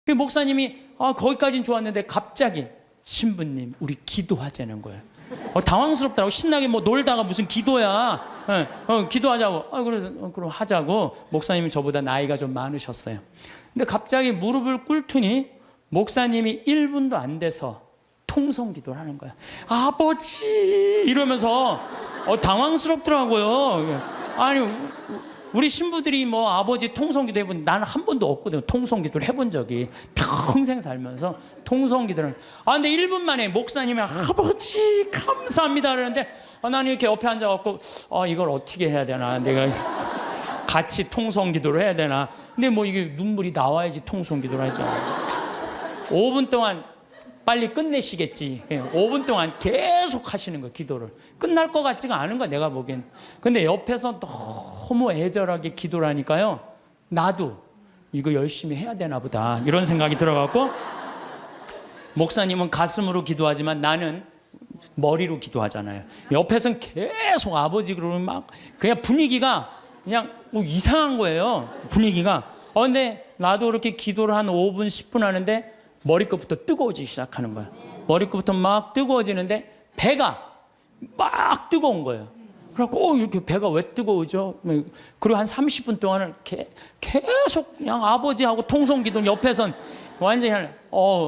그 목사님이 거기까지는 좋았는데 갑자기 신부님 우리 기도하자는 거예요. 당황스럽더라고. 신나게 뭐 놀다가 무슨 기도야. 기도하자고. 그래서 그럼 하자고. 목사님이 저보다 나이가 좀 많으셨어요. 근데 갑자기 무릎을 꿇더니 목사님이 1분도 안 돼서 통성 기도를 하는 거야. 아버지 이러면서 당황스럽더라고요. 아니 우리 신부들이 뭐 아버지 통성기도 해본 나는 한 번도 없거든요. 통성기도를 해본 적이 평생 살면서 통성기도를. 근데 1분 만에 목사님이 아버지 감사합니다 그러는데 나는 이렇게 옆에 앉아갖고 이걸 어떻게 해야 되나, 내가 같이 통성기도를 해야 되나. 근데 뭐 이게 눈물이 나와야지 통성기도를 하잖아. 5분 동안 빨리 끝내시겠지. 5분 동안 계속 하시는 거예요. 기도를. 끝날 것 같지가 않은 거야 내가 보기엔. 근데 옆에서 너무 애절하게 기도를 하니까요, 나도 이거 열심히 해야 되나 보다 이런 생각이 들어갖고, 목사님은 가슴으로 기도하지만 나는 머리로 기도하잖아요. 옆에서는 계속 아버지 그러면 막 그냥 분위기가 그냥 이상한 거예요. 분위기가. 근데 나도 그렇게 기도를 한 5분 10분 하는데 머리끝부터 뜨거워지기 시작하는 거예요. 머리끝부터 막 뜨거워지는데 배가 막 뜨거운 거예요. 그래갖고 이렇게 배가 왜 뜨거우죠? 그리고 한 30분 동안은 계속 그냥 아버지하고 통성기도, 옆에선 완전히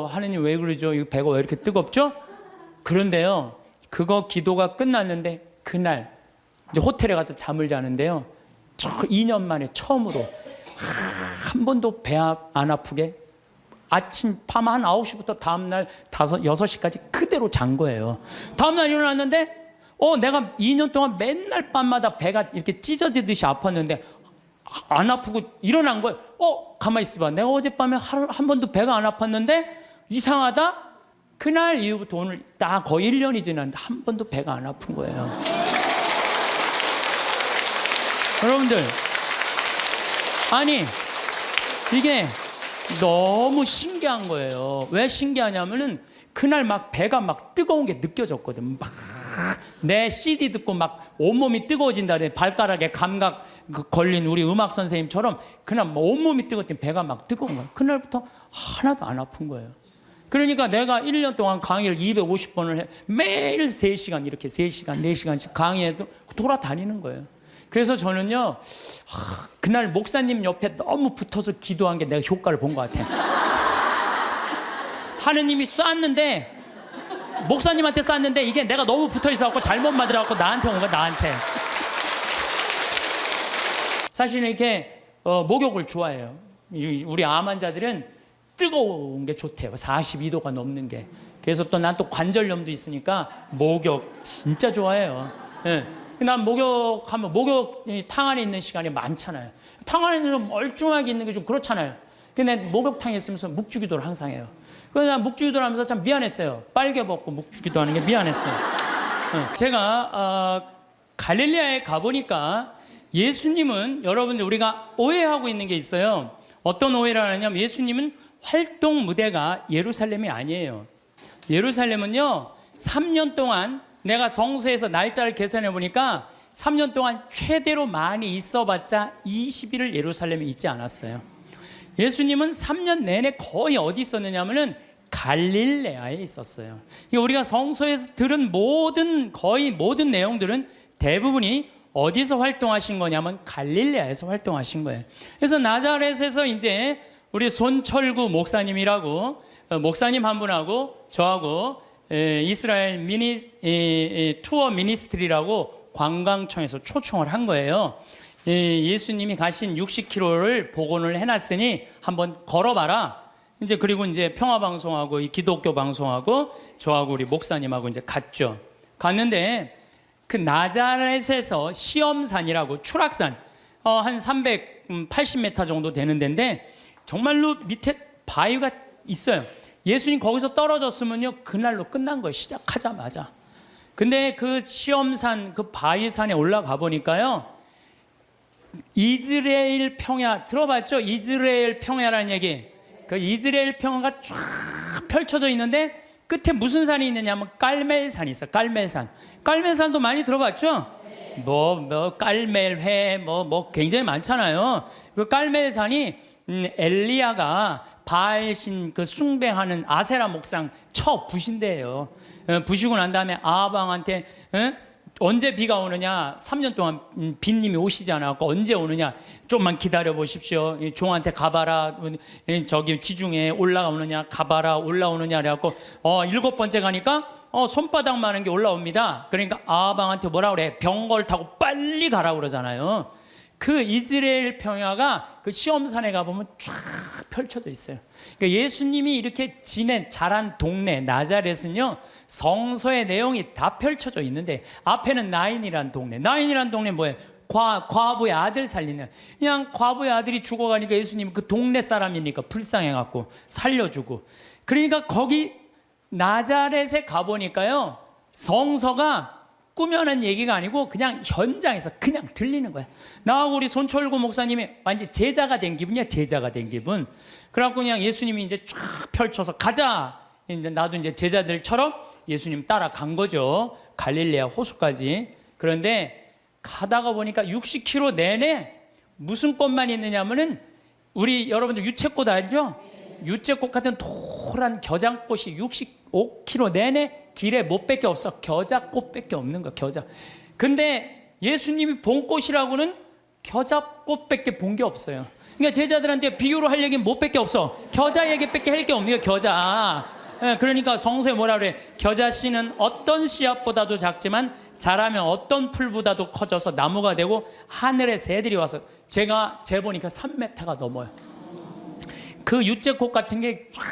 하느님 왜 그러죠? 이 배가 왜 이렇게 뜨겁죠? 그런데요, 그거 기도가 끝났는데 그날 이제 호텔에 가서 잠을 자는데요, 2년 만에 처음으로 한 번도 배 안 아프게 아침 밤 한 9시부터 다음날 6시까지 그대로 잔 거예요. 다음날 일어났는데 내가 2년 동안 맨날 밤마다 배가 이렇게 찢어지듯이 아팠는데 안 아프고 일어난 거예요. 가만히 있어봐. 내가 어젯밤에 한 번도 배가 안 아팠는데 이상하다. 그날 이후부터 오늘 딱 거의 1년이 지났는데 한 번도 배가 안 아픈 거예요. 여러분들, 아니 이게 너무 신기한 거예요. 왜 신기하냐면은 그날 막 배가 막 뜨거운 게 느껴졌거든. 막 내 CD 듣고 막 온몸이 뜨거워진다 그래. 발가락에 감각 걸린 우리 음악 선생님처럼 그날 막 온몸이 뜨거웠더니 배가 막 뜨거운 거야. 그날부터 하나도 안 아픈 거예요. 그러니까 내가 1년 동안 강의를 250번을 해. 매일 3시간 이렇게 3시간 4시간씩 강의해도 돌아다니는 거예요. 그래서 저는요, 그날 목사님 옆에 너무 붙어서 기도한 게 내가 효과를 본 것 같아요. 하느님이 쐈는데, 목사님한테 쐈는데 이게 내가 너무 붙어 있어갖고 잘못 맞아갖고 나한테 온 거야, 나한테. 사실 이렇게 목욕을 좋아해요. 우리 암 환자들은 뜨거운 게 좋대요. 42도가 넘는 게. 그래서 또 난 또 관절염도 있으니까 목욕 진짜 좋아해요. 예. 난 목욕하면 탕 안에 있는 시간이 많잖아요. 탕 안에 있는 멀쩡하게 있는 게 좀 그렇잖아요. 근데 목욕탕에 있으면서 묵주기도를 항상 해요. 그래서 난 묵주기도를 하면서 참 미안했어요. 빨개 벗고 묵주기도 하는 게 미안했어요. 제가 갈릴리아에 가보니까 예수님은, 여러분들 우리가 오해하고 있는 게 있어요. 어떤 오해를 하냐면 예수님은 활동 무대가 예루살렘이 아니에요. 예루살렘은요 3년 동안, 내가 성서에서 날짜를 계산해 보니까 3년 동안 최대로 많이 있어봤자 20일을 예루살렘에 있지 않았어요. 예수님은 3년 내내 거의 어디 있었느냐면은 갈릴레아에 있었어요. 우리가 성서에서 들은 거의 모든 내용들은 대부분이 어디서 활동하신 거냐면 갈릴레아에서 활동하신 거예요. 그래서 나자렛에서 이제 우리 손철구 목사님이라고 목사님 한 분하고 저하고 이스라엘 투어 미니스트리라고 관광청에서 초청을 한 거예요. 예수님이 가신 60km를 복원을 해놨으니 한번 걸어봐라. 이제 그리고 이제 평화방송하고 이 기독교 방송하고 저하고 우리 목사님하고 이제 갔죠. 갔는데 그 나자렛에서 시험산이라고 추락산 한 380m 정도 되는 데인데 정말로 밑에 바위가 있어요. 예수님 거기서 떨어졌으면요 그날로 끝난 거예요. 시작하자마자. 근데 그 시험산 그 바위산에 올라가 보니까요 이스라엘 평야 들어봤죠? 이스라엘 평야라는 얘기. 그 이스라엘 평야가 쫙 펼쳐져 있는데 끝에 무슨 산이 있느냐면 깔멜산이 있어. 깔멜산. 깔멜산도 많이 들어봤죠? 깔멜회 굉장히 많잖아요. 그 깔멜산이 엘리야가 바알신 그 숭배하는 아세라 목상 쳐 부신대요. 부시고 난 다음에 아합 왕한테 언제 비가 오느냐, 3년 동안 빈님이 오시지 않았고 언제 오느냐, 좀만 기다려 보십시오. 종한테 가봐라, 저기 지중해 올라오느냐, 가봐라, 올라오느냐 그래갖고 7번째 가니까 손바닥만한 게 올라옵니다. 그러니까 아합 왕한테 뭐라 그래? 병거를 타고 빨리 가라 그러잖아요. 그 이스라엘 평야가 그 시험산에 가보면 쫙 펼쳐져 있어요. 그러니까 예수님이 이렇게 자란 동네 나자렛은요, 성서의 내용이 다 펼쳐져 있는데, 앞에는 나인이란 동네. 나인이란 동네 뭐예요? 과부의 아들 살리는. 그냥 과부의 아들이 죽어가니까 예수님은 그 동네 사람이니까 불쌍해갖고 살려주고. 그러니까 거기 나자렛에 가보니까요, 성서가 꾸며낸 얘기가 아니고 그냥 현장에서 그냥 들리는 거야. 나하고 우리 손철구 목사님이 완전 제자가 된 기분이야. 제자가 된 기분. 그래갖고 그냥 예수님이 이제 쫙 펼쳐서 가자. 이제 나도 이제 제자들처럼 예수님 따라간 거죠. 갈릴레아 호수까지. 그런데 가다가 보니까 60km 내내 무슨 꽃만 있느냐면은, 우리 여러분들 유채꽃 알죠? 유채꽃 같은 노란 겨장꽃이 65km 내내 길에 못밖에 없어. 겨자꽃밖에 없는 거야. 겨자. 근데 예수님이 본 꽃이라고는 겨자꽃밖에 본 게 없어요. 그러니까 제자들한테 비유로 할 얘기는 못밖에 없어. 겨자 얘기밖에 할 게 없는 거야. 겨자. 그러니까 성서에 뭐라 그래? 겨자 씨는 어떤 씨앗보다도 작지만 자라면 어떤 풀보다도 커져서 나무가 되고 하늘의 새들이 와서, 제가 재보니까 3m가 넘어요. 그 유채꽃 같은 게 쫙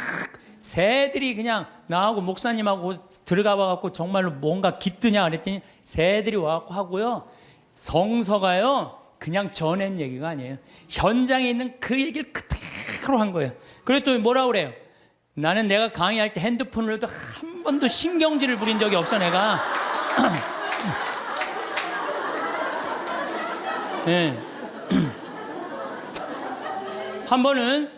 새들이 그냥 나하고 목사님하고 들어가 봐갖고 정말로 뭔가 깃드냐 그랬더니 새들이 와갖고 하고요. 성서가요 그냥 전한 얘기가 아니에요. 현장에 있는 그 얘기를 그대로 한 거예요. 그리고 또 뭐라 그래요? 나는 내가 강의할 때 핸드폰으로도 한 번도 신경질을 부린 적이 없어. 내가 네. 한 번은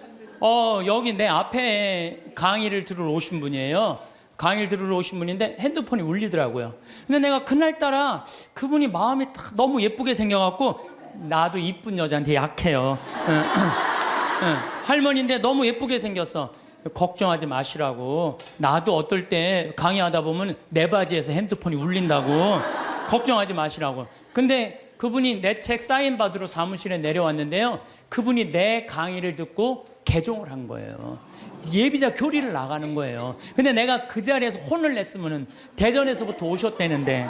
여기 내 앞에 강의를 들으러 오신 분이에요. 강의를 들으러 오신 분인데 핸드폰이 울리더라고요. 근데 내가 그날따라 그분이 마음이 너무 예쁘게 생겨갖고, 나도 이쁜 여자한테 약해요. 할머니인데 너무 예쁘게 생겼어. 걱정하지 마시라고. 나도 어떨 때 강의하다 보면 내 바지에서 핸드폰이 울린다고. 걱정하지 마시라고. 근데 그분이 내 책 사인 받으러 사무실에 내려왔는데요, 그분이 내 강의를 듣고 개종을 한 거예요. 예비자 교리를 나가는 거예요. 근데 내가 그 자리에서 혼을 냈으면 대전에서부터 오셨다는데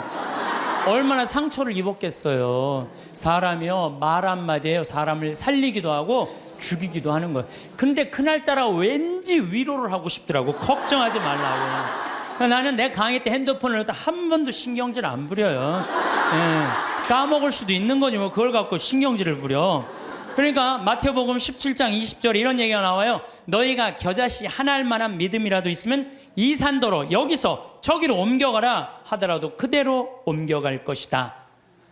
얼마나 상처를 입었겠어요. 사람이요, 말 한마디에요 사람을 살리기도 하고 죽이기도 하는 거예요. 근데 그날따라 왠지 위로를 하고 싶더라고. 걱정하지 말라고. 나는 내 강의 때 핸드폰을 한 번도 신경질 안 부려요. 까먹을 수도 있는 거지 뭐 그걸 갖고 신경질을 부려. 그러니까 마태복음 17장 20절에 이런 얘기가 나와요. 너희가 겨자씨 하나 할 만한 믿음이라도 있으면 이 산더러 여기서 저기로 옮겨가라 하더라도 그대로 옮겨갈 것이다.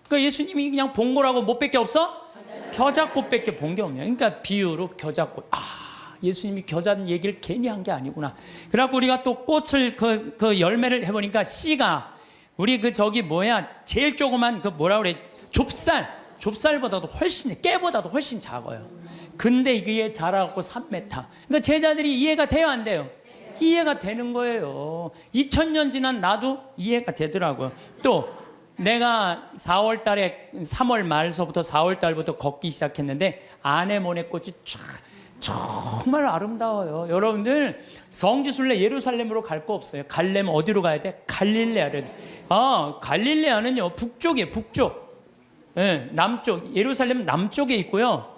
그러니까 예수님이 그냥 본 거라고 못밖에 없어? 겨자꽃밖에 본 게 없냐. 그러니까 비유로 겨자꽃. 예수님이 겨자 얘기를 괜히 한 게 아니구나. 그래갖고 우리가 또 꽃을 그 열매를 해보니까 씨가 우리 제일 조그만 뭐라 그래, 좁쌀보다도 훨씬, 깨보다도 훨씬 작아요. 근데 이게 자라갖고 3m. 그러니까 제자들이 이해가 돼요, 안 돼요? 이해가 되는 거예요. 2000년 지난 나도 이해가 되더라고요. 또 내가 4월 달에 3월 말서부터 4월 달부터 걷기 시작했는데 아네모네 꽃이 정말 아름다워요. 여러분들 성지순례 예루살렘으로 갈 거 없어요. 가려면 어디로 가야 돼? 갈릴레아를. 갈릴레아는요 북쪽이에요. 북쪽. 남쪽. 예루살렘 남쪽에 있고요.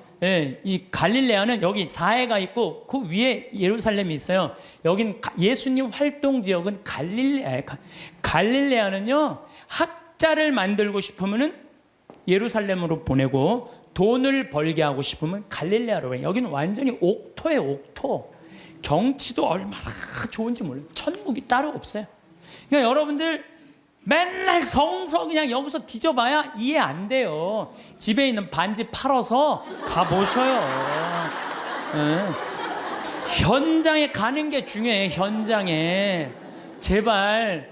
이 갈릴레아는 여기 사해가 있고 그 위에 예루살렘이 있어요. 여긴 예수님 활동 지역은 갈릴레아예요. 갈릴레아는요 학자를 만들고 싶으면은 예루살렘으로 보내고 돈을 벌게 하고 싶으면 갈릴레아로 가요. 여기는 완전히 옥토예요. 옥토. 경치도 얼마나 좋은지 몰라요. 천국이 따로 없어요. 그러니까 여러분들 맨날 성서 그냥 여기서 뒤져봐야 이해 안 돼요. 집에 있는 반지 팔아서 가보셔요. 현장에 가는 게 중요해요. 현장에. 제발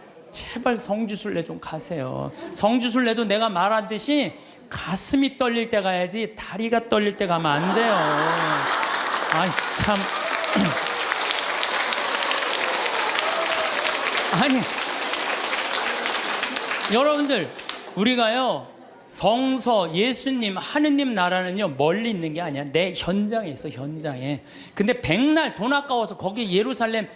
성지순례 좀 가세요. 성지순례도 내가 말하듯이 가슴이 떨릴 때 가야지 다리가 떨릴 때 가면 안 돼요. 아니 참 아니 여러분들 우리가요 성서 예수님 하느님 나라는요 멀리 있는 게 아니야. 내 현장에 있어. 현장에. 근데 백날 돈 아까워서 거기 예루살렘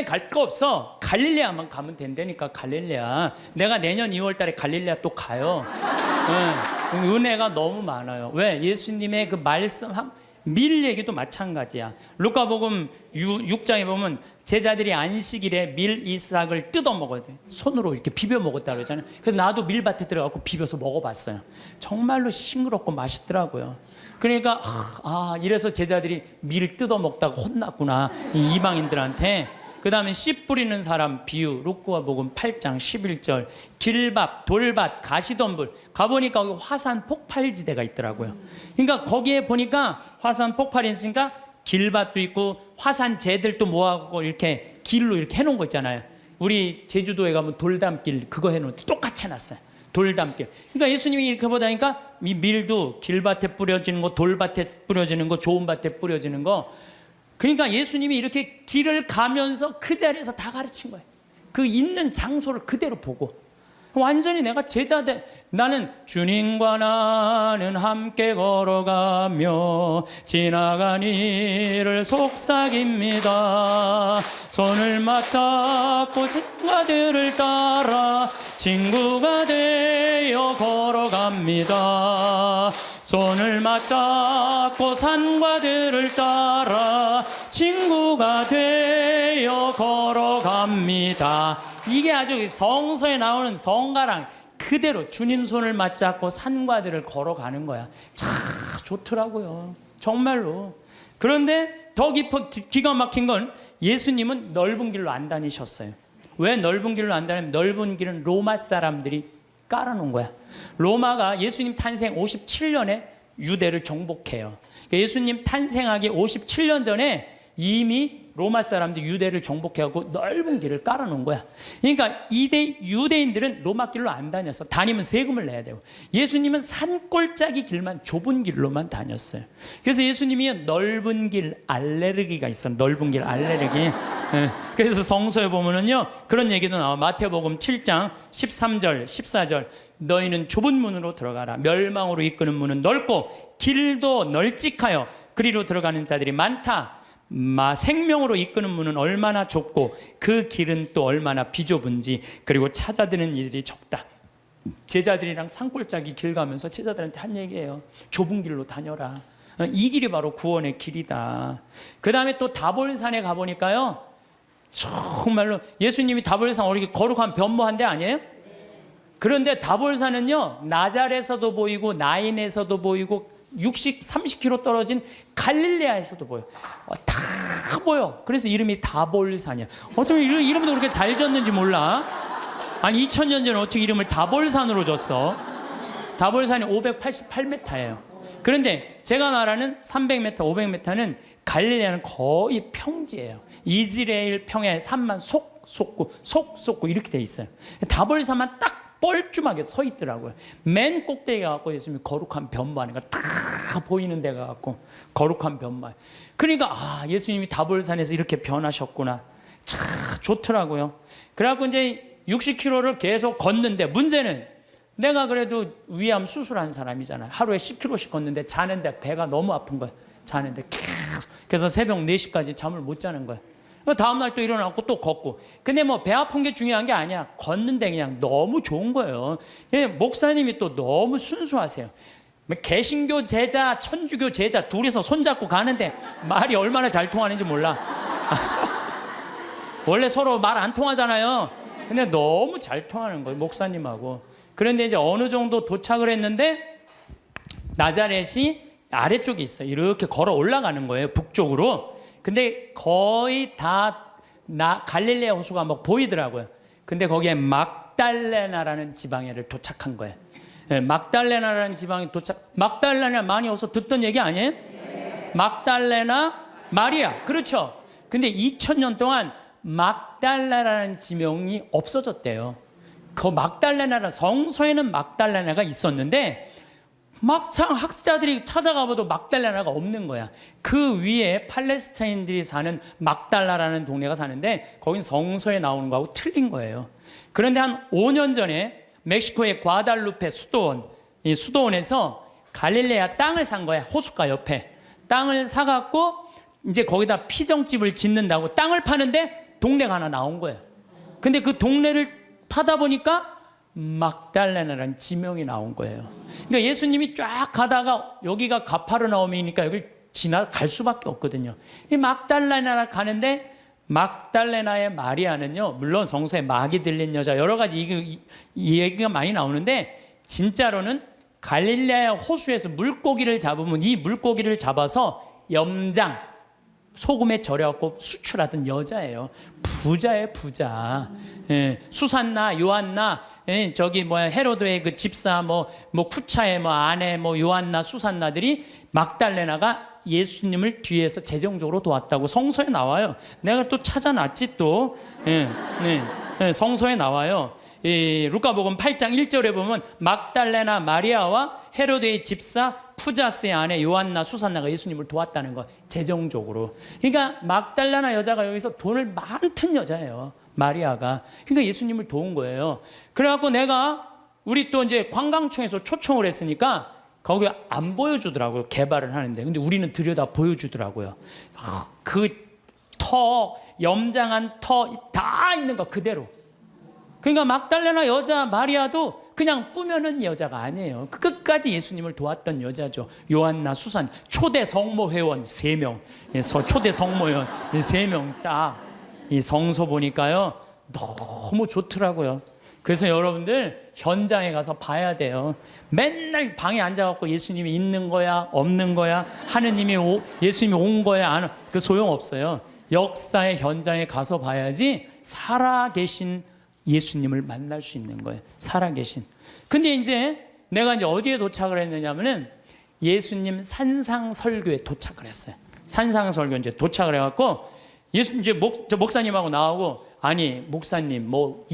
갈 거 없어. 갈릴레아만 가면 된다니까. 갈릴레아. 내가 내년 2월 달에 갈릴레아 또 가요. 네. 은혜가 너무 많아요. 왜? 예수님의 그 말씀 밀 얘기도 마찬가지야. 루카복음 6장에 보면 제자들이 안식일에 밀 이삭을 뜯어 먹어야 돼. 손으로 이렇게 비벼 먹었다 그러잖아요. 그래서 나도 밀밭에 들어가고 비벼서 먹어봤어요. 정말로 싱그럽고 맛있더라고요. 그러니까 이래서 제자들이 밀 뜯어 먹다가 혼났구나 이 이방인들한테. 그 다음에 씨 뿌리는 사람 비유 루카복음 8장 11절 길밥, 돌밭, 가시덤불 가보니까 거기 화산 폭발지대가 있더라고요. 그러니까 거기에 보니까 화산 폭발이 있으니까 길밭도 있고 화산재들도 모아갖고 이렇게 길로 이렇게 해놓은 거 있잖아요. 우리 제주도에 가면 돌담길 그거 해놓은 똑같이 해놨어요. 돌담길. 그러니까 예수님이 이렇게 보다니까 이 밀도 길밭에 뿌려지는 거, 돌밭에 뿌려지는 거, 좋은 밭에 뿌려지는 거. 그러니까 예수님이 이렇게 길을 가면서 그 자리에서 다 가르친 거예요. 그 있는 장소를 그대로 보고. 완전히 내가 제자들, 나는 주님과 나는 함께 걸어가며 지나간 이를 속삭입니다. 손을 맞잡고 친구들을 따라 친구가 되어 걸어갑니다. 손을 맞잡고 산과 들을 따라 친구가 되어 걸어갑니다. 이게 아주 성서에 나오는 성가랑 그대로 주님 손을 맞잡고 산과 들을 걸어가는 거야. 참 좋더라고요. 정말로. 그런데 더 기가 막힌 건 예수님은 넓은 길로 안 다니셨어요. 왜 넓은 길로 안 다니면 넓은 길은 로마 사람들이 깔아놓은 거야. 로마가 예수님 탄생 57년에 유대를 정복해요. 그러니까 예수님 탄생하기 57년 전에 이미 로마 사람들이 유대를 정복해갖고 넓은 길을 깔아놓은 거야. 그러니까 유대인들은 로마 길로 안 다녔어. 다니면 세금을 내야 되고. 예수님은 산골짜기 길만 좁은 길로만 다녔어요. 그래서 예수님이 넓은 길 알레르기가 있어. 넓은 길 알레르기. 그래서 성서에 보면은요 그런 얘기도 나와. 마태복음 7장 13절 14절 너희는 좁은 문으로 들어가라. 멸망으로 이끄는 문은 넓고 길도 널찍하여 그리로 들어가는 자들이 많다. 생명으로 이끄는 문은 얼마나 좁고 그 길은 또 얼마나 비좁은지 그리고 찾아드는 이들이 적다. 제자들이랑 산골짜기 길 가면서 제자들한테 한 얘기예요. 좁은 길로 다녀라. 이 길이 바로 구원의 길이다. 그 다음에 또 다볼산에 가보니까요 정말로 예수님이 다볼산 어떻게 거룩한 변모한 데 아니에요? 그런데 다볼산은요 나잘에서도 보이고 나인에서도 보이고 30km 떨어진 갈릴레아에서도 보여. 다 보여. 그래서 이름이 다볼산이야. 어쩌면 이름도 그렇게 잘 졌는지 몰라. 아니 2000년 전에 어떻게 이름을 다볼산으로 줬어? 다볼산이 588m예요. 그런데 제가 말하는 300m, 500m는 갈릴레아는 거의 평지예요. 이스라엘 평야의 산만 속 솟고 이렇게 돼 있어요. 다볼산만 딱 뻘쭘하게 서 있더라고요. 맨 꼭대기에 가고 예수님이 거룩한 변모하니까 다 보이는 데가 갖고 거룩한 변모. 그러니까 예수님이 다볼산에서 이렇게 변하셨구나. 참 좋더라고요. 그래갖고 이제 60km를 계속 걷는데 문제는 내가 그래도 위암 수술한 사람이잖아요. 하루에 10km씩 걷는데 자는데 배가 너무 아픈 거예요. 자는데 계속. 그래서 새벽 4시까지 잠을 못 자는 거예요. 다음날 또 일어나고 또 걷고. 근데 뭐 배 아픈 게 중요한 게 아니야. 걷는데 그냥 너무 좋은 거예요. 목사님이 또 너무 순수하세요. 개신교 제자, 천주교 제자 둘이서 손잡고 가는데 말이 얼마나 잘 통하는지 몰라. 원래 서로 말 안 통하잖아요. 근데 너무 잘 통하는 거예요, 목사님하고. 그런데 이제 어느 정도 도착을 했는데 나자렛이 아래쪽에 있어요. 이렇게 걸어 올라가는 거예요, 북쪽으로. 근데 거의 다 갈릴레아 호수가 막 보이더라고요. 근데 거기에 막달레나라는 지방에를 도착한 거예요. 네, 막달레나라는 지방에 막달레나 많이 어서 듣던 얘기 아니에요? 네. 막달레나 마리아. 그렇죠. 근데 2000년 동안 막달레나라는 지명이 없어졌대요. 그 막달레나라 성서에는 막달레나가 있었는데 막상 학자들이 찾아가봐도 막달라나가 없는 거야. 그 위에 팔레스타인들이 사는 막달라라는 동네가 사는데 거긴 성서에 나오는 거하고 틀린 거예요. 그런데 한 5년 전에 멕시코의 과달루페 수도원, 이 수도원에서 갈릴레아 땅을 산 거야. 호숫가 옆에 땅을 사갖고 이제 거기다 피정집을 짓는다고 땅을 파는데 동네가 하나 나온 거예요. 근데 그 동네를 파다 보니까 막달레나라는 지명이 나온 거예요. 그러니까 예수님이 쫙 가다가 여기가 가파르나움이니까 여길 지나갈 수밖에 없거든요. 이 막달레나 가는데 막달레나의 마리아는요, 물론 성서에 막이 들린 여자 여러 가지 이 얘기가 많이 나오는데 진짜로는 갈릴레아 호수에서 물고기를 잡으면 이 물고기를 잡아서 염장 소금에 절여갖고 수출하던 여자예요. 부자예요, 부자. 예, 수산나, 요한나, 예, 저기 헤로드의 그 집사, 쿠차의 아내, 요한나, 수산나들이 막달레나가 예수님을 뒤에서 재정적으로 도왔다고 성서에 나와요. 내가 또 찾아놨지 또. 예, 예, 성서에 나와요. 이 루카복음 8장 1절에 보면 막달레나 마리아와 헤로드의 집사 쿠자스의 아내 요한나 수산나가 예수님을 도왔다는 거, 재정적으로. 그러니까 막달레나 여자가 여기서 돈을 많던 여자예요, 마리아가. 그러니까 예수님을 도운 거예요. 그래갖고 내가 우리 또 이제 관광청에서 초청을 했으니까 거기 안 보여주더라고요, 개발을 하는데. 근데 우리는 들여다 보여주더라고요. 그 염장한 터 다 있는 거 그대로. 그러니까 막달레나 여자 마리아도 그냥 꾸며낸 여자가 아니에요. 끝까지 예수님을 도왔던 여자죠. 요한나, 수산, 초대 성모 회원 3명, 초대 성모 회원 3명 딱 이 성서 보니까요 너무 좋더라고요. 그래서 여러분들 현장에 가서 봐야 돼요. 맨날 방에 앉아갖고 예수님이 있는 거야, 없는 거야, 예수님이 온 거야, 안 온, 그 소용 없어요. 역사의 현장에 가서 봐야지 살아계신 예수님을 만날 수 있는 거예요. 살아계신. 근데 이제 내가 이제 어디에 도착을 했느냐면은 예수님 산상설교에 도착을 했어요. 산상설교 이제 도착을 해갖고 이제 목사님하고 나오고, 아니 목사님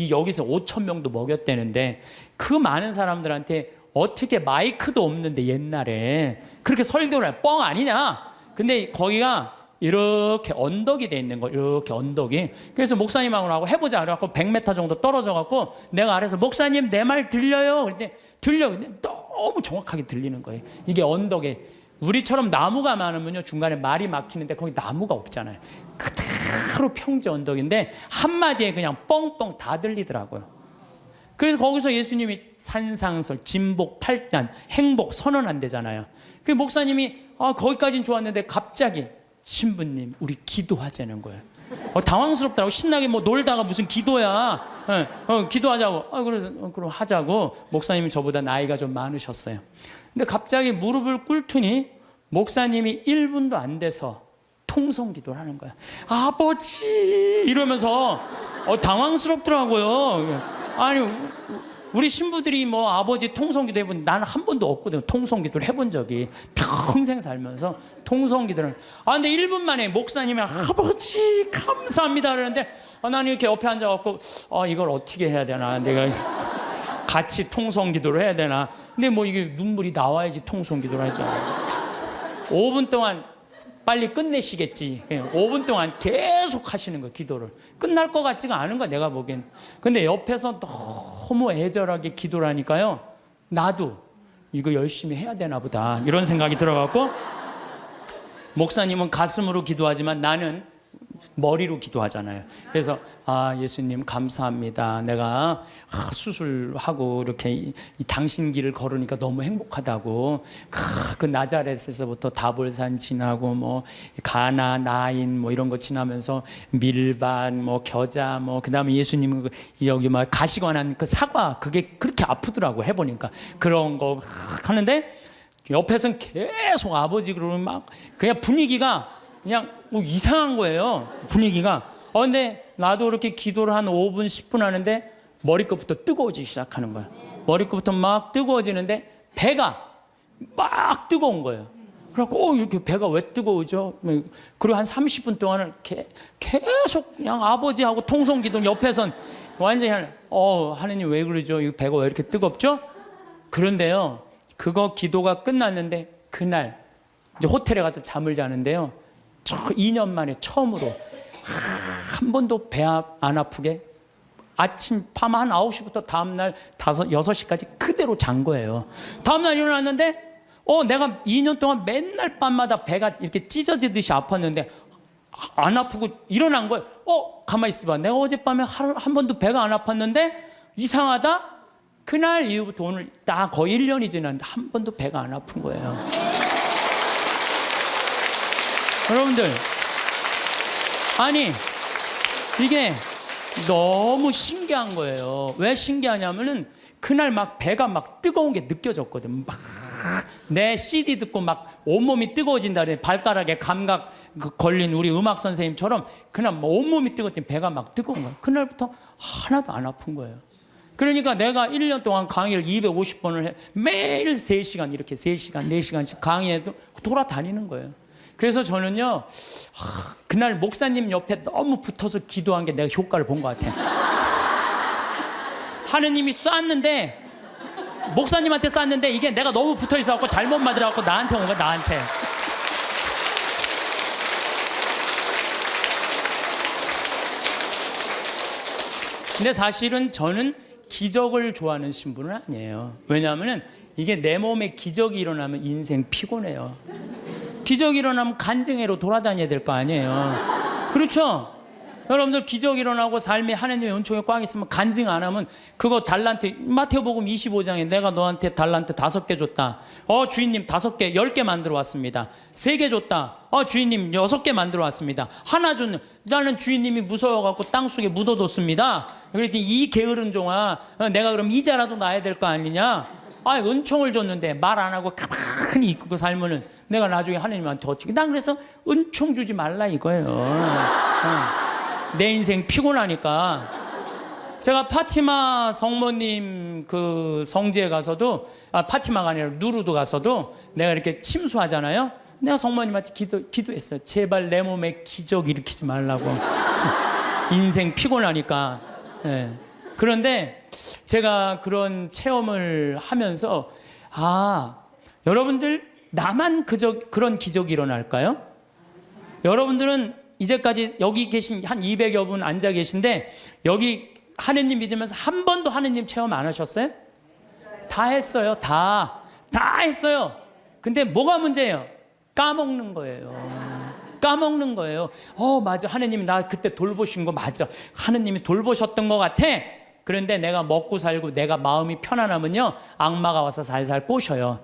여기서 5,000명도 먹였대는데 그 많은 사람들한테 어떻게 마이크도 없는데 옛날에 그렇게 설교를 해? 뻥 아니냐? 근데 거기가 이렇게 언덕이 돼 있는 거예요. 이렇게 언덕이. 그래서 목사님하고 나하고 해보자. 그래갖고 100m 정도 떨어져갖고 내가 아래서 목사님 내 말 들려요? 그랬더니 들려. 근데 너무 정확하게 들리는 거예요. 이게 언덕에. 우리처럼 나무가 많으면요 중간에 말이 막히는데 거기 나무가 없잖아요. 그대로 평지 언덕인데 한마디에 그냥 뻥뻥 다 들리더라고요. 그래서 거기서 예수님이 산상설, 진복, 팔단, 행복 선언한대잖아요. 그 목사님이 거기까지는 좋았는데 갑자기 신부님 우리 기도하자는 거예요. 당황스럽더라고. 신나게 놀다가 무슨 기도야. 기도하자고. 그래서 그럼 하자고. 목사님은 저보다 나이가 좀 많으셨어요. 근데 갑자기 무릎을 꿇더니 목사님이 1분도 안 돼서 통성 기도를 하는 거야. 아버지 이러면서 당황스럽더라고요. 아니 우리 신부들이 아버지 통성기도 해본, 나는 한 번도 없거든요. 통성기도를 해본 적이 평생 살면서. 통성기도를 근데 1분 만에 목사님이 아버지 감사합니다 그러는데 나는 이렇게 옆에 앉아갖고 이걸 어떻게 해야 되나, 내가 같이 통성기도를 해야 되나. 근데 이게 눈물이 나와야지 통성기도를 하죠. 5분 동안 빨리 끝내시겠지. 5분 동안 계속 하시는 거예요, 기도를. 끝날 것 같지가 않은 거야, 내가 보기엔. 근데 옆에서 너무 애절하게 기도를 하니까요, 나도 이거 열심히 해야 되나 보다, 이런 생각이 들어갖고, 목사님은 가슴으로 기도하지만 나는 머리로 기도하잖아요. 그래서 예수님 감사합니다. 내가 수술하고 이렇게 이 당신 길을 걸으니까 너무 행복하다고. 그 나자렛에서부터 다볼산 지나고 가나, 나인 이런 거 지나면서 밀반, 겨자, 그다음에 예수님 여기 가시관한 그 사과, 그게 그렇게 아프더라고 해보니까. 그런 거 하는데 옆에서는 계속 아버지 그러면 그냥 분위기가 그냥 이상한 거예요, 분위기가. 근데 나도 이렇게 기도를 한 5분, 10분 하는데 머리끝부터 뜨거워지기 시작하는 거야. 머리끝부터 막 뜨거워지는데 배가 막 뜨거운 거예요. 그래갖고 이렇게 배가 왜 뜨거우죠? 그리고 한 30분 동안을 계속 그냥 아버지하고 통성기도 옆에선 완전히 하느님 왜 그러죠? 이 배가 왜 이렇게 뜨겁죠? 그런데요, 그거 기도가 끝났는데 그날 이제 호텔에 가서 잠을 자는데요. 2년 만에 처음으로 한 번도 배 안 아프게 아침 밤 한 9시부터 다음날 6시까지 그대로 잔 거예요. 다음날 일어났는데 내가 2년 동안 맨날 밤마다 배가 이렇게 찢어지듯이 아팠는데 안 아프고 일어난 거예요. 가만히 있어봐. 내가 어젯밤에 한 번도 배가 안 아팠는데 이상하다. 그날 이후부터 오늘 다 거의 1년이 지났는데 한 번도 배가 안 아픈 거예요. 여러분들, 아니 이게 너무 신기한 거예요. 왜 신기하냐면은 그날 막 배가 막 뜨거운 게 느껴졌거든. 막 내 CD 듣고 막 온몸이 뜨거워진다 그래. 발가락에 감각 걸린 우리 음악 선생님처럼 그날 뭐 온몸이 뜨거웠더니 배가 막 뜨거운 거야. 그날부터 하나도 안 아픈 거예요. 그러니까 내가 1년 동안 강의를 250번을 해. 매일 3시간 이렇게 3시간, 4시간씩 강의해도 돌아다니는 거예요. 그래서 저는요, 그날 목사님 옆에 너무 붙어서 기도한 게 내가 효과를 본 것 같아요. 하느님이 쐈는데, 목사님한테 쐈는데 이게 내가 너무 붙어 있어갖고 잘못 맞으라고 나한테 온 거야, 나한테. 근데 사실은 저는 기적을 좋아하는 신분은 아니에요. 왜냐하면 이게 내 몸에 기적이 일어나면 인생 피곤해요. 기적이 일어나면 간증회로 돌아다녀야 될 거 아니에요. 그렇죠? 여러분들 기적이 일어나고 삶에 하나님의 은총에 꽉 있으면 간증 안 하면 그거 달란트, 마태복음 25장에 내가 너한테 달란트 5개 줬다. 주인님 5개, 10개 만들어 왔습니다. 3개 줬다. 주인님 6개 만들어 왔습니다. 하나 줬는, 나는 주인님이 무서워갖고 땅속에 묻어뒀습니다. 그랬더니 이 게으른 종아, 내가 그럼 이자라도 놔야 될 거 아니냐? 은총을 줬는데 말 안 하고 가만히 있고 살면은 내가 나중에 하나님한테 어떻게, 난 그래서 은총 주지 말라 이거예요. 내 인생 피곤하니까. 제가 파티마 성모님 그 성지에 가서도, 파티마가 아니라 누르도 가서도 내가 이렇게 침수하잖아요. 내가 성모님한테 기도했어요. 제발 내 몸에 기적 일으키지 말라고. 인생 피곤하니까. 네. 그런데 제가 그런 체험을 하면서 여러분들 나만 그런 기적이 일어날까요? 여러분들은 이제까지 여기 계신 한 200여 분 앉아 계신데 여기 하느님 믿으면서 한 번도 하느님 체험 안 하셨어요? 다 했어요. 다 했어요. 근데 뭐가 문제예요? 까먹는 거예요. 까먹는 거예요. 맞아. 하느님이 나 그때 돌보신 거 맞아. 하느님이 돌보셨던 것 같아. 그런데 내가 먹고 살고 내가 마음이 편안하면요, 악마가 와서 살살 꼬셔요.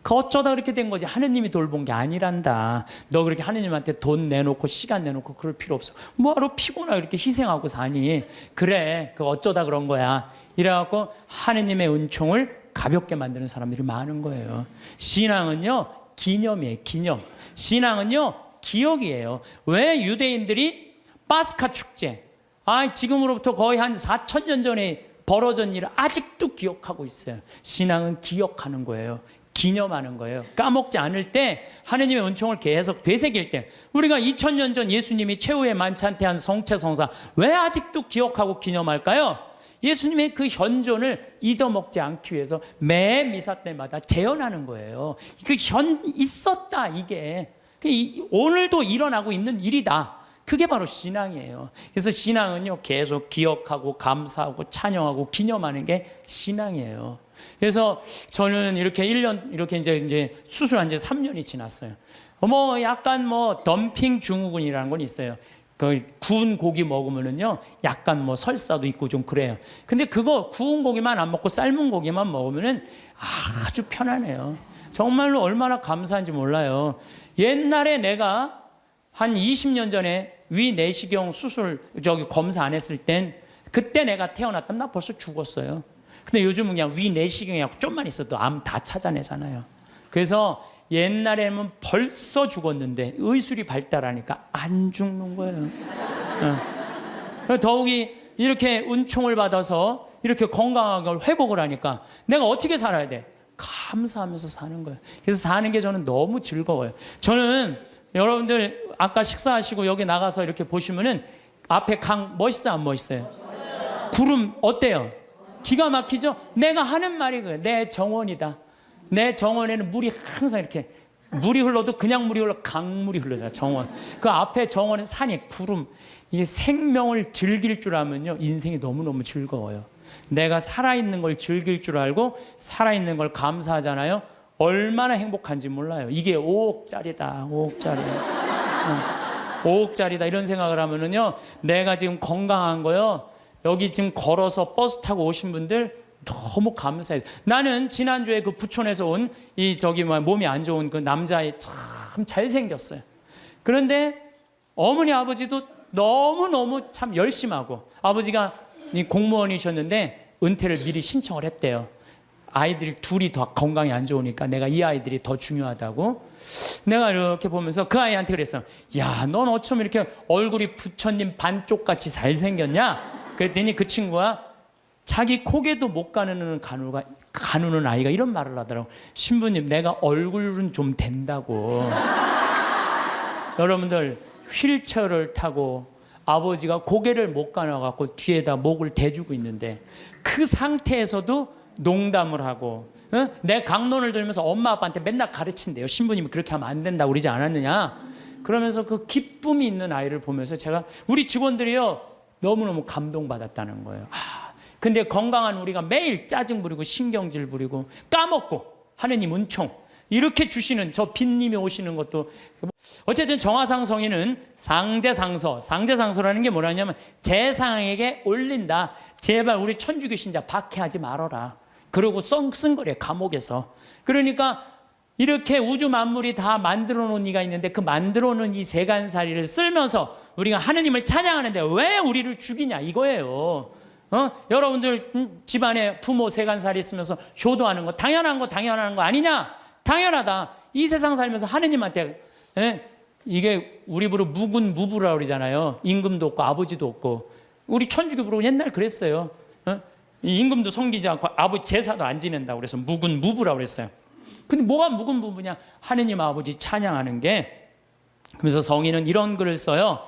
어쩌다 그렇게 된 거지. 하느님이 돌본 게 아니란다. 너 그렇게 하느님한테 돈 내놓고 시간 내놓고 그럴 필요 없어. 뭐하러 피곤하게 이렇게 희생하고 사니. 그래, 그 어쩌다 그런 거야. 이래갖고 하느님의 은총을 가볍게 만드는 사람들이 많은 거예요. 신앙은요, 기념이에요. 기념. 신앙은요, 기억이에요. 왜 유대인들이 파스카 축제, 지금으로부터 거의 한 4,000년 전에 벌어진 일을 아직도 기억하고 있어요. 신앙은 기억하는 거예요. 기념하는 거예요. 까먹지 않을 때, 하느님의 은총을 계속 되새길 때, 우리가 2000년 전 예수님이 최후의 만찬 때 한 성체성사 왜 아직도 기억하고 기념할까요? 예수님의 그 현존을 잊어먹지 않기 위해서 매 미사 때마다 재현하는 거예요. 있었다, 이게. 오늘도 일어나고 있는 일이다. 그게 바로 신앙이에요. 그래서 신앙은요, 계속 기억하고 감사하고 찬양하고 기념하는 게 신앙이에요. 그래서 저는 이렇게 1년, 이렇게 이제 수술한 지 3년이 지났어요. 약간 덤핑 증후군이라는 건 있어요. 그 구운 고기 먹으면은요, 약간 설사도 있고 좀 그래요. 근데 그거 구운 고기만 안 먹고 삶은 고기만 먹으면은 아주 편안해요. 정말로 얼마나 감사한지 몰라요. 옛날에 내가 한 20년 전에 위 내시경 수술 검사 안 했을 땐, 그때 내가 태어났다면 나 벌써 죽었어요. 근데 요즘은 그냥 위 내시경이라고 좀만 있어도 암 다 찾아내잖아요. 그래서 옛날에는 벌써 죽었는데 의술이 발달하니까 안 죽는 거예요. 더욱이 이렇게 은총을 받아서 이렇게 건강하게 회복을 하니까 내가 어떻게 살아야 돼? 감사하면서 사는 거예요. 그래서 사는 게 저는 너무 즐거워요. 저는 여러분들 아까 식사하시고 여기 나가서 이렇게 보시면은 앞에 강 멋있어 안 멋있어요? 구름 어때요? 기가 막히죠? 내가 하는 말이 그래. 내 정원이다. 내 정원에는 물이 항상 이렇게 물이 흘러도 그냥 물이 흘러 강물이 흘러잖아. 정원. 그 앞에 정원은 산이 구름. 이게 생명을 즐길 줄 알면요 인생이 너무너무 즐거워요. 내가 살아있는 걸 즐길 줄 알고 살아있는 걸 감사하잖아요. 얼마나 행복한지 몰라요. 이게 5억짜리다 5억짜리 5억짜리다 이런 생각을 하면은요 내가 지금 건강한 거요 여기 지금 걸어서 버스 타고 오신 분들 너무 감사해요. 나는 지난주에 그 부촌에서 온 이 저기 몸이 안 좋은 그 남자애 참 잘생겼어요. 그런데 어머니 아버지도 너무너무 참 열심하고 아버지가 이 공무원이셨는데 은퇴를 미리 신청을 했대요. 아이들이 둘이 더 건강이 안 좋으니까 내가 이 아이들이 더 중요하다고. 내가 이렇게 보면서 그 아이한테 그랬어. 야, 넌 어쩜 이렇게 얼굴이 부처님 반쪽같이 잘생겼냐? 그랬더니 그 친구가 자기 고개도 못 가누는 아이가 이런 말을 하더라고. 신부님, 내가 얼굴은 좀 된다고. 여러분들 휠체어를 타고 아버지가 고개를 못 가눠갖고 뒤에다 목을 대주고 있는데 그 상태에서도 농담을 하고 내 강론을 들으면서 엄마 아빠한테 맨날 가르친대요. 신부님이 그렇게 하면 안 된다고 그러지 않았느냐. 그러면서 그 기쁨이 있는 아이를 보면서 제가 우리 직원들이요 너무너무 감동받았다는 거예요. 근데 건강한 우리가 매일 짜증 부리고 신경질 부리고 까먹고 하느님 은총 이렇게 주시는 저 빈님이 오시는 것도 어쨌든 정화상 성인은 상제상서라는 게 뭐라냐면 재상에게 올린다. 제발 우리 천주교신자 박해하지 말아라. 그러고 쓴거래 감옥에서. 그러니까 이렇게 우주 만물이 다 만들어 놓은 이가 있는데 그 만들어 놓은 이 세간살이를 쓸면서 우리가 하느님을 찬양하는데 왜 우리를 죽이냐 이거예요. 여러분들 집안에 부모 세간살이 있으면서 효도하는 거 당연한 거 아니냐? 당연하다. 이 세상 살면서 하느님한테 이게 우리 부로 무군무부라고 그러잖아요. 임금도 없고 아버지도 없고. 우리 천주교 부로 옛날 그랬어요. 임금도 섬기지 않고 아버지 제사도 안 지낸다고 그래서 무군무부라고 그랬어요. 근데 뭐가 무군무부냐? 하느님 아버지 찬양하는 게. 그래서 성인은 이런 글을 써요.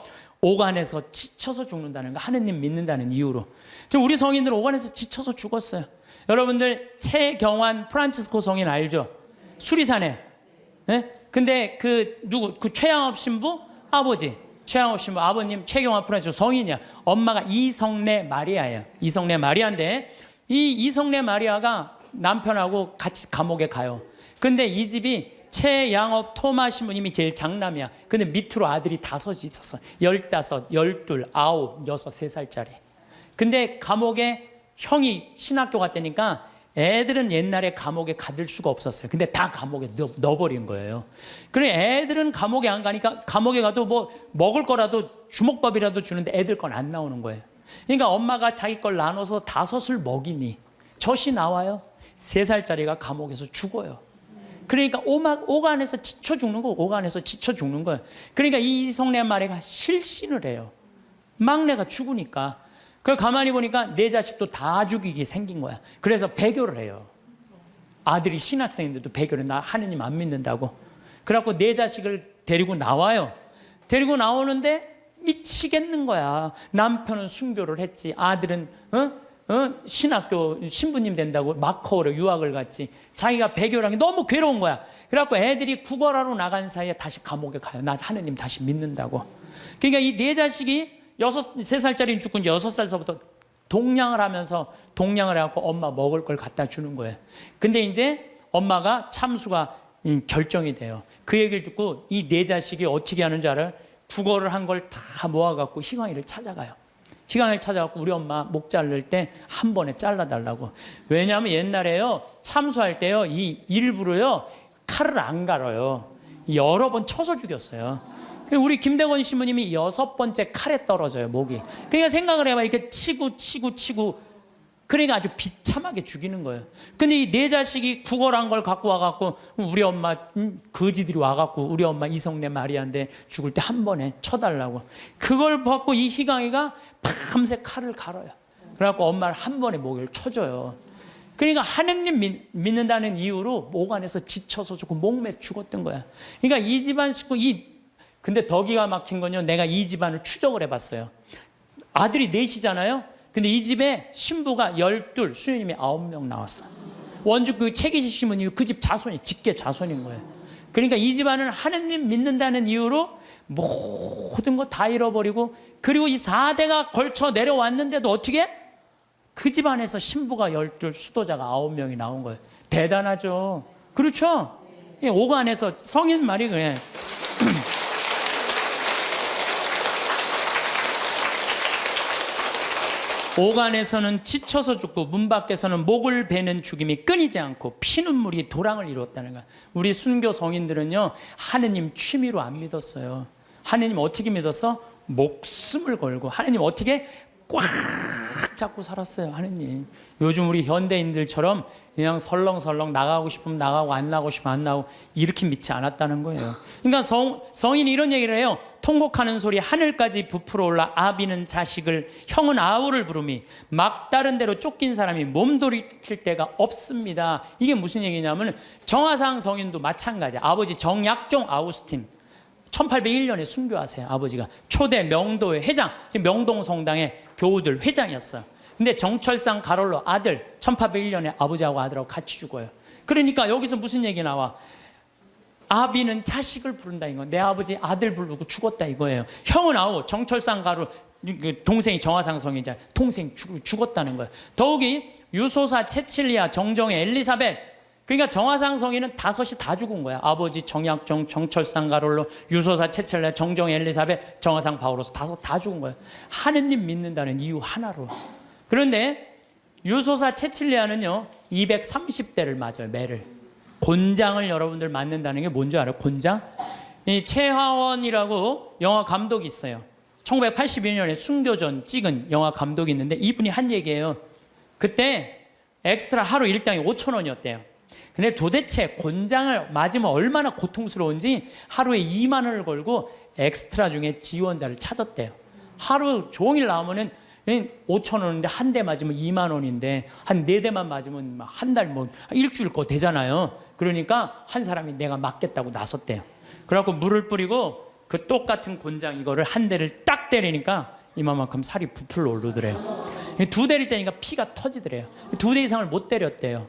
오간에서 지쳐서 죽는다는 거. 하느님 믿는다는 이유로. 지금 우리 성인들은 오간에서 지쳐서 죽었어요. 여러분들 최경환 프란치스코 성인 알죠? 수리산에. 근데 그 최양업 신부 아버지, 최양업 신부 아버님 최경환 프란치스코 성인이야. 엄마가 이성래 마리아예요. 이성래 마리아인데 이 이성래 마리아가 남편하고 같이 감옥에 가요. 근데 이 집이 최양업 토마 신부님이 제일 장남이야. 근데 밑으로 아들이 5이 있었어. 15, 12, 9, 6, 3살짜리. 근데 감옥에 형이 신학교 갔다니까 애들은 옛날에 감옥에 가둘 수가 없었어요. 근데 다 감옥에 넣어버린 거예요. 그래 애들은 감옥에 안 가니까 감옥에 가도 뭐 먹을 거라도 주먹밥이라도 주는데 애들 건 안 나오는 거예요. 그러니까 엄마가 자기 걸 나눠서 5을 먹이니 젖이 나와요. 3살짜리가 감옥에서 죽어요. 그러니까 오간에서 지쳐 죽는 거, 오간에서 지쳐 죽는 거예요. 그러니까 이 이성래 마리아가 실신을 해요. 막내가 죽으니까. 그걸 가만히 보니까 내 자식도 다 죽이게 생긴 거야. 그래서 배교를 해요. 아들이 신학생인데도 배교를 나 하느님 안 믿는다고. 그래갖고 내 자식을 데리고 나와요. 데리고 나오는데 미치겠는 거야. 남편은 순교를 했지. 아들은 신학교 신부님 된다고 마커로 유학을 갔지. 자기가 배교를 한 게 너무 괴로운 거야. 그래갖고 애들이 구걸하러 나간 사이에 다시 감옥에 가요. 나 하느님 다시 믿는다고. 그러니까 이 내 자식이 3살짜리 죽고 이제 6살서부터 동냥을 하면서 동냥을 해갖고 엄마 먹을 걸 갖다 주는 거예요. 근데 이제 엄마가 참수가 결정이 돼요. 그 얘기를 듣고 이 내 자식이 어떻게 하는 줄 알아요? 구걸을 한 걸 다 모아갖고 희광이를 찾아가요. 희광이를 찾아갖고 우리 엄마 목 자를 때 한 번에 잘라달라고. 왜냐하면 옛날에요 참수할 때요 이 일부러요 칼을 안 갈아요. 여러 번 쳐서 죽였어요. 우리 김대건 신부님이 6번째 칼에 떨어져요 목이. 그러니까 생각을 해봐. 이렇게 치고 그러니까 아주 비참하게 죽이는 거예요. 근데 이 내 자식이 구걸한 걸 갖고 와갖고 우리 엄마 거지들이 와갖고 우리 엄마 이성래 마리아인데 죽을 때 한 번에 쳐달라고. 그걸 받고 이 희광이가 밤새 칼을 갈아요. 그래갖고 엄마를 한 번에 목을 쳐줘요. 그러니까 하느님 믿는다는 이유로 오간에서 지쳐서 죽고 목매 죽었던 거야. 그러니까 이 집안 식구 근데 더 기가 막힌 건요. 내가 이 집안을 추적을 해봤어요. 아들이 4이잖아요. 근데 이 집에 신부가 12, 수녀님이 9명 나왔어. 원주 그 책이시면 그 집 자손이 직계 자손인 거예요. 그러니까 이 집안은 하느님 믿는다는 이유로 모든 거 다 잃어버리고, 그리고 이 4대가 걸쳐 내려왔는데도 어떻게? 그 집안에서 신부가 12, 수도자가 9명이 나온 거예요. 대단하죠. 그렇죠? 오간에서 성인 말이 그래. 오간에서는 지쳐서 죽고 문 밖에서는 목을 베는 죽임이 끊이지 않고 피눈물이 도랑을 이루었다는 거야. 우리 순교 성인들은요, 하느님 취미로 안 믿었어요. 하느님 어떻게 믿었어? 목숨을 걸고. 하느님 어떻게? 꽉 잡고 살았어요. 하느님. 요즘 우리 현대인들처럼 그냥 설렁설렁 나가고 싶으면 나가고 안 나가고 싶으면 안 나가고 이렇게 믿지 않았다는 거예요. 그러니까 성인이 이런 얘기를 해요. 통곡하는 소리 하늘까지 부풀어 올라 아비는 자식을, 형은 아우를 부르미 막다른 대로 쫓긴 사람이 몸돌이킬 데가 없습니다. 이게 무슨 얘기냐면 정화상 성인도 마찬가지야. 아버지 정약종 아우스틴 1801년에 순교하세요. 아버지가 초대 명도의 회장, 지금 명동 성당의 교우들 회장이었어요. 근데 정철상 가롤로 아들 1801년에 아버지하고 아들하고 같이 죽어요. 그러니까 여기서 무슨 얘기 나와? 아비는 자식을 부른다 이거. 내 아버지 아들 부르고 죽었다 이거예요. 형은 아우 정철상 가롤 동생이 정화상 성이잖아요. 동생 죽었다는 거예요. 더욱이 유소사 채칠리아 정정의 엘리사벳, 그러니까 정화상 성인은 5이 다 죽은 거야. 아버지 정약종, 정철상 가롤로, 유소사 채첼레, 정정 엘리사벳, 정화상 바오로스 5 다 죽은 거야. 하느님 믿는다는 이유 하나로. 그런데 유소사 채칠리아는요 230대를 맞아요. 매를. 곤장을 여러분들 맞는다는 게 뭔지 알아요? 곤장? 이 최하원이라고 영화 감독이 있어요. 1982년에 순교전 찍은 영화 감독이 있는데 이분이 한 얘기예요. 그때 엑스트라 하루 일당이 5,000원이었대요. 근데 도대체 곤장을 맞으면 얼마나 고통스러운지 하루에 2만 원을 걸고 엑스트라 중에 지원자를 찾았대요. 하루 종일 나오면은 5천 원인데 한 대 맞으면 2만 원인데 한 4대만 맞으면 한 달 뭐 일주일 거 되잖아요. 그러니까 한 사람이 내가 맞겠다고 나섰대요. 그래갖고 물을 뿌리고 그 똑같은 곤장 이거를 한 대를 딱 때리니까 이만큼 살이 부풀러 오르더래요. 2대를 때리니까 피가 터지더래요. 2대 이상을 못 때렸대요.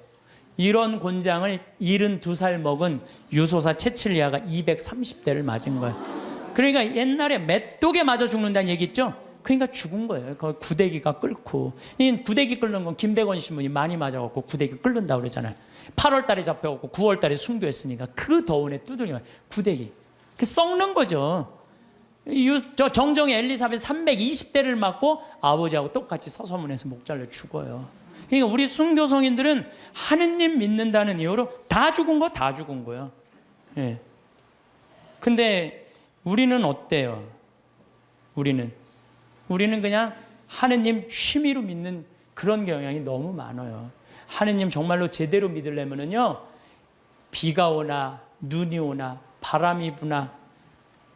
이런 곤장을 72살 먹은 유소사 채칠리아가 230대를 맞은 거예요. 그러니까 옛날에 맷독에 맞아 죽는다는 얘기 있죠? 그러니까 죽은 거예요. 그 구데기가 끓고. 이 구데기 끓는 건 김대건 신부님 많이 맞아갖고 구데기 끓는다고 그러잖아요. 8월 달에 잡혀갖고 9월 달에 순교했으니까 그 더운에 두드리면 구데기. 그 썩는 거죠. 저 정정의 엘리사벳 320대를 맞고 아버지하고 똑같이 서서문에서 목 잘려 죽어요. 그러니까 우리 순교 성인들은 하느님 믿는다는 이유로 다 죽은 거 다 죽은 거예요. 예. 근데 우리는 어때요? 우리는 그냥 하느님 취미로 믿는 그런 경향이 너무 많아요. 하느님 정말로 제대로 믿으려면은요, 비가 오나 눈이 오나 바람이 부나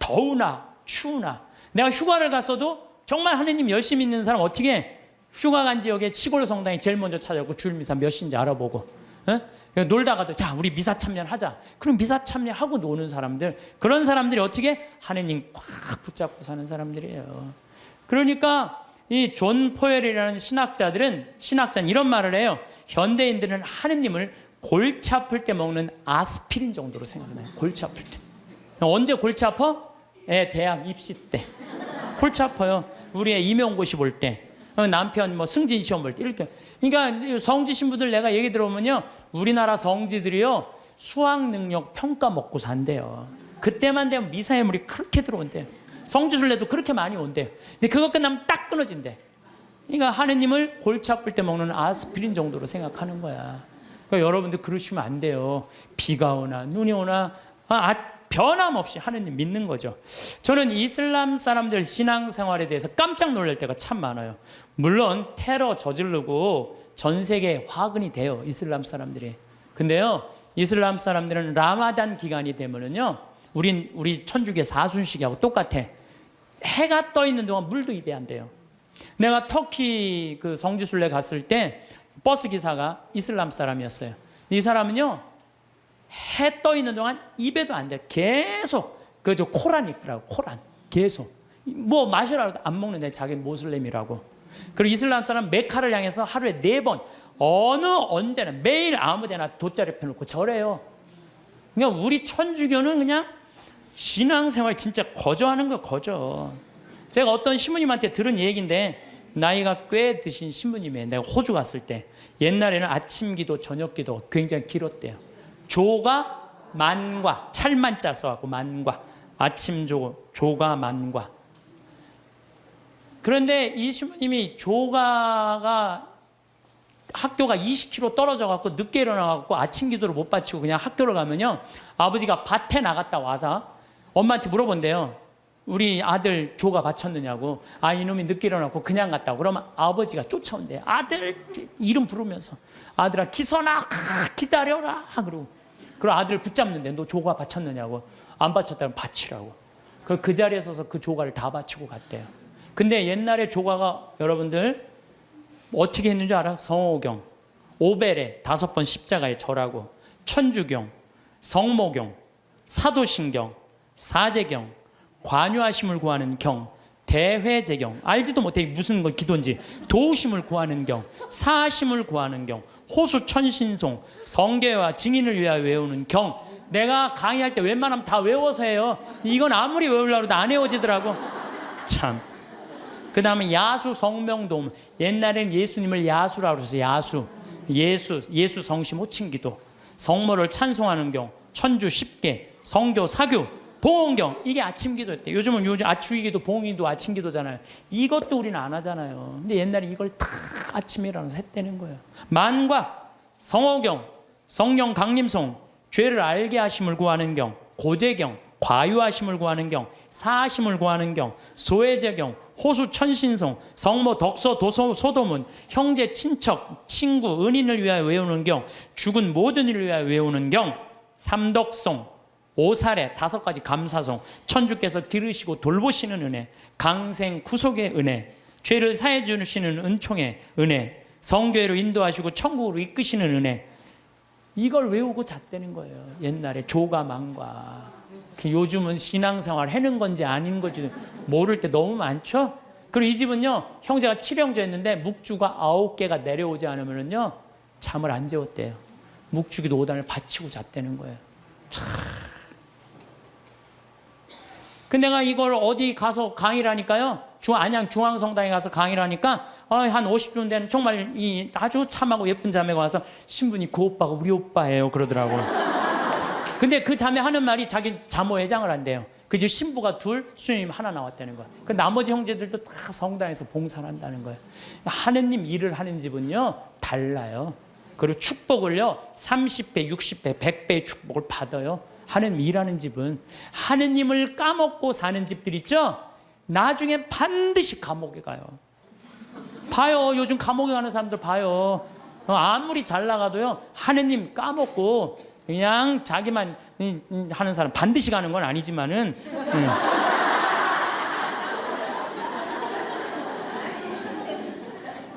더우나 추우나, 내가 휴가를 갔어도 정말 하느님 열심히 믿는 사람 어떻게 휴가 간 지역에 시골 성당에 제일 먼저 찾아오고 주일 미사 몇 시인지 알아보고, 놀다가도 자 우리 미사 참여하자. 그럼 미사 참여하고 노는 사람들, 그런 사람들이 어떻게 하느님 꽉 붙잡고 사는 사람들이에요. 그러니까 이 존 포웰이라는 신학자는 이런 말을 해요. 현대인들은 하느님을 골치 아플 때 먹는 아스피린 정도로 생각해요. 골치 아플 때. 언제 골치 아파? 대학 입시 때 골치 아파요. 우리의 임용고시 볼 때, 남편 뭐 승진 시험 볼 때 이렇게. 그러니까 성지 신부들 내가 얘기 들어보면요, 우리나라 성지들이요 수학 능력 평가 먹고 산대요. 그때만 되면 미사회물이 그렇게 들어온대요. 성지순례도 그렇게 많이 온대요. 근데 그거 끝나면 딱 끊어진대. 그러니까 하느님을 골치 아플 때 먹는 아스피린 정도로 생각하는 거야. 그러니까 여러분들 그러시면 안 돼요. 비가 오나 눈이 오나 변함없이 하느님 믿는 거죠. 저는 이슬람 사람들 신앙생활에 대해서 깜짝 놀랄 때가 참 많아요. 물론 테러 저지르고 전 세계에 화근이 돼요, 이슬람 사람들이. 근데요, 이슬람 사람들은 라마단 기간이 되면은요, 우리 천주교 사순식하고 똑같아. 해가 떠 있는 동안 물도 입에 안 돼요. 내가 터키 그 성지순례 갔을 때 버스 기사가 이슬람 사람이었어요. 이 사람은요, 해 떠 있는 동안 입에도 안 돼. 계속 저 코란 읽더라고. 코란 계속 뭐 마시라고 안 먹는데 자기 모슬렘이라고. 그리고 이슬람 사람 메카를 향해서 하루에 4번 언제나 매일 아무데나 돗자리 펴놓고 절해요. 그러니까 우리 천주교는 그냥 신앙생활 진짜 거저하는 거 거저. 제가 어떤 신부님한테 들은 얘기인데 나이가 꽤 드신 신부님이에요. 내가 호주 갔을 때 옛날에는 아침 기도 저녁 기도 굉장히 길었대요. 조가 만과 찰만자 써갖고 만과 아침 조가 만과. 그런데 이 신부님이 조가가 학교가 20km 떨어져 갖고 늦게 일어나 갖고 아침 기도를 못 바치고 그냥 학교를 가면요, 아버지가 밭에 나갔다 와서 엄마한테 물어본대요. 우리 아들 조가 바쳤느냐고. 아, 이놈이 늦게 일어나고 그냥 갔다고. 그러면 아버지가 쫓아온대요. 아들 이름 부르면서 아들아 기선아 기다려라. 그러고 아들 붙잡는데 너 조가 바쳤느냐고. 안 바쳤다면 바치라고. 그 자리에 서서 그 조가를 다 바치고 갔대요. 근데 옛날에 조가가 여러분들 어떻게 했는지 알아? 성호경, 오벨에 5번 십자가에 절하고, 천주경, 성모경, 사도신경, 사제경, 관유하심을 구하는 경, 대회제경, 알지도 못해 무슨 거 기도인지, 도우심을 구하는 경, 사심을 구하는 경, 호수천신송, 성계와 증인을 위하여 외우는 경. 내가 강의할 때 웬만하면 다 외워서 해요. 이건 아무리 외우려고 해도 안 외워지더라고. 참. 그 다음에 야수 성명도움. 옛날에는 예수님을 야수라고 해서 야수. 예수 성심 호칭기도. 성모를 찬송하는 경, 천주 10개, 성교 사규, 봉헌경. 이게 아침 기도였대. 요즘 아추기도 봉헌기도 아침 기도잖아요. 이것도 우리는 안 하잖아요. 근데 옛날에 이걸 다 아침에 일어나서 했다는 거예요. 만과, 성호경, 성령 강림송, 죄를 알게 하심을 구하는 경, 고제경, 과유하심을 구하는 경, 사하심을 구하는 경, 소외제경, 호수 천신송, 성모 덕서 도서 소도문, 형제 친척 친구 은인을 위하여 외우는 경, 죽은 모든 이를 위하여 외우는 경, 삼덕송, 오사례 5가지 감사송, 천주께서 기르시고 돌보시는 은혜, 강생 구속의 은혜, 죄를 사해 주시는 은총의 은혜, 성교회로 인도하시고 천국으로 이끄시는 은혜. 이걸 외우고 잤다는 거예요. 옛날에 조가 망과. 요즘은 신앙생활 해는 건지 아닌 건지 모를 때 너무 많죠. 그리고 이 집은요, 형제가 7형제였는데 묵주가 9개가 내려오지 않으면요 잠을 안 재웠대요. 묵주기도 5단을 바치고 잤다는 거예요. 참. 근데 내가 이걸 어디 가서 강의를 하니까요, 안양 중앙성당에 가서 강의를 하니까 한 50분 된 정말 이 아주 참하고 예쁜 자매가 와서 신부님 그 오빠가 우리 오빠예요 그러더라고요. 근데 그 자매 하는 말이 자기 자모회장을 한대요. 그지 신부가 2, 수녀님 1 나왔다는 거야. 그 나머지 형제들도 다 성당에서 봉사를 한다는 거예요. 하느님 일을 하는 집은요 달라요. 그리고 축복을요 30배, 60배, 100배의 축복을 받아요. 하느님 일하는 집은. 하느님을 까먹고 사는 집들 있죠? 나중에 반드시 감옥에 가요. 봐요. 요즘 감옥에 가는 사람들 봐요. 아무리 잘 나가도요 하느님 까먹고 그냥 자기만 하는 사람 반드시 가는 건 아니지만은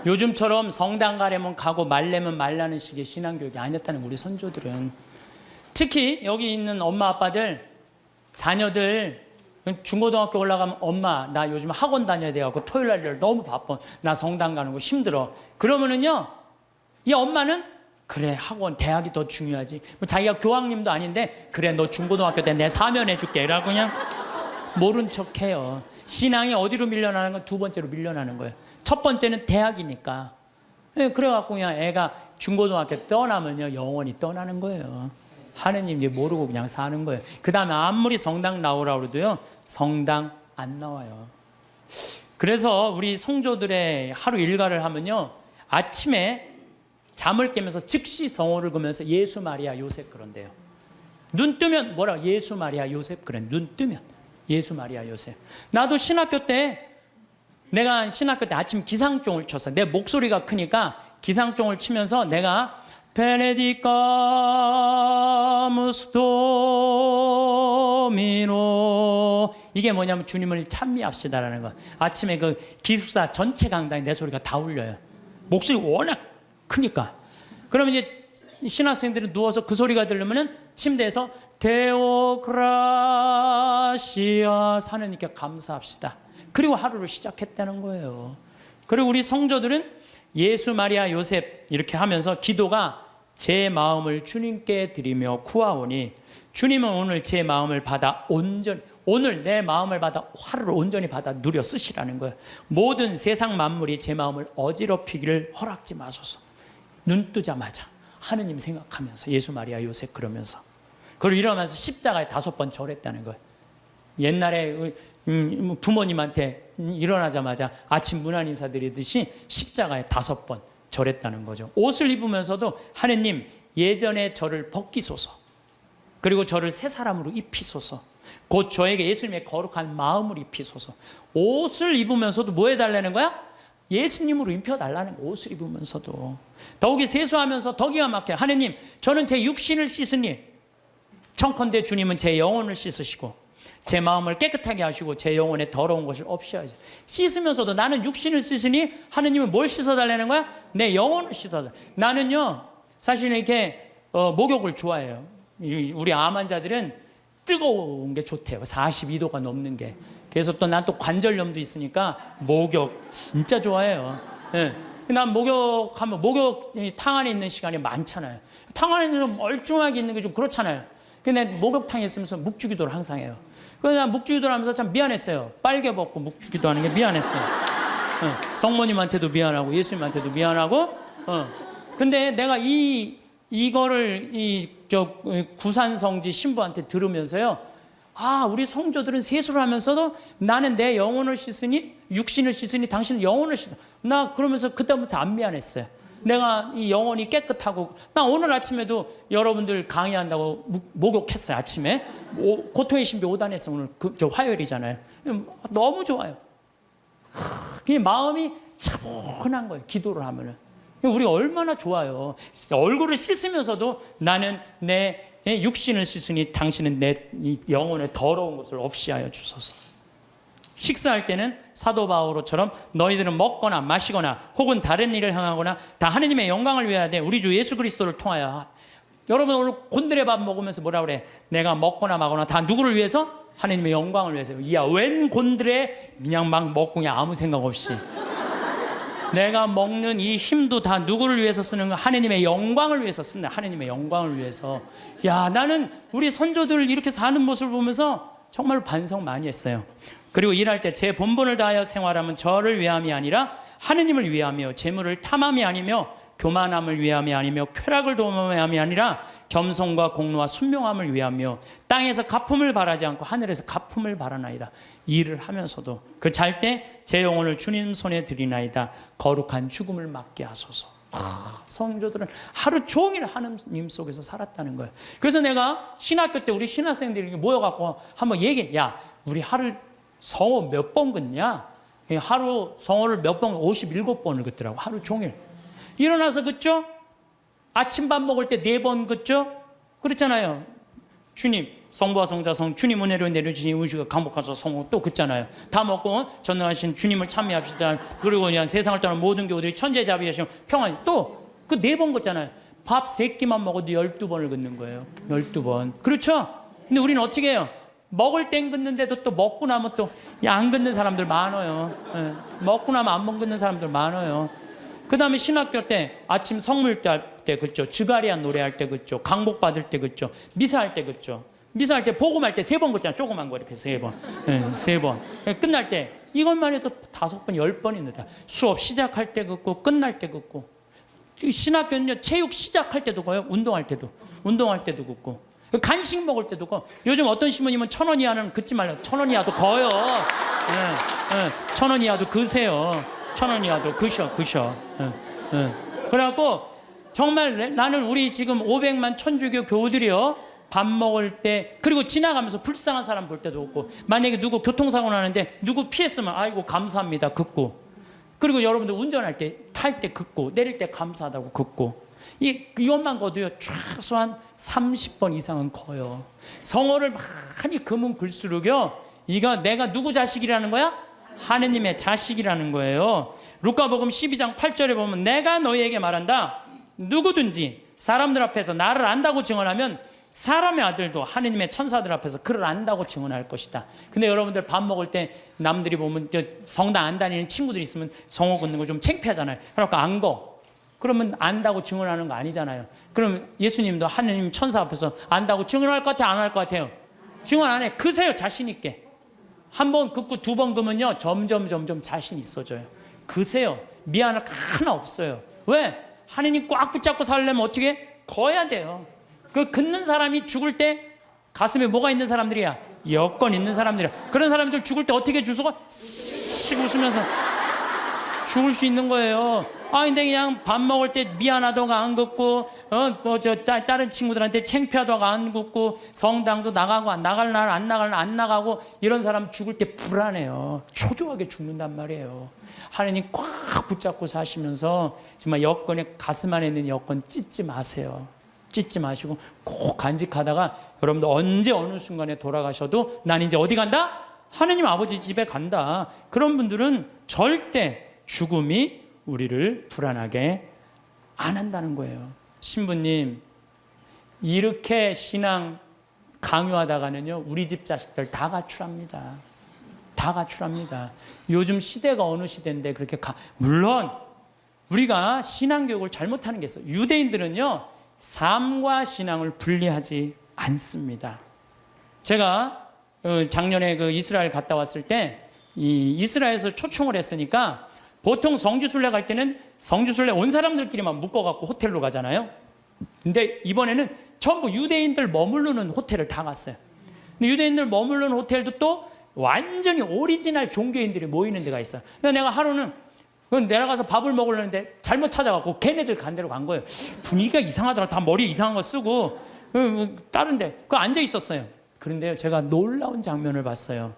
요즘처럼 성당 가려면 가고 말려면 말라는 식의 신앙교육이 아니었다는 우리 선조들은. 특히 여기 있는 엄마 아빠들 자녀들 중고등학교 올라가면 엄마 나 요즘 학원 다녀야 돼갖고 토요일 날 너무 바빠. 나 성당 가는 거 힘들어. 그러면은요 이 엄마는 그래 학원 대학이 더 중요하지. 자기가 교황님도 아닌데 그래 너 중고등학교 때 내 사면해줄게 라고 그냥 모른 척해요. 신앙이 어디로 밀려나는 건 2번째로 밀려나는 거예요. 첫 번째는 대학이니까. 그래갖고 그냥 애가 중고등학교 떠나면요 영원히 떠나는 거예요. 하느님 이제 모르고 그냥 사는 거예요. 그 다음에 아무리 성당 나오라고 해도요 성당 안 나와요. 그래서 우리 성조들의 하루 일과를 하면요 아침에 잠을 깨면서 즉시 성호를 그면서 예수 마리아 요셉 그런대요. 눈 뜨면 뭐라 예수 마리아 요셉 그래. 눈 뜨면 예수 마리아 요셉. 나도 신학교 때 아침 기상종을 쳤어. 내 목소리가 크니까 기상종을 치면서 내가 베네디카무스 도미노 이게 뭐냐면 주님을 찬미합시다라는 거. 아침에 그 기숙사 전체 강당에 내 소리가 다 울려요. 목소리 워낙 크니까. 그러면 이제 신학생들이 누워서 그 소리가 들리면은 침대에서 데오그라시아 하느님께 감사합시다. 그리고 하루를 시작했다는 거예요. 그리고 우리 성조들은 예수, 마리아, 요셉 이렇게 하면서 기도가 제 마음을 주님께 드리며 구하오니 주님은 오늘 제 마음을 받아 온전히, 오늘 내 마음을 받아 화를 온전히 받아 누려 쓰시라는 거예요. 모든 세상 만물이 제 마음을 어지럽히기를 허락지 마소서. 눈 뜨자마자 하느님 생각하면서 예수, 마리아, 요셉 그러면서, 그리고 일어나서 십자가에 5번 절했다는 거예요. 옛날에 부모님한테 일어나자마자 아침 문안 인사 드리듯이 십자가에 5번 절했다는 거죠. 옷을 입으면서도 하느님 예전에 저를 벗기소서, 그리고 저를 새 사람으로 입히소서, 곧 저에게 예수님의 거룩한 마음을 입히소서. 옷을 입으면서도 뭐 해달라는 거야? 예수님으로 입혀달라는 거야. 옷을 입으면서도. 더욱이 세수하면서 더 기가 막혀요. 하느님 저는 제 육신을 씻으니 청컨대 주님은 제 영혼을 씻으시고 제 마음을 깨끗하게 하시고 제 영혼에 더러운 것을 없이 하시고. 씻으면서도 나는 육신을 씻으니 하느님은 뭘 씻어달라는 거야? 내 영혼을 씻어달라. 나는요 사실 이렇게 목욕을 좋아해요. 우리 암 환자들은 뜨거운 게 좋대요. 42도가 넘는 게. 그래서 또 난 또 관절염도 있으니까 목욕 진짜 좋아해요. 예. 난 목욕하면 목욕탕 안에 있는 시간이 많잖아요. 탕 안에 있는 멀쩡하게 있는 게 좀 그렇잖아요. 근데 목욕탕에 있으면서 묵주기도를 항상 해요. 그래서 난 묵주기도를 하면서 참 미안했어요. 빨개 벗고 묵주기도 하는 게 미안했어요. 성모님한테도 미안하고 예수님한테도 미안하고. 근데 내가 이거를 구산성지 신부한테 들으면서요, 아, 우리 성도들은 세수를 하면서도 나는 내 영혼을 씻으니, 육신을 씻으니 당신은 영혼을 씻어. 나 그러면서 그때부터 안 미안했어요. 내가 이 영혼이 깨끗하고. 나 오늘 아침에도 여러분들 강의한다고 목욕했어요. 아침에 고통의 신비 5단에서 오늘 저 화요일이잖아요. 너무 좋아요. 그냥 마음이 차분한 거예요. 기도를 하면은. 우리 얼마나 좋아요. 얼굴을 씻으면서도 나는 내 육신을 씻으니 당신은 내 영혼의 더러운 것을 없이 하여 주소서. 식사할 때는 사도 바오로처럼 너희들은 먹거나 마시거나 혹은 다른 일을 행하거나 다 하느님의 영광을 위하여 돼. 우리 주 예수 그리스도를 통하여. 여러분 오늘 곤드레 밥 먹으면서 뭐라 그래? 내가 먹거나 마거나 다 누구를 위해서? 하느님의 영광을 위해서. 이야, 웬 곤드레 그냥 막 먹고 그냥 아무 생각 없이. 내가 먹는 이 힘도 다 누구를 위해서 쓰는 거야? 하느님의 영광을 위해서 쓴다. 하느님의 영광을 위해서. 야, 나는 우리 선조들 이렇게 사는 모습을 보면서 정말 반성 많이 했어요. 그리고 일할 때 제 본분을 다하여 생활하면 저를 위함이 아니라 하느님을 위하며, 재물을 탐함이 아니며 교만함을 위함이 아니며 쾌락을 도모함이 아니라 겸손과 공로와 순명함을 위하며 땅에서 갚음을 바라지 않고 하늘에서 갚음을 바라나이다. 일을 하면서도 그 잘 때 제 영혼을 주님 손에 드리나이다. 거룩한 죽음을 맞게 하소서. 성도들은 하루 종일 하느님 속에서 살았다는 거예요. 그래서 내가 신학교 때 우리 신학생들이 모여갖고 한번 얘기해. 야, 우리 하루 성호 몇 번 긋냐? 하루 성호를 몇 번, 57번을 긋더라고. 하루 종일. 일어나서 긋죠? 아침밥 먹을 때 4번 긋죠? 그렇잖아요. 주님, 성부와 성자 성 주님 은혜로 내려주신 우주가 강복하소서 성호 또 긋잖아요. 다 먹고 전능하신 주님을 찬미합시다. 그리고 그냥 세상을 떠난 모든 교우들이 천재자비하시며 평안히 또 그 4번 긋잖아요. 밥 3끼만 먹어도 12번을 긋는 거예요. 12번. 그렇죠? 근데 우리는 어떻게 해요? 먹을 땐 긋는데도 또 먹고 나면 또 안 긋는 사람들 많아요. 예. 먹고 나면 안 긋는 사람들 많아요. 그 다음에 신학교 때 아침 성물대 할 때 긋죠. 즉가리안 노래할 때 긋죠. 강복 받을 때 긋죠. 미사할 때 긋죠. 미사할 때 복음할 때 3번 긋잖아. 조그만 거 이렇게 3번. 네, 3번. 끝날 때 이것만 해도 5번, 10번입니다. 수업 시작할 때 긋고 끝날 때 긋고. 신학교는요, 체육 시작할 때도 가요. 운동할 때도 긋고. 간식 먹을 때도 거. 요즘 어떤 신부님은 1,000원 이하는 긋지 말라고. 1,000원 이하도 거요. 네, 네. 1,000원 이하도 그세요. 1,000원 이하도 그셔. 그래갖고 정말 나는 우리 지금 500만 천주교 교우들이요, 밥 먹을 때, 그리고 지나가면서 불쌍한 사람 볼 때도 없고, 만약에 누구 교통사고 나는데 누구 피했으면 아이고 감사합니다 긋고, 그리고 여러분들 운전할 때, 탈 때 긋고, 내릴 때 감사하다고 긋고, 이것만 거도요 최소한 30번 이상은 커요. 성어를 많이 금은 글수록요, 이거 내가 누구 자식이라는 거야? 하느님의 자식이라는 거예요. 루카복음 12장 8절에 보면 내가 너희에게 말한다. 누구든지 사람들 앞에서 나를 안다고 증언하면 사람의 아들도 하느님의 천사들 앞에서 그를 안다고 증언할 것이다. 근데 여러분들 밥 먹을 때 남들이 보면 성당 안 다니는 친구들이 있으면 성호 걷는 거 좀 창피하잖아요. 그러니까 안 거. 그러면 안다고 증언하는 거 아니잖아요. 그럼 예수님도 하느님 천사 앞에서 안다고 증언할 것 같아요? 안 할 것 같아요? 증언 안 해. 그세요, 자신 있게. 한 번 긋고 두 번 그면요 점점 자신 있어져요. 그세요. 미안할 거 하나 없어요. 왜? 하느님 꽉 붙잡고 살려면 어떻게? 거야 돼요. 그 긋는 사람이 죽을 때 가슴에 뭐가 있는 사람들이야? 여건 있는 사람들이야. 그런 사람들 죽을 때 어떻게 주소가 씩 웃으면서 죽을 수 있는 거예요. 아, 근데 그냥 밥 먹을 때 미안하다고 안 긋고, 다른 친구들한테 창피하다고 안 긋고, 성당도 나가고, 나갈 날 안 나가고, 이런 사람 죽을 때 불안해요. 초조하게 죽는단 말이에요. 하나님 꽉 붙잡고 사시면서, 정말 여건에, 가슴 안에 있는 여건 찢지 마세요. 찢지 마시고, 꼭 간직하다가, 여러분들 언제 어느 순간에 돌아가셔도, 난 이제 어디 간다? 하나님 아버지 집에 간다. 그런 분들은 절대 죽음이 우리를 불안하게 안 한다는 거예요. 신부님, 이렇게 신앙 강요하다가는요, 우리 집 자식들 다 가출합니다. 다 가출합니다. 요즘 시대가 어느 시대인데 그렇게 물론 우리가 신앙 교육을 잘못하는 게 있어요. 유대인들은요, 삶과 신앙을 분리하지 않습니다. 제가 작년에 그 이스라엘 갔다 왔을 때 이 이스라엘에서 초청을 했으니까 보통 성지순례 갈 때는 성지순례 온 사람들끼리만 묶어갖고 호텔로 가잖아요. 근데 이번에는 전부 유대인들 머무르는 호텔을 다 갔어요. 근데 유대인들 머무르는 호텔도 또 완전히 오리지널 종교인들이 모이는 데가 있어요. 그래서 내가 하루는 내려가서 밥을 먹으려는데 잘못 찾아갖고 걔네들 간 데로 간 거예요. 분위기가 이상하더라. 다 머리 이상한 거 쓰고 다른 데 앉아 있었어요. 그런데요, 제가 놀라운 장면을 봤어요.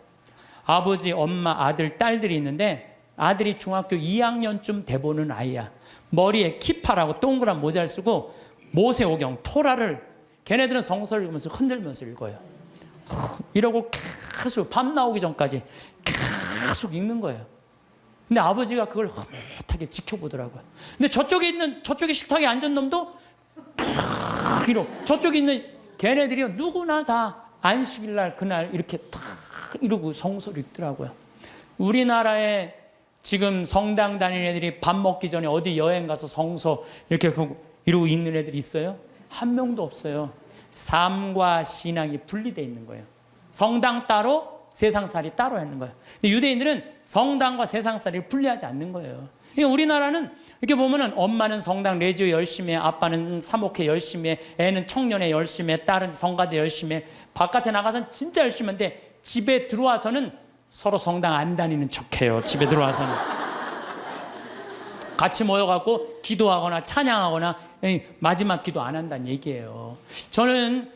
아버지, 엄마, 아들, 딸들이 있는데 아들이 중학교 2학년쯤 돼보는 아이야. 머리에 키파라고 동그란 모자를 쓰고 모세오경, 토라를 걔네들은 성서를 읽으면서 흔들면서 읽어요. 이러고 계속 밤 나오기 전까지 계속 읽는 거예요. 근데 아버지가 그걸 흐뭇하게 지켜보더라고요. 근데 저쪽에 식탁에 앉은 놈도 이러고 저쪽에 있는 걔네들이요, 누구나 다 안식일날 그날 이렇게 탁 이러고 성서를 읽더라고요. 우리나라에 지금 성당 다니는 애들이 밥 먹기 전에 어디 여행 가서 성서 이렇게 이러고 읽는 애들이 있어요? 한 명도 없어요. 삶과 신앙이 분리되어 있는 거예요. 성당 따로, 세상살이 따로 하는 거예요. 근데 유대인들은 성당과 세상살이를 분리하지 않는 거예요. 그러니까 우리나라는 이렇게 보면은 엄마는 성당 레지오 열심히 해, 아빠는 사목회 열심히 해, 애는 청년회 열심히 해, 딸은 성가대 열심히 해. 바깥에 나가서는 진짜 열심히 하는데 집에 들어와서는 서로 성당 안 다니는 척해요. 집에 들어와서는 같이 모여갖고 기도하거나 찬양하거나 마지막 기도 안 한다는 얘기예요. 저는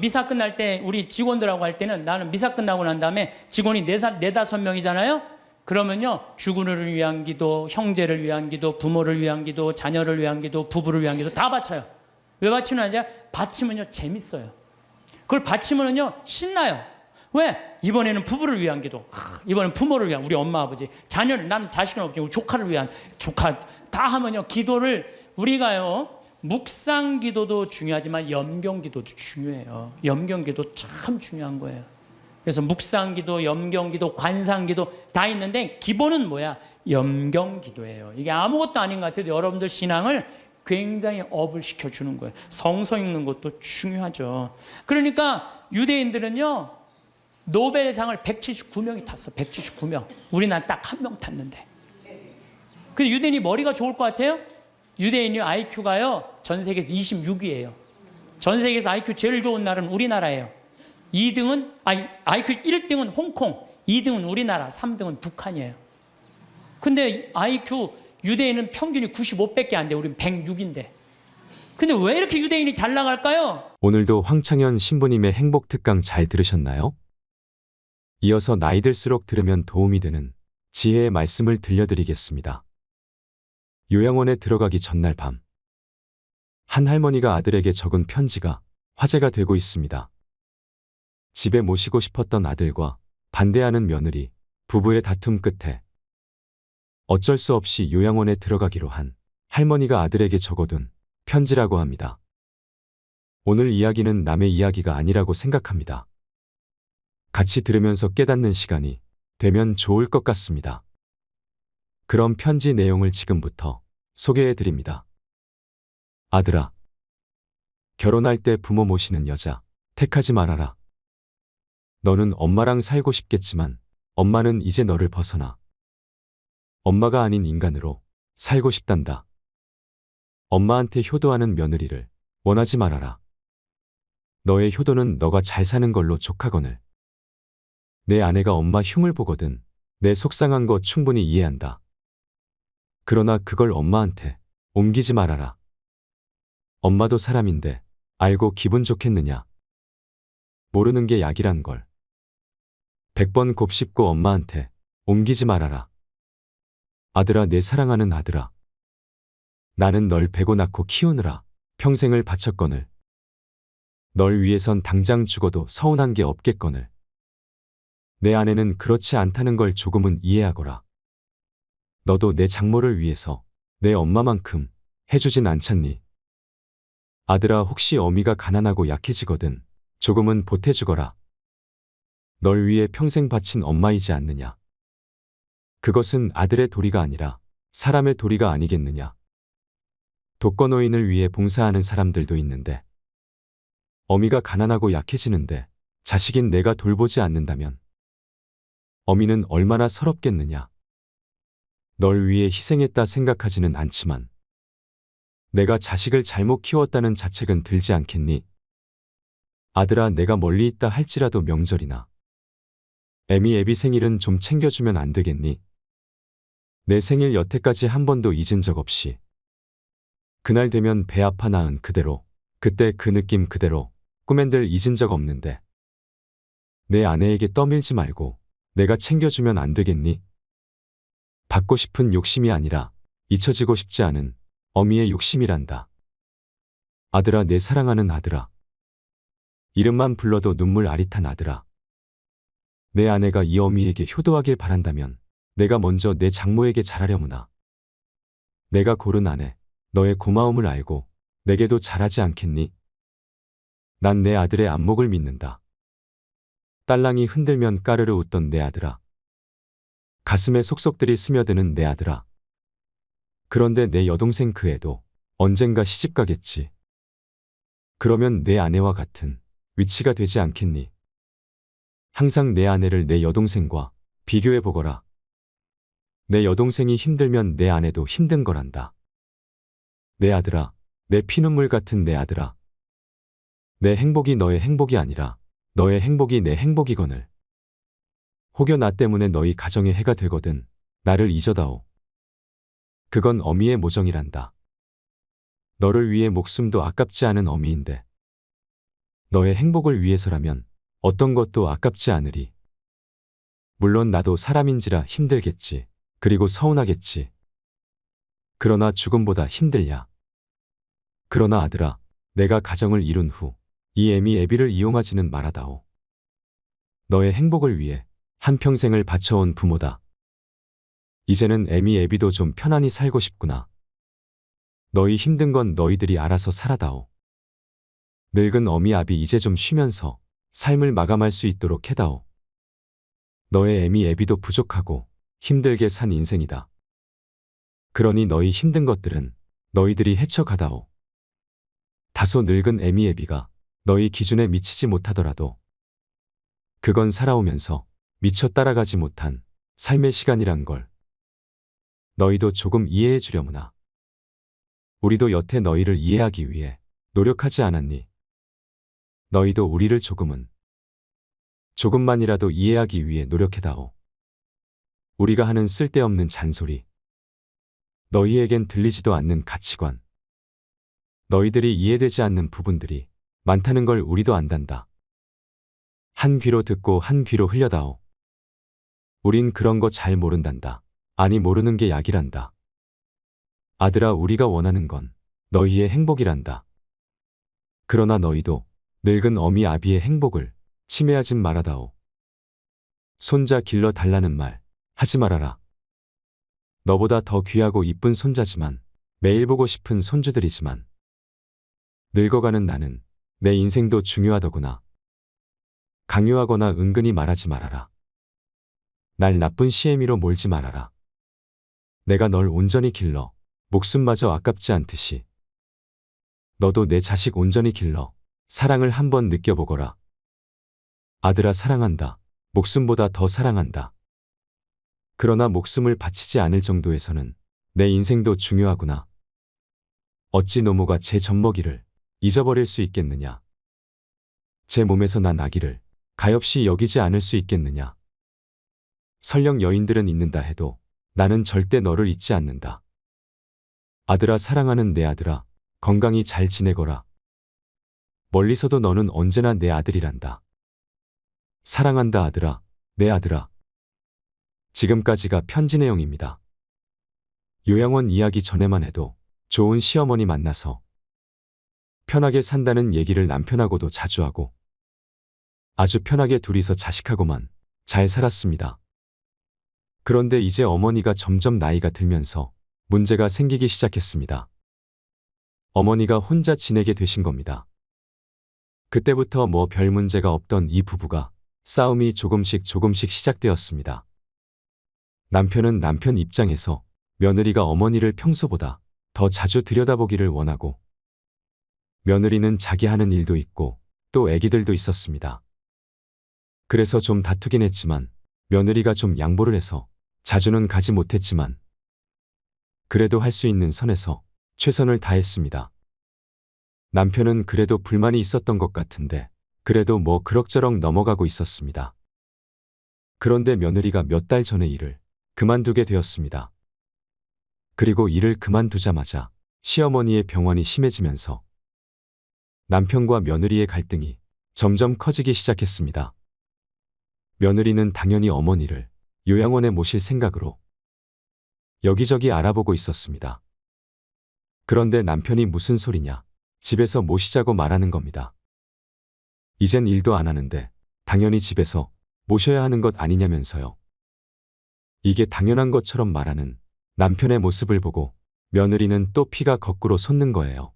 미사 끝날 때 우리 직원들하고 할 때는 나는 미사 끝나고 난 다음에 직원이 네다섯 명이잖아요. 그러면요, 주군을 위한 기도, 형제를 위한 기도, 부모를 위한 기도, 자녀를 위한 기도, 부부를 위한 기도 다 바쳐요. 왜 바치느냐? 바치면요 재밌어요. 그걸 바치면요 신나요. 왜? 이번에는 부부를 위한 기도, 이번엔 부모를 위한 우리 엄마 아버지, 자녀를, 나는 자식은 없지만 우리 조카를 위한 조카 다 하면요, 기도를 우리가요, 묵상 기도도 중요하지만 염경 기도도 중요해요. 염경 기도 참 중요한 거예요. 그래서 묵상 기도, 염경 기도, 관상 기도 다 있는데 기본은 뭐야? 염경 기도예요. 이게 아무것도 아닌 것 같아도 여러분들 신앙을 굉장히 업을 시켜주는 거예요. 성서 읽는 것도 중요하죠. 그러니까 유대인들은요, 노벨상을 179명이 탔어. 179명. 우리나라 딱 한 명 탔는데. 근데 유대인이 머리가 좋을 것 같아요? 유대인이 IQ가요, 전 세계에서 26위예요. 전 세계에서 IQ 제일 좋은 나라는 우리나라예요. 2등은, IQ 1등은 홍콩, 2등은 우리나라, 3등은 북한이에요. 근데 IQ 유대인은 평균이 95밖에 안 돼. 우리는 106인데. 근데 왜 이렇게 유대인이 잘 나갈까요? 오늘도 황창현 신부님의 행복 특강 잘 들으셨나요? 이어서 나이 들수록 들으면 도움이 되는 지혜의 말씀을 들려드리겠습니다. 요양원에 들어가기 전날 밤, 한 할머니가 아들에게 적은 편지가 화제가 되고 있습니다. 집에 모시고 싶었던 아들과 반대하는 며느리, 부부의 다툼 끝에 어쩔 수 없이 요양원에 들어가기로 한 할머니가 아들에게 적어둔 편지라고 합니다. 오늘 이야기는 남의 이야기가 아니라고 생각합니다. 같이 들으면서 깨닫는 시간이 되면 좋을 것 같습니다. 그럼 편지 내용을 지금부터 소개해 드립니다. 아들아, 결혼할 때 부모 모시는 여자 택하지 말아라. 너는 엄마랑 살고 싶겠지만 엄마는 이제 너를 벗어나 엄마가 아닌 인간으로 살고 싶단다. 엄마한테 효도하는 며느리를 원하지 말아라. 너의 효도는 너가 잘 사는 걸로 족하거늘. 내 아내가 엄마 흉을 보거든 내 속상한 거 충분히 이해한다. 그러나 그걸 엄마한테 옮기지 말아라. 엄마도 사람인데 알고 기분 좋겠느냐. 모르는 게 약이란 걸. 100번 곱씹고 엄마한테 옮기지 말아라. 아들아, 내 사랑하는 아들아. 나는 널 베고 낳고 키우느라 평생을 바쳤거늘. 널 위해선 당장 죽어도 서운한 게 없겠거늘. 내 아내는 그렇지 않다는 걸 조금은 이해하거라. 너도 내 장모를 위해서 내 엄마만큼 해주진 않잖니. 아들아, 혹시 어미가 가난하고 약해지거든 조금은 보태주거라. 널 위해 평생 바친 엄마이지 않느냐. 그것은 아들의 도리가 아니라 사람의 도리가 아니겠느냐. 독거노인을 위해 봉사하는 사람들도 있는데 어미가 가난하고 약해지는데 자식인 내가 돌보지 않는다면 어미는 얼마나 서럽겠느냐. 널 위해 희생했다 생각하지는 않지만 내가 자식을 잘못 키웠다는 자책은 들지 않겠니? 아들아, 내가 멀리 있다 할지라도 명절이나 애미 애비 생일은 좀 챙겨주면 안 되겠니? 내 생일 여태까지 한 번도 잊은 적 없이 그날 되면 배 아파 낳은 그대로 그때 그 느낌 그대로 꿈엔들 잊은 적 없는데 내 아내에게 떠밀지 말고 내가 챙겨주면 안 되겠니? 받고 싶은 욕심이 아니라 잊혀지고 싶지 않은 어미의 욕심이란다. 아들아, 내 사랑하는 아들아. 이름만 불러도 눈물 아릿한 아들아. 내 아내가 이 어미에게 효도하길 바란다면 내가 먼저 내 장모에게 잘하려무나. 내가 고른 아내, 너의 고마움을 알고 내게도 잘하지 않겠니? 난 내 아들의 안목을 믿는다. 딸랑이 흔들면 까르르 웃던 내 아들아. 가슴에 속속들이 스며드는 내 아들아. 그런데 내 여동생 그 애도 언젠가 시집가겠지. 그러면 내 아내와 같은 위치가 되지 않겠니? 항상 내 아내를 내 여동생과 비교해 보거라. 내 여동생이 힘들면 내 아내도 힘든 거란다. 내 아들아, 내 피눈물 같은 내 아들아. 내 행복이 너의 행복이 아니라 너의 행복이 내 행복이거늘. 혹여 나 때문에 너희 가정에 해가 되거든 나를 잊어다오. 그건 어미의 모정이란다. 너를 위해 목숨도 아깝지 않은 어미인데 너의 행복을 위해서라면 어떤 것도 아깝지 않으리. 물론 나도 사람인지라 힘들겠지. 그리고 서운하겠지. 그러나 죽음보다 힘들야. 그러나 아들아, 내가 가정을 이룬 후 이 애미 애비를 이용하지는 말아다오. 너의 행복을 위해 한평생을 바쳐온 부모다. 이제는 애미 애비도 좀 편안히 살고 싶구나. 너희 힘든 건 너희들이 알아서 살아다오. 늙은 어미 아비 이제 좀 쉬면서 삶을 마감할 수 있도록 해다오. 너의 애미 애비도 부족하고 힘들게 산 인생이다. 그러니 너희 힘든 것들은 너희들이 헤쳐가다오. 다소 늙은 애미 애비가 너희 기준에 미치지 못하더라도 그건 살아오면서 미처 따라가지 못한 삶의 시간이란 걸 너희도 조금 이해해 주려무나. 우리도 여태 너희를 이해하기 위해 노력하지 않았니? 너희도 우리를 조금만이라도 이해하기 위해 노력해다오. 우리가 하는 쓸데없는 잔소리, 너희에겐 들리지도 않는 가치관, 너희들이 이해되지 않는 부분들이 많다는 걸 우리도 안단다. 한 귀로 듣고 한 귀로 흘려다오. 우린 그런 거 잘 모른단다. 아니, 모르는 게 약이란다. 아들아, 우리가 원하는 건 너희의 행복이란다. 그러나 너희도 늙은 어미 아비의 행복을 침해하진 말아다오. 손자 길러 달라는 말 하지 말아라. 너보다 더 귀하고 이쁜 손자지만 매일 보고 싶은 손주들이지만 늙어가는 나는 내 인생도 중요하더구나. 강요하거나 은근히 말하지 말아라. 날 나쁜 시애미로 몰지 말아라. 내가 널 온전히 길러 목숨마저 아깝지 않듯이 너도 내 자식 온전히 길러 사랑을 한번 느껴보거라. 아들아 사랑한다. 목숨보다 더 사랑한다. 그러나 목숨을 바치지 않을 정도에서는 내 인생도 중요하구나. 어찌 노모가 제 젖먹이를 잊어버릴 수 있겠느냐. 제 몸에서 난 아기를 가엾이 여기지 않을 수 있겠느냐. 설령 여인들은 잊는다 해도 나는 절대 너를 잊지 않는다. 아들아 사랑하는 내 아들아 건강히 잘 지내거라. 멀리서도 너는 언제나 내 아들이란다. 사랑한다 아들아, 내 아들아. 지금까지가 편지 내용입니다. 요양원 이야기 전에만 해도 좋은 시어머니 만나서 편하게 산다는 얘기를 남편하고도 자주 하고 아주 편하게 둘이서 자식하고만 잘 살았습니다. 그런데 이제 어머니가 점점 나이가 들면서 문제가 생기기 시작했습니다. 어머니가 혼자 지내게 되신 겁니다. 그때부터 뭐 별 문제가 없던 이 부부가 싸움이 조금씩 시작되었습니다. 남편은 남편 입장에서 며느리가 어머니를 평소보다 더 자주 들여다보기를 원하고 며느리는 자기 하는 일도 있고 또 애기들도 있었습니다. 그래서 좀 다투긴 했지만 며느리가 좀 양보를 해서 자주는 가지 못했지만 그래도 할 수 있는 선에서 최선을 다했습니다. 남편은 그래도 불만이 있었던 것 같은데 그래도 뭐 그럭저럭 넘어가고 있었습니다. 그런데 며느리가 몇 달 전에 일을 그만두게 되었습니다. 그리고 일을 그만두자마자 시어머니의 병환이 심해지면서 남편과 며느리의 갈등이 점점 커지기 시작했습니다. 며느리는 당연히 어머니를 요양원에 모실 생각으로 여기저기 알아보고 있었습니다. 그런데 남편이 무슨 소리냐, 집에서 모시자고 말하는 겁니다. 이젠 일도 안 하는데 당연히 집에서 모셔야 하는 것 아니냐면서요. 이게 당연한 것처럼 말하는 남편의 모습을 보고 며느리는 또 피가 거꾸로 솟는 거예요.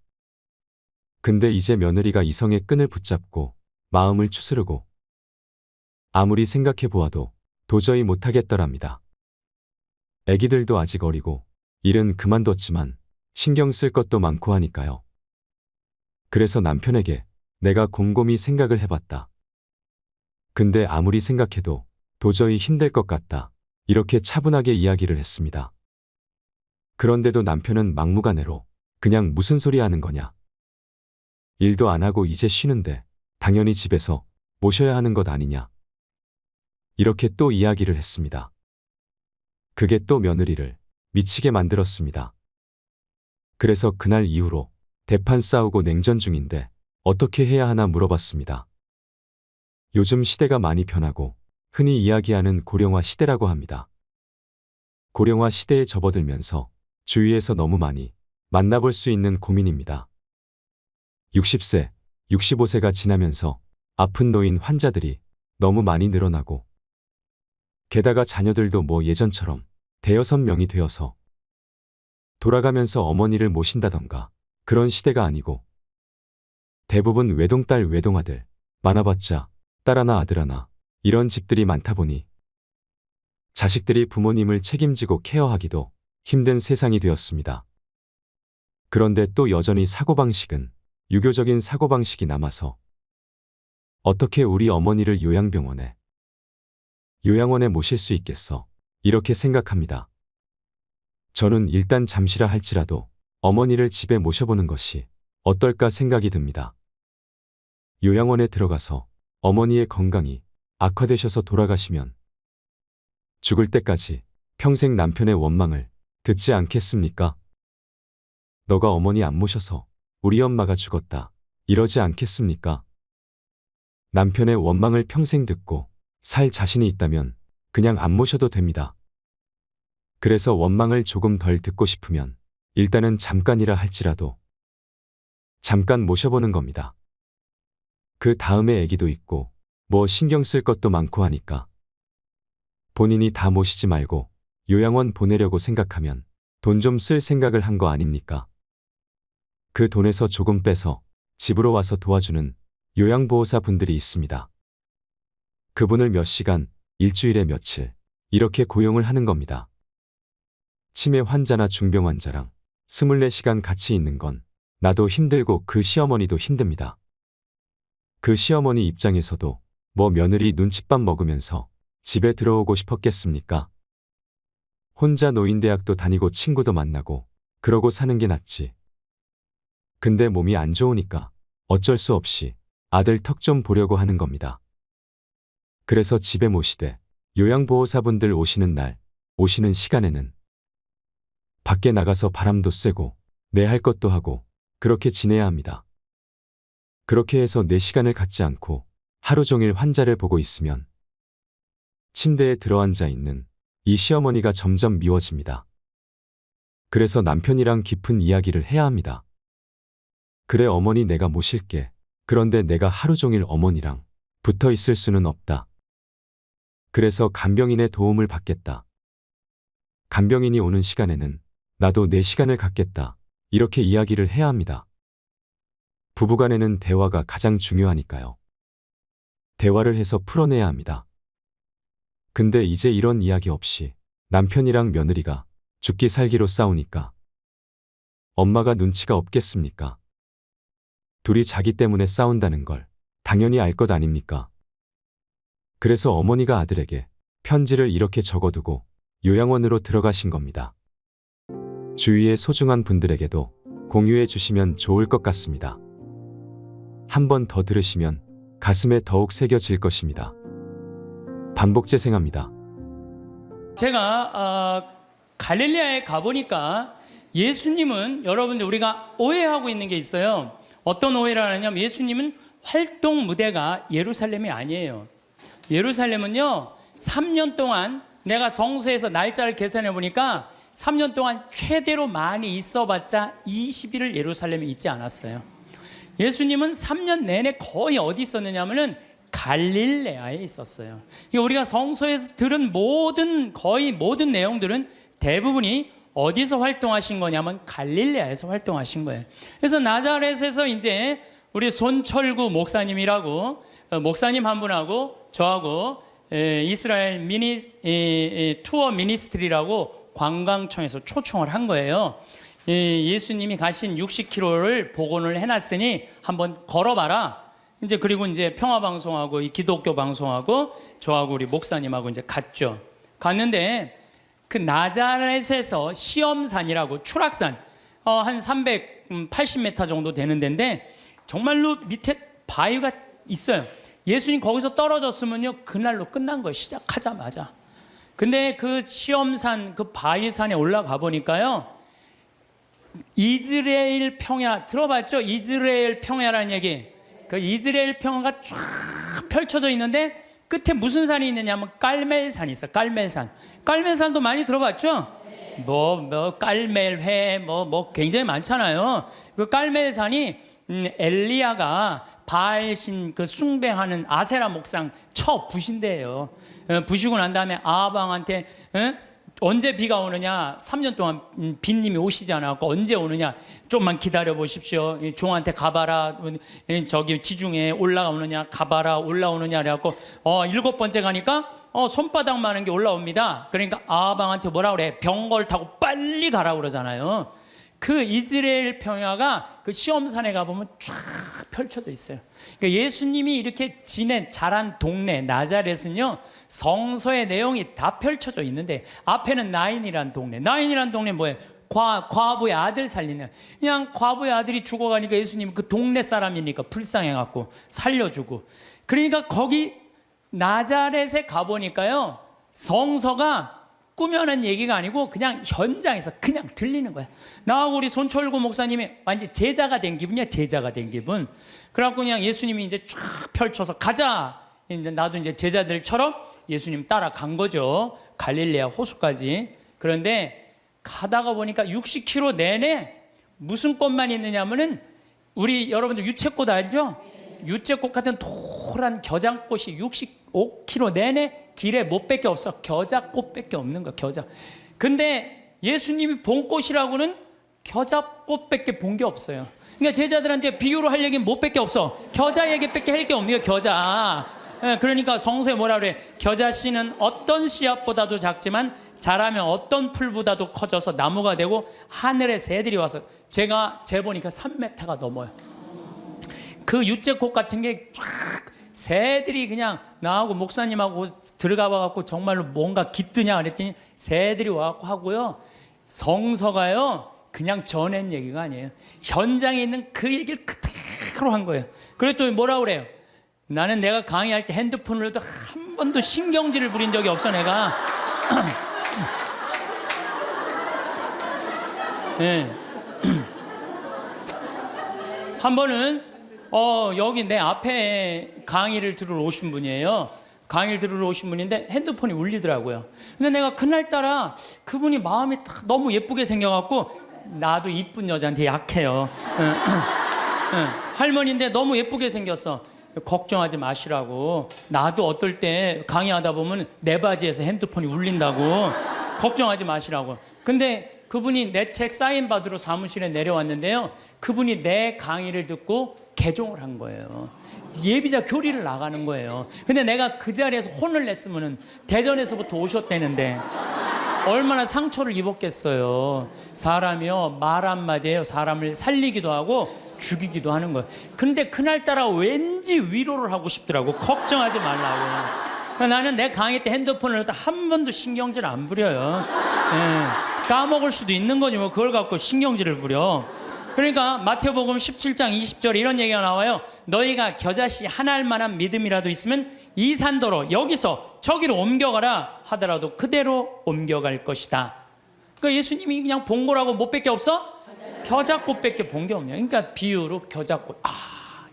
근데 이제 며느리가 이성의 끈을 붙잡고 마음을 추스르고 아무리 생각해 보아도 도저히 못하겠더랍니다. 애기들도 아직 어리고 일은 그만뒀지만 신경 쓸 것도 많고 하니까요. 그래서 남편에게 내가 곰곰이 생각을 해봤다. 근데 아무리 생각해도 도저히 힘들 것 같다. 이렇게 차분하게 이야기를 했습니다. 그런데도 남편은 막무가내로 그냥 무슨 소리 하는 거냐. 일도 안 하고 이제 쉬는데 당연히 집에서 모셔야 하는 것 아니냐. 이렇게 또 이야기를 했습니다. 그게 또 며느리를 미치게 만들었습니다. 그래서 그날 이후로 대판 싸우고 냉전 중인데 어떻게 해야 하나 물어봤습니다. 요즘 시대가 많이 변하고 흔히 이야기하는 고령화 시대라고 합니다. 고령화 시대에 접어들면서 주위에서 너무 많이 만나볼 수 있는 고민입니다. 60세, 65세가 지나면서 아픈 노인 환자들이 너무 많이 늘어나고 게다가 자녀들도 뭐 예전처럼 대여섯 명이 되어서 돌아가면서 어머니를 모신다던가 그런 시대가 아니고 대부분 외동딸 외동아들 많아봤자 딸 하나 아들 하나 이런 집들이 많다 보니 자식들이 부모님을 책임지고 케어하기도 힘든 세상이 되었습니다. 그런데 또 여전히 사고방식은 유교적인 사고방식이 남아서 어떻게 우리 어머니를 요양원에 모실 수 있겠어? 이렇게 생각합니다. 저는 일단 잠시라 할지라도 어머니를 집에 모셔보는 것이 어떨까 생각이 듭니다. 요양원에 들어가서 어머니의 건강이 악화되셔서 돌아가시면 죽을 때까지 평생 남편의 원망을 듣지 않겠습니까? 너가 어머니 안 모셔서 우리 엄마가 죽었다. 이러지 않겠습니까? 남편의 원망을 평생 듣고 살 자신이 있다면 그냥 안 모셔도 됩니다. 그래서 원망을 조금 덜 듣고 싶으면 일단은 잠깐이라 할지라도 잠깐 모셔보는 겁니다. 그 다음에 애기도 있고 뭐 신경 쓸 것도 많고 하니까 본인이 다 모시지 말고 요양원 보내려고 생각하면 돈 좀 쓸 생각을 한 거 아닙니까? 그 돈에서 조금 빼서 집으로 와서 도와주는 요양보호사 분들이 있습니다. 그분을 몇 시간, 일주일에 며칠 이렇게 고용을 하는 겁니다. 치매 환자나 중병 환자랑 24시간 같이 있는 건 나도 힘들고 그 시어머니도 힘듭니다. 그 시어머니 입장에서도 뭐 며느리 눈칫밥 먹으면서 집에 들어오고 싶었겠습니까? 혼자 노인대학도 다니고 친구도 만나고 그러고 사는 게 낫지. 근데 몸이 안 좋으니까 어쩔 수 없이 아들 턱 좀 보려고 하는 겁니다. 그래서 집에 모시되 요양보호사분들 오시는 날, 오시는 시간에는 밖에 나가서 바람도 쐬고 내 할 것도 하고 그렇게 지내야 합니다. 그렇게 해서 내 시간을 갖지 않고 하루 종일 환자를 보고 있으면 침대에 들어앉아 있는 이 시어머니가 점점 미워집니다. 그래서 남편이랑 깊은 이야기를 해야 합니다. 그래 어머니 내가 모실게. 그런데 내가 하루 종일 어머니랑 붙어 있을 수는 없다. 그래서 간병인의 도움을 받겠다. 간병인이 오는 시간에는 나도 내 시간을 갖겠다. 이렇게 이야기를 해야 합니다. 부부간에는 대화가 가장 중요하니까요. 대화를 해서 풀어내야 합니다. 근데 이제 이런 이야기 없이 남편이랑 며느리가 죽기 살기로 싸우니까 엄마가 눈치가 없겠습니까? 둘이 자기 때문에 싸운다는 걸 당연히 알 것 아닙니까? 그래서 어머니가 아들에게 편지를 이렇게 적어두고 요양원으로 들어가신 겁니다. 주위의 소중한 분들에게도 공유해 주시면 좋을 것 같습니다. 한 번 더 들으시면 가슴에 더욱 새겨질 것입니다. 반복 재생합니다. 제가 갈릴리아에 가보니까 예수님은 여러분들 우리가 오해하고 있는 게 있어요. 어떤 오해를 하냐면 예수님은 활동 무대가 예루살렘이 아니에요. 예루살렘은요 3년 동안 내가 성서에서 날짜를 계산해 보니까 3년 동안 최대로 많이 있어봤자 20일을 예루살렘에 있지 않았어요. 예수님은 3년 내내 거의 어디 있었느냐면은 갈릴레아에 있었어요. 우리가 성서에서 들은 거의 모든 내용들은 대부분이 어디서 활동하신 거냐면 갈릴레아에서 활동하신 거예요. 그래서 나자렛에서 이제 우리 손철구 목사님이라고 목사님 한 분하고 저하고 이스라엘 투어 미니스트리라고 관광청에서 초청을 한 거예요. 예수님이 가신 60km를 복원을 해놨으니 한번 걸어봐라. 이제 그리고 이제 평화방송하고 이 기독교 방송하고 저하고 우리 목사님하고 이제 갔죠. 갔는데 그 나자렛에서 시험산이라고 추락산 한 380m 정도 되는 데인데 정말로 밑에 바위가 있어요. 예수님 거기서 떨어졌으면요 그날로 끝난 거예요. 시작하자마자. 근데 그 시험산 그 바위산에 올라가 보니까요 이스라엘 평야 들어봤죠? 이스라엘 평야라는 얘기. 그 이스라엘 평야가 쫙 펼쳐져 있는데 끝에 무슨 산이 있느냐면 깔멜산이 있어. 깔멜산. 깔멜산도 많이 들어봤죠? 깔멜회 굉장히 많잖아요. 그 깔멜산이 엘리야가 바알신 그 숭배하는 아세라 목상 쳐 부신대요. 부시고 난 다음에 아방한테 언제 비가 오느냐? 3년 동안 빈님이 오시지 않았고 언제 오느냐? 좀만 기다려 보십시오. 종한테 가봐라. 저기 지중해 올라오느냐? 가봐라. 올라오느냐? 그래갖고 7번째 가니까 손바닥 많은 게 올라옵니다. 그러니까 아방한테 뭐라 그래? 병걸 타고 빨리 가라 그러잖아요. 그 이스라엘 평야가 그 시험산에 가보면 쫙 펼쳐져 있어요. 그러니까 예수님이 이렇게 자란 동네 나자렛은요 성서의 내용이 다 펼쳐져 있는데 앞에는 나인이란 동네. 나인이란 동네 뭐예요? 과부의 아들 살리는. 그냥 과부의 아들이 죽어가니까 예수님은 그 동네 사람이니까 불쌍해갖고 살려주고. 그러니까 거기 나자렛에 가보니까요 성서가 꾸며낸 얘기가 아니고 그냥 현장에서 그냥 들리는 거야. 나하고 우리 손철구 목사님이 완전 제자가 된 기분이야. 제자가 된 기분. 그래갖고 그냥 예수님이 이제 쫙 펼쳐서 가자. 이제 나도 이제 제자들처럼 예수님 따라간 거죠. 갈릴레아 호수까지. 그런데 가다가 보니까 60km 내내 무슨 꽃만 있느냐면은 우리 여러분들 유채꽃 알죠? 유채꽃 같은 노란 겨장꽃이 65km 내내 길에 못밖에 없어. 겨자꽃밖에 없는 거야. 겨자. 근데 예수님이 본 꽃이라고는 겨자꽃밖에 본 게 없어요. 그러니까 제자들한테 비유로 할 얘기는 뭐밖에 없어. 겨자 얘기밖에 할 게 없네요. 겨자. 예, 그러니까 성서에 뭐라 그래? 겨자 씨는 어떤 씨앗보다도 작지만 자라면 어떤 풀보다도 커져서 나무가 되고 하늘의 새들이 와서, 제가 재보니까 3m가 넘어요. 그 유채꽃 같은 게 쫙 새들이 그냥 나하고 목사님하고 들어가 봐갖고 정말로 뭔가 깃드냐 그랬더니 새들이 와갖고 하고요. 성서가요 그냥 전한 얘기가 아니에요. 현장에 있는 그 얘기를 그대로 한 거예요. 그래서 또 뭐라 그래요? 나는 내가 강의할 때 핸드폰으로도 한 번도 신경질을 부린 적이 없어 내가. 네. 한 번은 여기 내 앞에 강의를 들으러 오신 분이에요. 강의를 들으러 오신 분인데 핸드폰이 울리더라고요. 근데 내가 그날따라 그분이 마음이 딱 너무 예쁘게 생겨갖고, 나도 이쁜 여자한테 약해요. 할머니인데 너무 예쁘게 생겼어. 걱정하지 마시라고. 나도 어떨 때 강의하다 보면 내 바지에서 핸드폰이 울린다고. 걱정하지 마시라고. 근데 그분이 내 책 사인 받으러 사무실에 내려왔는데요. 그분이 내 강의를 듣고 개종을 한 거예요. 예비자 교리를 나가는 거예요. 근데 내가 그 자리에서 혼을 냈으면 대전에서부터 오셨다는데 얼마나 상처를 입었겠어요. 사람이요 말 한마디에요 사람을 살리기도 하고 죽이기도 하는 거예요. 근데 그날따라 왠지 위로를 하고 싶더라고. 걱정하지 말라고. 나는 내 강의 때 핸드폰을 한 번도 신경질 안 부려요. 예, 까먹을 수도 있는 거지 뭐 그걸 갖고 신경질을 부려. 그러니까 마태복음 17장 20절에 이런 얘기가 나와요. 너희가 겨자씨 한 알만한 믿음이라도 있으면 이 산도로 여기서 저기로 옮겨가라 하더라도 그대로 옮겨갈 것이다. 그러니까 예수님이 그냥 본 거라고 뭐 밖에 없어? 겨자꽃밖에 본 게 없냐. 그러니까 비유로 겨자꽃.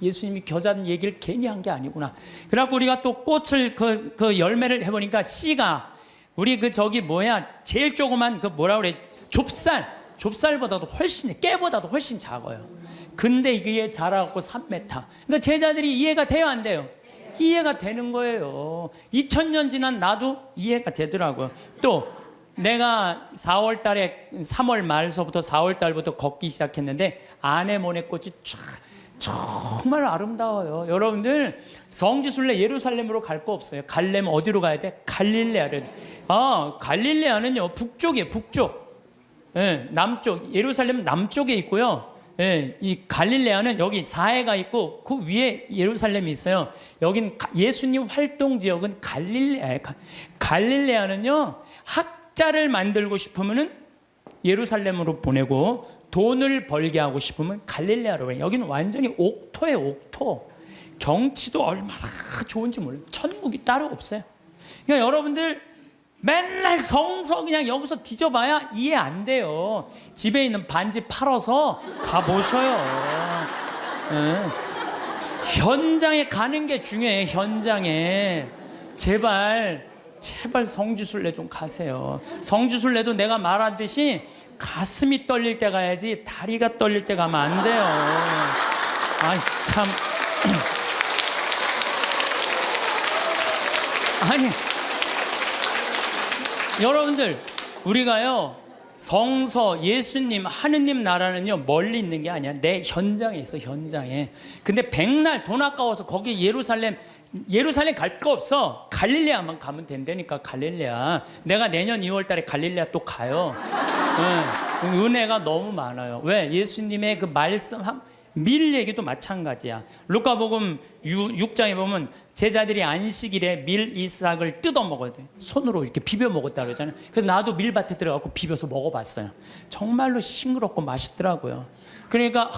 예수님이 겨자는 얘기를 괜히 한 게 아니구나. 그래갖고 우리가 또 꽃을 그 열매를 해보니까 씨가 우리 제일 조그만 뭐라 그래, 좁쌀보다도 훨씬, 깨보다도 훨씬 작아요. 근데 이게 자라고 3m. 그러니까 제자들이 이해가 돼요, 안 돼요? 이해가 되는 거예요. 2000년 지난 나도 이해가 되더라고요. 또 내가 4월 달에 3월 말서부터 4월 달부터 걷기 시작했는데 아네모네 꽃이 정말 아름다워요. 여러분들 성지순례 예루살렘으로 갈 거 없어요. 가려면 어디로 가야 돼? 갈릴레아를. 갈릴레아는요 북쪽이에요. 북쪽. 예, 남쪽. 예루살렘은 남쪽에 있고요. 예, 이 갈릴레아는 여기 사해가 있고 그 위에 예루살렘이 있어요. 여긴 예수님 활동 지역은 갈릴레아예요. 갈릴레아는요 학자를 만들고 싶으면은 예루살렘으로 보내고 돈을 벌게 하고 싶으면 갈릴레아로 가요. 여기는 완전히 옥토예요. 옥토. 경치도 얼마나 좋은지 몰라요. 천국이 따로 없어요. 그러니까 여러분들 맨날 성서 그냥 여기서 뒤져봐야 이해 안 돼요. 집에 있는 반지 팔아서 가보셔요. 네. 현장에 가는 게 중요해요. 현장에. 제발 성지순례 좀 가세요. 성지순례도 내가 말하듯이 가슴이 떨릴 때 가야지 다리가 떨릴 때 가면 안 돼요. 아이 참. 아니 여러분들 우리가요 성서 예수님 하느님 나라는요 멀리 있는 게 아니야. 내 현장에 있어. 현장에. 근데 백날 돈 아까워서 거기 예루살렘 갈 거 없어. 갈릴레아만 가면 된다니까. 갈릴레아. 내가 내년 2월 달에 갈릴레아 또 가요. 네. 은혜가 너무 많아요. 왜? 예수님의 그 말씀 밀 얘기도 마찬가지야. 루카복음 6장에 보면 제자들이 안식일에 밀 이삭을 뜯어 먹어야 돼. 손으로 이렇게 비벼 먹었다 그러잖아요. 그래서 나도 밀밭에 들어가고 비벼서 먹어봤어요. 정말로 싱그럽고 맛있더라고요. 그러니까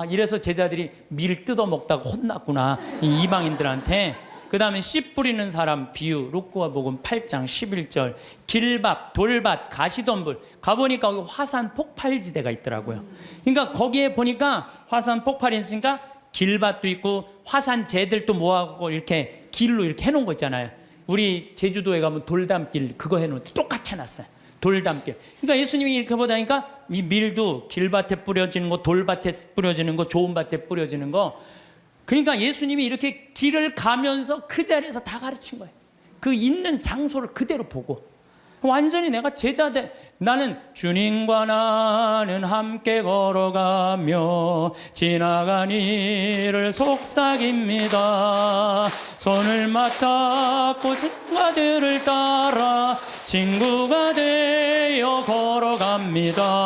이래서 제자들이 밀 뜯어 먹다가 혼났구나 이 이방인들한테. 그 다음에 씨 뿌리는 사람 비유 루카복음 8장 11절 길밭, 돌밭, 가시덤불 가보니까 거기 화산 폭발지대가 있더라고요. 그러니까 거기에 보니까 화산 폭발이 있으니까 길밭도 있고 화산재들도 모아갖고 이렇게 길로 이렇게 해놓은 거 있잖아요. 우리 제주도에 가면 돌담길 그거 해놓은 똑같이 해놨어요. 돌담길. 그러니까 예수님이 이렇게 보다니까 이 밀도 길밭에 뿌려지는 거, 돌밭에 뿌려지는 거, 좋은 밭에 뿌려지는 거. 그러니까 예수님이 이렇게 길을 가면서 그 자리에서 다 가르친 거예요. 그 있는 장소를 그대로 보고. 완전히 내가 제자돼. 나는 주님과 나는 함께 걸어가며 지나간 이를 속삭입니다. 손을 맞잡고 친구들을 따라 친구가 되어 걸어갑니다.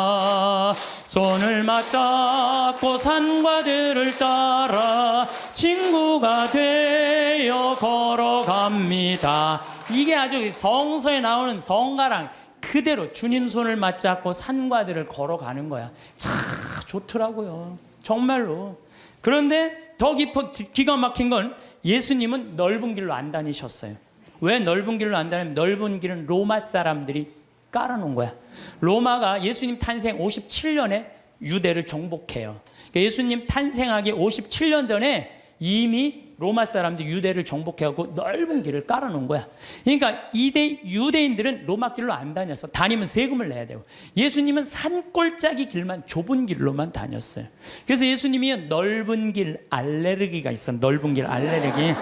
손을 맞잡고 산과 들을 따라 친구가 되어 걸어갑니다. 이게 아주 성서에 나오는 성가랑 그대로 주님 손을 맞잡고 산과 들을 걸어가는 거야. 참 좋더라고요. 정말로. 그런데 더 기가 막힌 건 예수님은 넓은 길로 안 다니셨어요. 왜 넓은 길로 안 다니면 넓은 길은 로마 사람들이 깔아놓은 거야. 로마가 예수님 탄생 57년에 유대를 정복해요. 그러니까 예수님 탄생하기 57년 전에 이미 로마 사람들이 유대를 정복해갖고 넓은 길을 깔아놓은 거야. 그러니까 유대인들은 로마 길로 안 다녔어. 다니면 세금을 내야 되고. 예수님은 산골짜기 길만, 좁은 길로만 다녔어요. 그래서 예수님이 넓은 길 알레르기가 있어. 넓은 길 알레르기.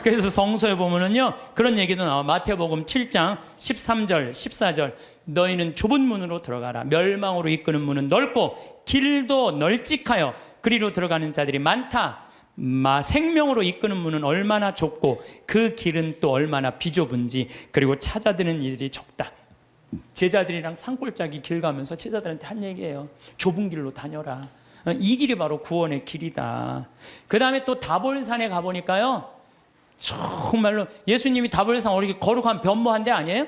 그래서 성서에 보면은요 그런 얘기도 나와. 마태복음 7장 13절 14절 너희는 좁은 문으로 들어가라. 멸망으로 이끄는 문은 넓고 길도 널찍하여 그리로 들어가는 자들이 많다. 생명으로 이끄는 문은 얼마나 좁고 그 길은 또 얼마나 비좁은지 그리고 찾아드는 이들이 적다. 제자들이랑 산골짜기 길 가면서 제자들한테 한 얘기예요. 좁은 길로 다녀라. 이 길이 바로 구원의 길이다. 그 다음에 또 다볼산에 가보니까요 정말로 예수님이 다볼산 어떻게 거룩한 변모한 데 아니에요?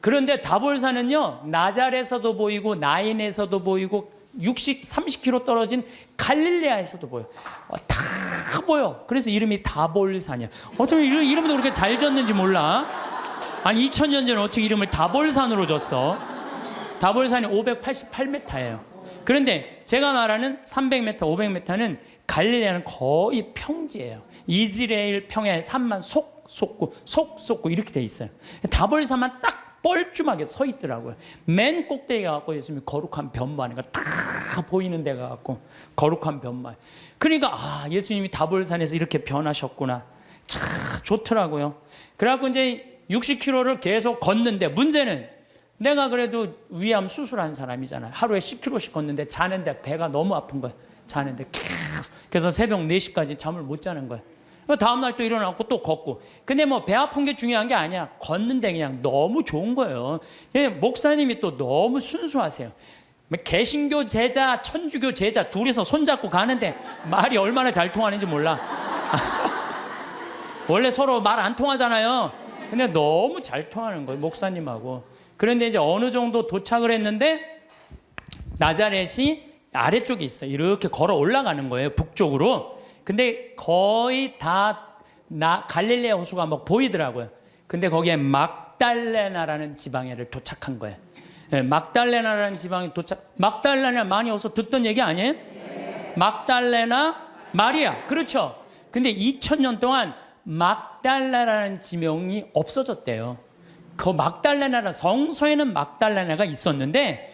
그런데 다볼산은요 나잘에서도 보이고 나인에서도 보이고 30km 떨어진 갈릴레아에서도 보여. 다 보여. 그래서 이름이 다볼산이야. 어떻게 이름도 그렇게 잘 졌는지 몰라. 아니 2000년 전에 어떻게 이름을 다볼산으로 줬어. 다볼산이 588m예요. 그런데 제가 말하는 300m, 500m는 갈릴레아는 거의 평지예요. 이스라엘 평야의 산만 속 솟고 이렇게 돼 있어요. 다볼산만 딱 뻘쭘하게 서 있더라고요. 맨 꼭대기에 가고 예수님이 거룩한 변모하는 거 다 보이는 데가 갖고 거룩한 변모. 그러니까 예수님이 다볼산에서 이렇게 변하셨구나. 참 좋더라고요. 그래갖고 이제 60km를 계속 걷는데 문제는 내가 그래도 위암 수술한 사람이잖아요. 하루에 10km씩 걷는데 자는데 배가 너무 아픈 거예요. 자는데 계속. 그래서 새벽 4시까지 잠을 못 자는 거예요. 다음날 또 일어나고 또 걷고. 근데 뭐 배 아픈 게 중요한 게 아니야. 걷는데 그냥 너무 좋은 거예요. 목사님이 또 너무 순수하세요. 개신교 제자, 천주교 제자 둘이서 손잡고 가는데 말이 얼마나 잘 통하는지 몰라. 원래 서로 말 안 통하잖아요. 근데 너무 잘 통하는 거예요, 목사님하고. 그런데 이제 어느 정도 도착을 했는데 나자렛이 아래쪽에 있어요. 이렇게 걸어 올라가는 거예요, 북쪽으로. 근데 거의 다 갈릴레아 호수가 막 보이더라고요. 근데 거기에 막달레나라는 지방에를 도착한 거예요. 막달레나라는 지방에 막달레나 많이 어서 듣던 얘기 아니에요? 네. 막달레나 마리아. 그렇죠. 근데 2000년 동안 막달레나라는 지명이 없어졌대요. 그 막달레나라 성서에는 막달레나가 있었는데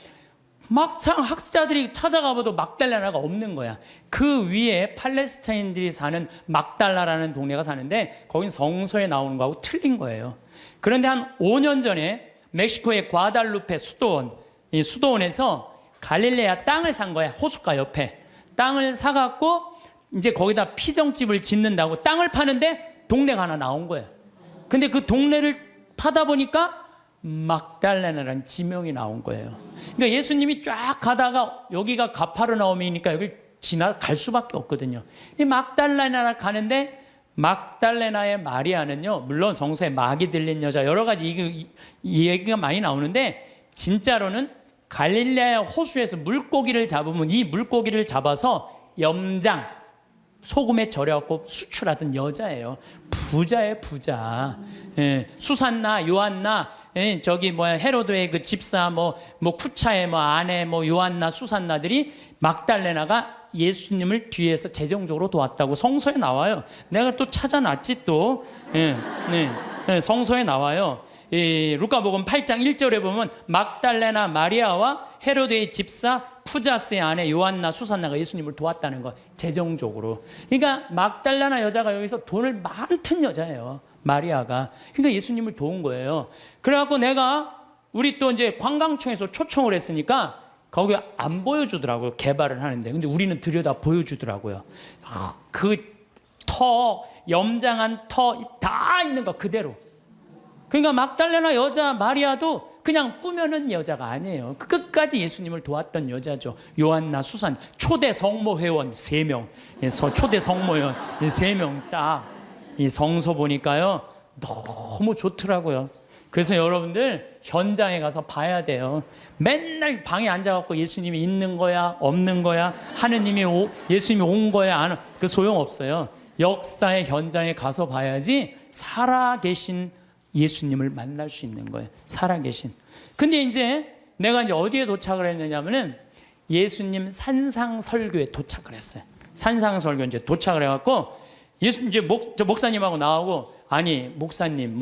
막상 학자들이 찾아가봐도 막달레나가 없는 거야. 그 위에 팔레스타인들이 사는 막달라라는 동네가 사는데 거긴 성서에 나오는 거하고 틀린 거예요. 그런데 한 5년 전에 멕시코의 과달루페 이 수도원에서 갈릴레아 땅을 산 거야. 호숫가 옆에 땅을 사갖고 이제 거기다 피정집을 짓는다고 땅을 파는데 동네가 하나 나온 거예요. 근데 그 동네를 파다 보니까 막달레나라는 지명이 나온 거예요. 그러니까 예수님이 쫙 가다가 여기가 가파르나움이니까 여기 지나갈 수밖에 없거든요. 이 막달레나 가는데 막달레나의 마리아는요, 물론 성서에 막이 들린 여자 여러 가지 이 얘기가 많이 나오는데 진짜로는 갈릴레아 호수에서 물고기를 잡으면 이 물고기를 잡아서 염장 소금에 절여갖고 수출하던 여자예요. 부자예요, 부자. 수산나, 요한나, 저기 헤로드의 그 집사, 쿠차의 아내, 요한나, 수산나들이 막달레나가 예수님을 뒤에서 재정적으로 도왔다고 성서에 나와요. 내가 또 찾아놨지 또. 성서에 나와요. 루카복음 8장 1절에 보면 막달레나 마리아와 헤로드의 집사 쿠자스의 아내 요한나 수산나가 예수님을 도왔다는 거, 재정적으로. 그러니까 막달레나 여자가 여기서 돈을 많던 여자예요. 마리아가. 그러니까 예수님을 도운 거예요. 그래갖고 우리 또 이제 관광청에서 초청을 했으니까 거기 안 보여주더라고요. 개발을 하는데. 근데 우리는 들여다 보여주더라고요. 그 염장한 터 다 있는 거 그대로. 그러니까 막달레나 여자 마리아도 그냥 꾸며낸 여자가 아니에요. 끝까지 예수님을 도왔던 여자죠. 요한나, 수산, 초대 성모 회원 3명, 초대 성모 회원 3명 딱 이 성서 보니까요 너무 좋더라고요. 그래서 여러분들 현장에 가서 봐야 돼요. 맨날 방에 앉아갖고 예수님이 있는 거야 없는 거야, 예수님이 온 거야 안 온, 그 소용없어요. 역사의 현장에 가서 봐야지 살아계신 예수님을 만날 수 있는 거예요. 살아계신. 근데 이제 내가 이제 어디에 도착을 했느냐면은 예수님 산상설교에 도착을 했어요. 산상설교 이제 도착을 해갖고 이제 목사님하고 나오고, 아니 목사님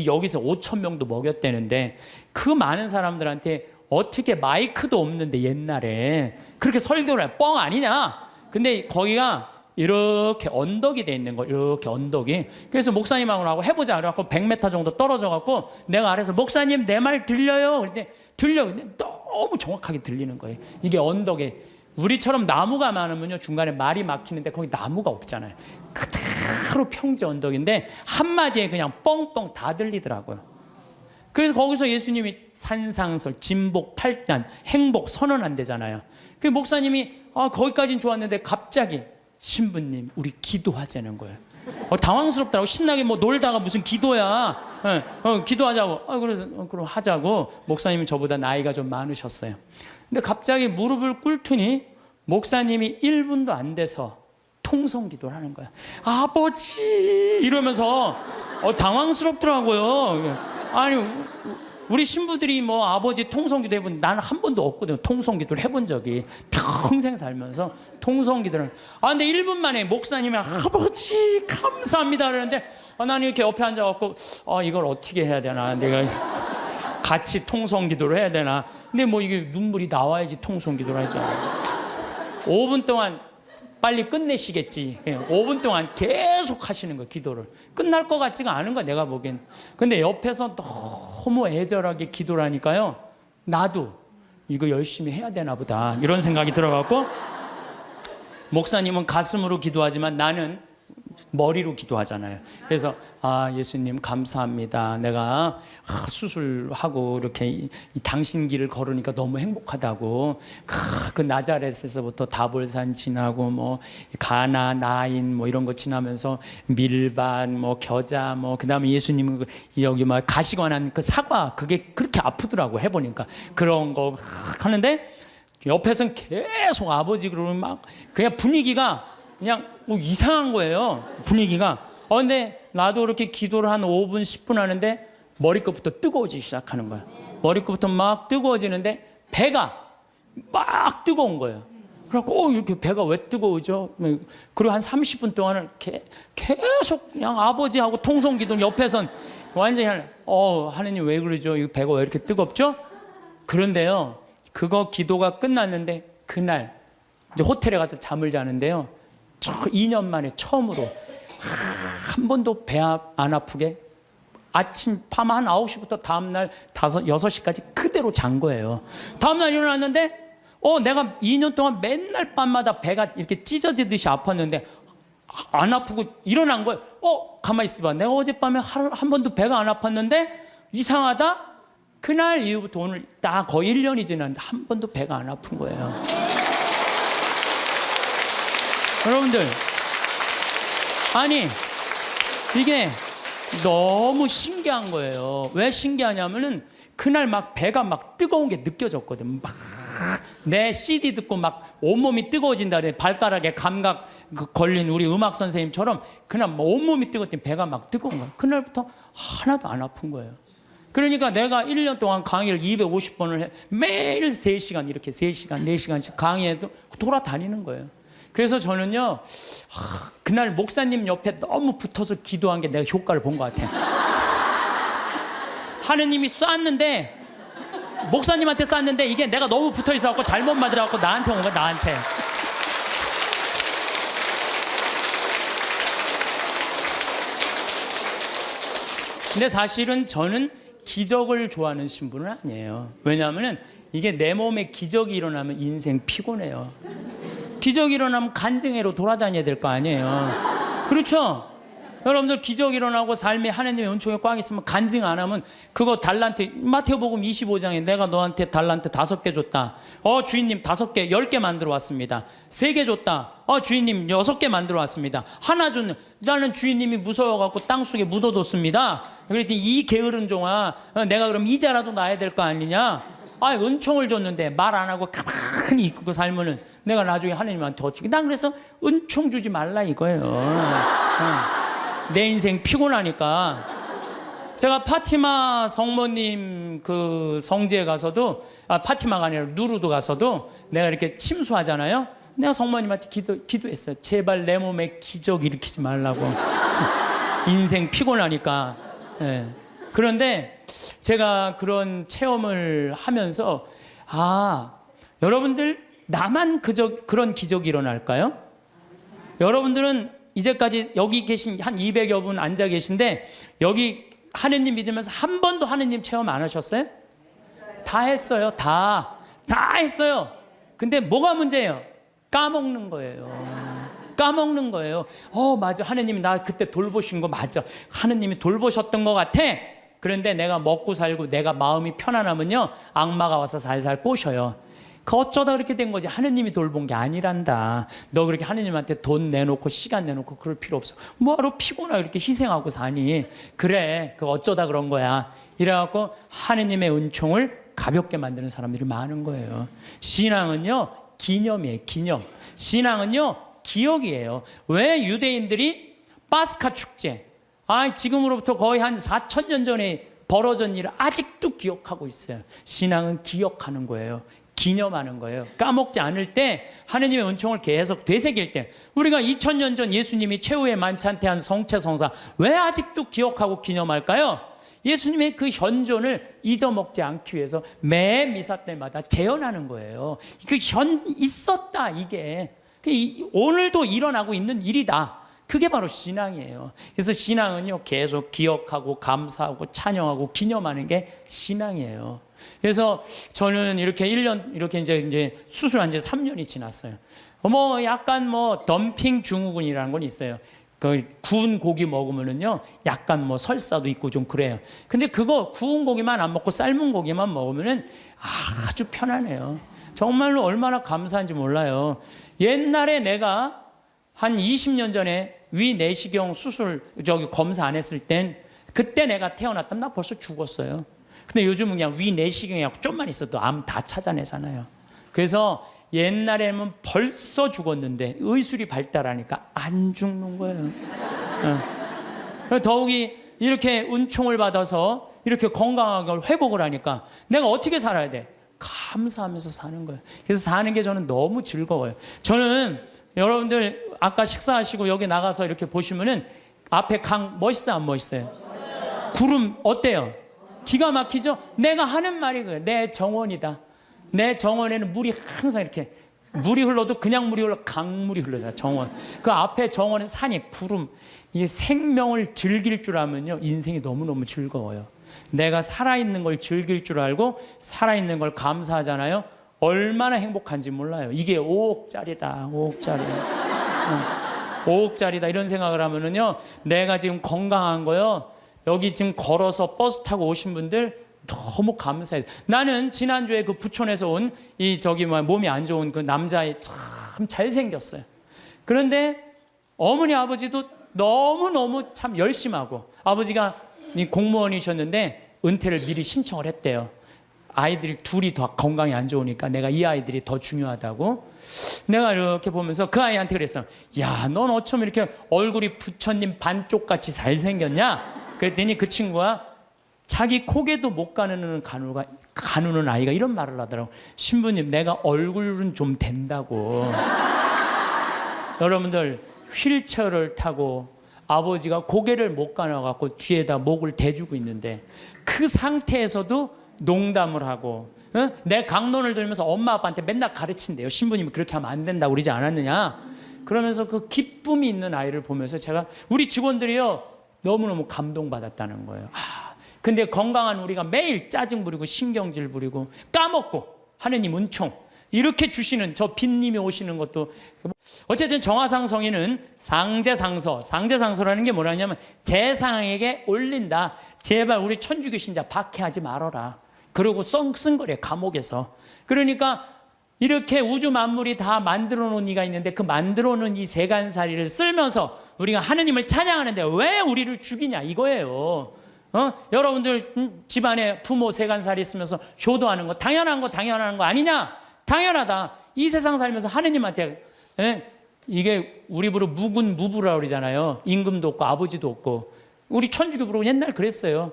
여기서 5천 명도 먹였대는데 그 많은 사람들한테 어떻게 마이크도 없는데 옛날에 그렇게 설교를 해? 뻥 아니냐? 근데 거기가 이렇게 언덕이 돼 있는 거, 이렇게 언덕이. 그래서 목사님하고 해보자 그래갖고 100m 정도 떨어져갖고 내가 아래서 목사님 내 말 들려요? 그런데 들려. 근데 너무 정확하게 들리는 거예요. 이게 언덕에, 우리처럼 나무가 많으면요 중간에 말이 막히는데 거기 나무가 없잖아요. 그대로 평지 언덕인데 한마디에 그냥 뻥뻥 다 들리더라고요. 그래서 거기서 예수님이 산상설, 진복, 팔단, 행복 선언한대잖아요. 그 목사님이 거기까지는 좋았는데 갑자기 신부님 우리 기도하자는 거예요. 당황스럽더라고. 신나게 놀다가 무슨 기도야. 기도하자고. 그래서 그럼 하자고. 목사님이 저보다 나이가 좀 많으셨어요. 근데 갑자기 무릎을 꿇더니 목사님이 1분도 안 돼서 통성 기도를 하는 거야. 아버지 이러면서 당황스럽더라고요. 아니 우리 신부들이 아버지 통성 기도 해본, 나는 한 번도 없거든요. 통성 기도를 해본 적이 평생 살면서. 통성 기도를 근데 1분 만에 목사님이 아버지 감사합니다 그러는데 나는 이렇게 옆에 앉아갖고 이걸 어떻게 해야 되나, 내가 같이 통성 기도를 해야 되나. 근데 이게 눈물이 나와야지 통성 기도를 하잖아요. 5분 동안 빨리 끝내시겠지. 5분 동안 계속 하시는 거예요. 기도를. 끝날 것 같지가 않은 거야 내가 보기엔. 근데 옆에서 너무 애절하게 기도를 하니까요 나도 이거 열심히 해야 되나 보다 이런 생각이 들어갖고, 목사님은 가슴으로 기도하지만 나는 머리로 기도하잖아요. 그래서 예수님 감사합니다. 내가 수술하고 이렇게 이 당신 길을 걸으니까 너무 행복하다고. 그 나자렛에서부터 다볼산 지나고 가나, 나인 이런 거 지나면서 밀반, 겨자, 그다음에 예수님 여기 가시관한 그 사과, 그게 그렇게 아프더라고 해보니까. 그런 거 하는데 옆에서는 계속 아버지 그러면 그냥 분위기가 그냥 이상한 거예요. 분위기가. 근데 나도 이렇게 기도를 한 5분 10분 하는데 머리끝부터 뜨거워지기 시작하는 거야. 머리끝부터 막 뜨거워지는데 배가 막 뜨거운 거예요. 그래갖고 이렇게 배가 왜 뜨거우죠? 그리고 한 30분 동안은 계속 그냥 아버지하고 통성 기도, 옆에선 완전히 하느님 왜 그러죠? 이 배가 왜 이렇게 뜨겁죠? 그런데요 그거 기도가 끝났는데 그날 이제 호텔에 가서 잠을 자는데요 2년 만에 처음으로 한 번도 배 안 아프게 아침 밤 한 9시부터 다음날 6시까지 그대로 잔 거예요. 다음날 일어났는데 내가 2년 동안 맨날 밤마다 배가 이렇게 찢어지듯이 아팠는데 안 아프고 일어난 거예요. 가만히 있어봐. 내가 어젯밤에 한 번도 배가 안 아팠는데 이상하다. 그날 이후부터 오늘 딱 거의 1년이 지났는데 한 번도 배가 안 아픈 거예요. 여러분들, 아니 이게 너무 신기한 거예요. 왜 신기하냐면은 그날 배가 뜨거운 게 느껴졌거든. 내 CD 듣고 온몸이 뜨거워진다 그래. 발가락에 감각 걸린 우리 음악 선생님처럼 그날 온몸이 뜨거웠더니 배가 뜨거운 거야. 그날부터 하나도 안 아픈 거예요. 그러니까 내가 1년 동안 강의를 250번을 해. 매일 3시간 이렇게 3시간 4시간씩 강의해도 돌아다니는 거예요. 그래서 저는요 그날 목사님 옆에 너무 붙어서 기도한 게 내가 효과를 본 것 같아요. 하느님이 쐈는데 목사님한테 쐈는데 이게 내가 너무 붙어 있어갖고 잘못 맞아갖고 나한테 온 거야. 나한테. 근데 사실은 저는 기적을 좋아하는 신부는 아니에요. 왜냐하면 이게 내 몸에 기적이 일어나면 인생 피곤해요. 기적이 일어나면 간증회로 돌아다녀야 될 거 아니에요. 그렇죠? 여러분들 기적이 일어나고 삶에 하나님의 은총이 꽉 있으면 간증 안 하면 그거 달란트, 마태복음 25장에 내가 너한테 달란트 5개 줬다. 주인님 5개, 10개 만들어 왔습니다. 3개 줬다. 주인님 6개 만들어 왔습니다. 하나 줬는, 나는 주인님이 무서워갖고 땅속에 묻어뒀습니다. 그랬더니 이 게으른 종아, 내가 그럼 이자라도 놔야 될 거 아니냐? 은총을 줬는데 말 안 하고 가만히 있고 살면은 내가 나중에 하나님한테 어찌. 난 그래서 은총 주지 말라 이거예요. 내 인생 피곤하니까. 제가 파티마 성모님 그 성지에 가서도, 파티마가 아니라 누르도 가서도 내가 이렇게 침수하잖아요. 내가 성모님한테 기도했어요. 제발 내 몸에 기적 일으키지 말라고. 인생 피곤하니까. 예. 그런데 제가 그런 체험을 하면서 여러분들 나만 그런 기적이 일어날까요? 여러분들은 이제까지 여기 계신 한 200여 분 앉아 계신데 여기 하느님 믿으면서 한 번도 하느님 체험 안 하셨어요? 다 했어요. 다 했어요. 근데 뭐가 문제예요? 까먹는 거예요. 까먹는 거예요. 맞아. 하느님이 나 그때 돌보신 거 맞아. 하느님이 돌보셨던 것 같아. 그런데 내가 먹고 살고 내가 마음이 편안하면요, 악마가 와서 살살 꼬셔요. 어쩌다 그렇게 된 거지. 하느님이 돌본 게 아니란다. 너 그렇게 하느님한테 돈 내놓고 시간 내놓고 그럴 필요 없어. 뭐하러 피곤하게 이렇게 희생하고 사니. 그래, 그 어쩌다 그런 거야. 이래갖고 하느님의 은총을 가볍게 만드는 사람들이 많은 거예요. 신앙은요 기념이에요. 기념. 신앙은요 기억이에요. 왜 유대인들이 파스카 축제, 지금으로부터 거의 한 4,000년 전에 벌어진 일을 아직도 기억하고 있어요. 신앙은 기억하는 거예요. 기념하는 거예요. 까먹지 않을 때, 하느님의 은총을 계속 되새길 때, 우리가 2000년 전 예수님이 최후의 만찬때 한 성체성사 왜 아직도 기억하고 기념할까요? 예수님의 그 현존을 잊어먹지 않기 위해서 매 미사 때마다 재현하는 거예요. 있었다, 이게 오늘도 일어나고 있는 일이다. 그게 바로 신앙이에요. 그래서 신앙은요 계속 기억하고 감사하고 찬양하고 기념하는 게 신앙이에요. 그래서 저는 이렇게 1년 이렇게 이제 수술한 지 3년이 지났어요. 약간 덤핑 증후군이라는 건 있어요. 그 구운 고기 먹으면은요 약간 설사도 있고 좀 그래요. 근데 그거 구운 고기만 안 먹고 삶은 고기만 먹으면은 아주 편안해요. 정말로 얼마나 감사한지 몰라요. 옛날에 내가 한 20년 전에 위 내시경 수술 검사 안 했을 땐, 그때 내가 태어났다면 나 벌써 죽었어요. 근데 요즘은 그냥 위 내시경이라고 좀만 있어도 암 다 찾아내잖아요. 그래서 옛날에는 벌써 죽었는데 의술이 발달하니까 안 죽는 거예요. 더욱이 이렇게 은총을 받아서 이렇게 건강하게 회복을 하니까 내가 어떻게 살아야 돼? 감사하면서 사는 거예요. 그래서 사는 게 저는 너무 즐거워요. 저는 여러분들 아까 식사하시고 여기 나가서 이렇게 보시면은 앞에 강 멋있어 안 멋있어요? 구름 어때요? 기가 막히죠? 내가 하는 말이 그래요. 내 정원이다. 내 정원에는 물이 항상 이렇게, 물이 흘러도 그냥 물이 흘러, 강물이 흘러잖아. 정원. 그 앞에 정원은 산이, 구름. 이게 생명을 즐길 줄 알면요 인생이 너무너무 즐거워요. 내가 살아있는 걸 즐길 줄 알고 살아있는 걸 감사하잖아요. 얼마나 행복한지 몰라요. 이게 5억짜리다. 5억짜리. 5억짜리다 이런 생각을 하면은요, 내가 지금 건강한 거요, 여기 지금 걸어서 버스 타고 오신 분들 너무 감사해요. 나는 지난주에 그 부천에서 온 몸이 안 좋은 그 남자애 참 잘생겼어요. 그런데 어머니 아버지도 너무너무 참 열심하고, 아버지가 공무원이셨는데 은퇴를 미리 신청을 했대요. 아이들이 둘이 더 건강이 안 좋으니까 내가 이 아이들이 더 중요하다고. 내가 이렇게 보면서 그 아이한테 그랬어. 야, 넌 어쩜 이렇게 얼굴이 부처님 반쪽같이 잘생겼냐? 그랬더니 그 친구가 자기 코에도 못 가누는 가누는 아이가 이런 말을 하더라고. 신부님, 내가 얼굴은 좀 된다고. 여러분들 휠체어를 타고 아버지가 고개를 못 가눠갖고 뒤에다 목을 대주고 있는데 그 상태에서도 농담을 하고, 내 강론을 들으면서 엄마 아빠한테 맨날 가르친대요. 신부님이 그렇게 하면 안 된다고 그러지 않았느냐. 그러면서 그 기쁨이 있는 아이를 보면서 제가, 우리 직원들이요 너무너무 감동받았다는 거예요. 근데 건강한 우리가 매일 짜증 부리고 신경질 부리고 까먹고 하느님 은총 이렇게 주시는 저 빈님이 오시는 것도 어쨌든 정화상 성인은 상제상서라는 게 뭐라냐면 제상에게 올린다. 제발 우리 천주교 신자 박해하지 말아라. 그러고 쓴 거래 감옥에서. 그러니까 이렇게 우주 만물이 다 만들어 놓은 이가 있는데 그 만들어 놓은 이 세간살이를 쓸면서 우리가 하느님을 찬양하는데 왜 우리를 죽이냐 이거예요. 여러분들 집안에 부모 세간살이 있으면서 효도하는 거 당연한 거 아니냐? 당연하다. 이 세상 살면서 하느님한테 이게 우리 부로 무군무부라고 그러잖아요. 임금도 없고 아버지도 없고. 우리 천주교 부로 옛날 그랬어요.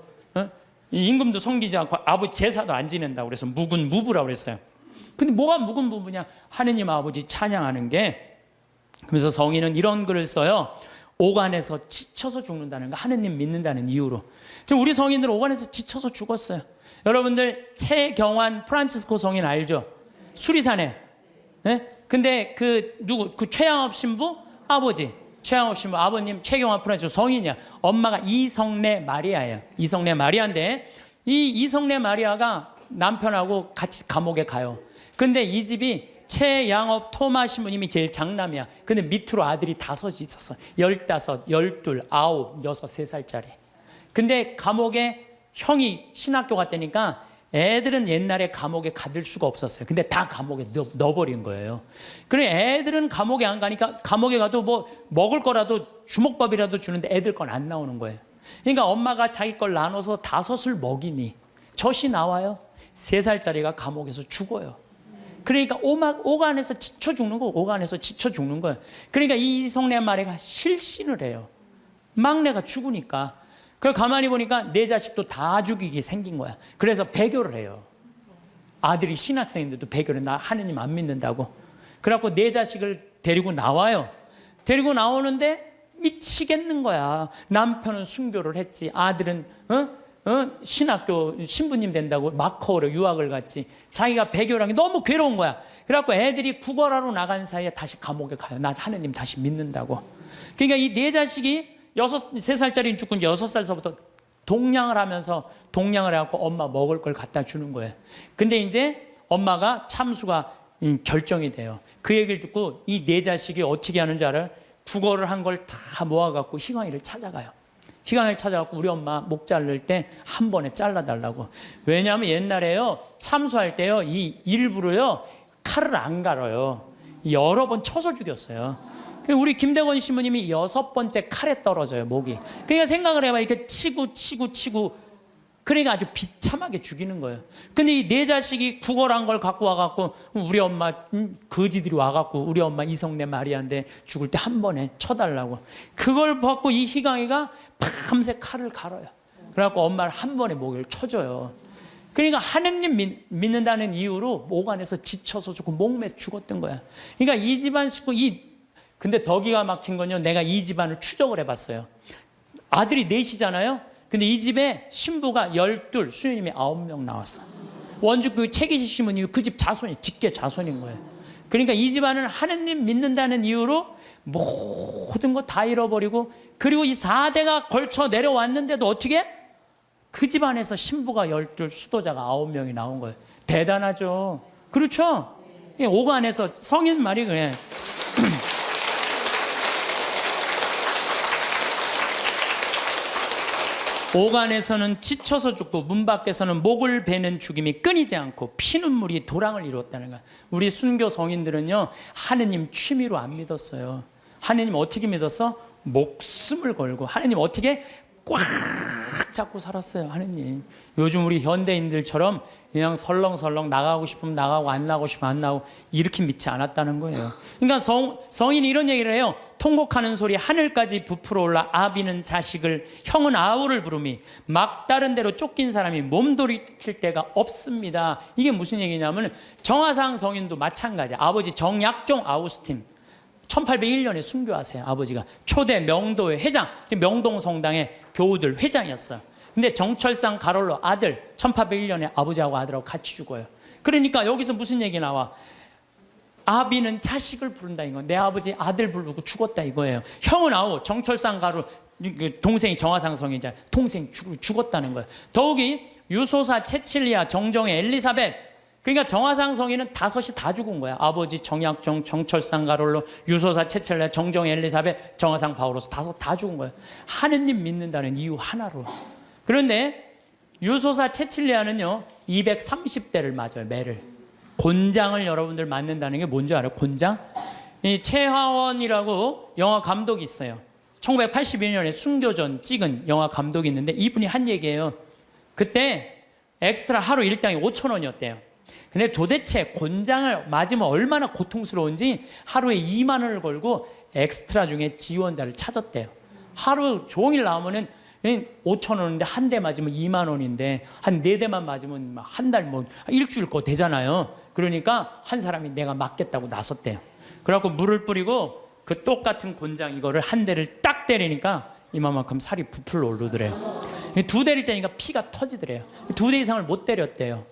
임금도 섬기지 않고 아버지 제사도 안 지낸다고 그래서 무군무부라고 그랬어요. 근데 뭐가 무군무부냐? 하느님 아버지 찬양하는 게. 그래서 성인은 이런 글을 써요. 오간에서 지쳐서 죽는다는 거, 하느님 믿는다는 이유로. 지금 우리 성인들은 오간에서 지쳐서 죽었어요. 여러분들 최경환 프란치스코 성인 알죠? 수리산에. 근데 그 최양업 신부 아버지, 최양업 신부 아버님 최경환 프란치스코 성인이야. 엄마가 이성래 마리아예요. 이성래 마리아인데 이 이성래 마리아가 남편하고 같이 감옥에 가요. 근데 이 집이 최양업 토마 신부님이 제일 장남이야. 근데 밑으로 아들이 5이 있었어. 15, 12, 9, 6, 3살짜리. 근데 감옥에 형이 신학교 갔다니까 애들은 옛날에 감옥에 가둘 수가 없었어요. 근데 다 감옥에 넣어버린 거예요. 그래 애들은 감옥에 안 가니까 감옥에 가도 뭐 먹을 거라도 주먹밥이라도 주는데 애들 건 안 나오는 거예요. 그러니까 엄마가 자기 걸 나눠서 5을 먹이니 젖이 나와요. 3살짜리가 감옥에서 죽어요. 그러니까 오간에서 지쳐 죽는 거, 오간에서 지쳐 죽는 거예요. 그러니까 이 이성래 마리아가 실신을 해요. 막내가 죽으니까. 그 가만히 보니까 내 자식도 다 죽이게 생긴 거야. 그래서 배교를 해요. 아들이 신학생인데도 배교를 나 하느님 안 믿는다고. 그래갖고 내 자식을 데리고 나와요. 데리고 나오는데 미치겠는 거야. 남편은 순교를 했지. 아들은 신학교 신부님 된다고 마커로 유학을 갔지. 자기가 배교를 한 게 너무 괴로운 거야. 그래갖고 애들이 구걸하러 나간 사이에 다시 감옥에 가요. 나 하느님 다시 믿는다고. 그러니까 이 내 자식이 3살짜리 죽고 이제 6살서부터 동냥을 하면서 동냥을 해갖고 엄마 먹을 걸 갖다 주는 거예요. 근데 이제 엄마가 참수가 결정이 돼요. 그 얘기를 듣고 이 내 자식이 어떻게 하는 줄 알아요? 구걸을 한 걸 다 모아갖고 희광이를 찾아가요. 희광이를 찾아갖고 우리 엄마 목 자를 때 한 번에 잘라달라고. 왜냐하면 옛날에요 참수할 때요 이 일부러요 칼을 안 갈아요. 여러 번 쳐서 죽였어요. 우리 김대건 신부님이 6번째 칼에 떨어져요 목이. 그러니까 생각을 해봐. 이렇게 치고 그러니까 아주 비참하게 죽이는 거예요. 근데 이 내 자식이 구걸한 걸 갖고 와갖고 우리 엄마 거지들이 와갖고 우리 엄마 이성래 마리아인데 죽을 때 한 번에 쳐달라고. 그걸 받고 이 희광이가 밤새 칼을 갈아요. 그래갖고 엄마를 한 번에 목을 쳐줘요. 그러니까 하느님 믿는다는 이유로 오간에서 지쳐서 죽고 목매서 죽었던 거야. 그러니까 이 집안 식구 근데 더 기가 막힌 건요. 내가 이 집안을 추적을 해봤어요. 아들이 4이잖아요. 근데 이 집에 신부가 12, 수녀님이 9명 나왔어. 원주교 최기시 신부님이 그 집 자손이 직계 자손인 거예요. 그러니까 이 집안은 하느님 믿는다는 이유로 모든 거 다 잃어버리고 그리고 이 4대가 걸쳐 내려왔는데도 어떻게? 그 집안에서 신부가 12, 수도자가 9명이 나온 거예요. 대단하죠. 그렇죠? 오간에서 성인 말이 그래. 오간에서는 지쳐서 죽고 문 밖에서는 목을 베는 죽임이 끊이지 않고 피눈물이 도랑을 이루었다는 거야. 우리 순교 성인들은요 하느님 취미로 안 믿었어요. 하느님 어떻게 믿었어? 목숨을 걸고. 하느님 어떻게? 꽉 잡고 살았어요. 하느님. 요즘 우리 현대인들처럼 그냥 설렁설렁 나가고 싶으면 나가고 안 나가고 싶으면 안 나가고 이렇게 믿지 않았다는 거예요. 그러니까 성인이 이런 얘기를 해요. 통곡하는 소리 하늘까지 부풀어 올라 아비는 자식을 형은 아우를 부르미 막다른 대로 쫓긴 사람이 몸돌이킬 데가 없습니다. 이게 무슨 얘기냐면 정화상 성인도 마찬가지야. 아버지 정약종 아우스틴 1801년에 순교하세요. 아버지가 초대 명도회 회장, 지금 명동 성당의 교우들 회장이었어요. 근데 정철상 가롤로 아들 1801년에 아버지하고 아들하고 같이 죽어요. 그러니까 여기서 무슨 얘기 나와? 아비는 자식을 부른다 이거. 내 아버지 아들 부르고 죽었다 이거예요. 형은 아우 정철상 가롤 동생이 정화상성이자 동생 죽었다는 거예요. 더욱이 유소사 체칠리아 정정의 엘리사벳, 그러니까 정화상성이는 다섯이 다 죽은 거야. 아버지 정약정, 정철상 가롤로, 유소사 체칠리아, 정정의 엘리사벳, 정화상 바오로스, 다섯 다 죽은 거예요. 하느님 믿는다는 이유 하나로. 그런데 유소사 체칠리아는요 230대를 맞아요. 매를. 곤장을 여러분들 맞는다는 게 뭔지 알아요? 곤장? 이 최하원이라고 영화 감독이 있어요. 1982년에 순교전 찍은 영화 감독이 있는데 이분이 한 얘기예요. 그때 엑스트라 하루 일당이 5,000원이었대요. 근데 도대체 곤장을 맞으면 얼마나 고통스러운지 하루에 2만 원을 걸고 엑스트라 중에 지원자를 찾았대요. 하루 종일 나오면은 5,000원인데 한 대 맞으면 2만 원인데 한 4대만 맞으면 한 달 뭐 일주일 거 되잖아요. 그러니까 한 사람이 내가 맞겠다고 나섰대요. 그래갖고 물을 뿌리고 그 똑같은 곤장 이거를 한 대를 딱 때리니까 이만큼 살이 부풀러 오르더래요. 2대를 때리니까 피가 터지더래요. 2대 이상을 못 때렸대요.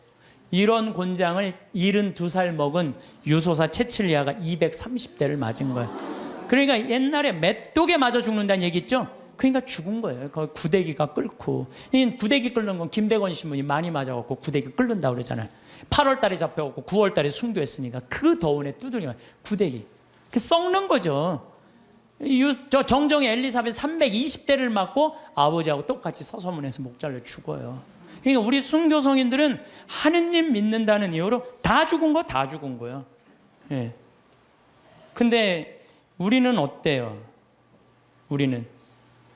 이런 곤장을 72살 먹은 유소사 체칠리아가 230대를 맞은 거예요. 그러니까 옛날에 맷독에 맞아 죽는다는 얘기 있죠? 그러니까 죽은 거예요. 그 구데기가 끓고. 이 구데기 끓는 건 김대건 신부님 많이 맞아갖고 구데기 끓는다고 그러잖아요. 8월 달에 잡혀갖고 9월 달에 순교했으니까 그 더운에 두들기면 구데기. 그 썩는 거죠. 저 정정의 엘리사벳 320대를 맞고 아버지하고 똑같이 서서문에서 목 잘려 죽어요. 그러니까 우리 순교 성인들은 하느님 믿는다는 이유로 다 죽은 거예요. 예. 근데 우리는 어때요? 우리는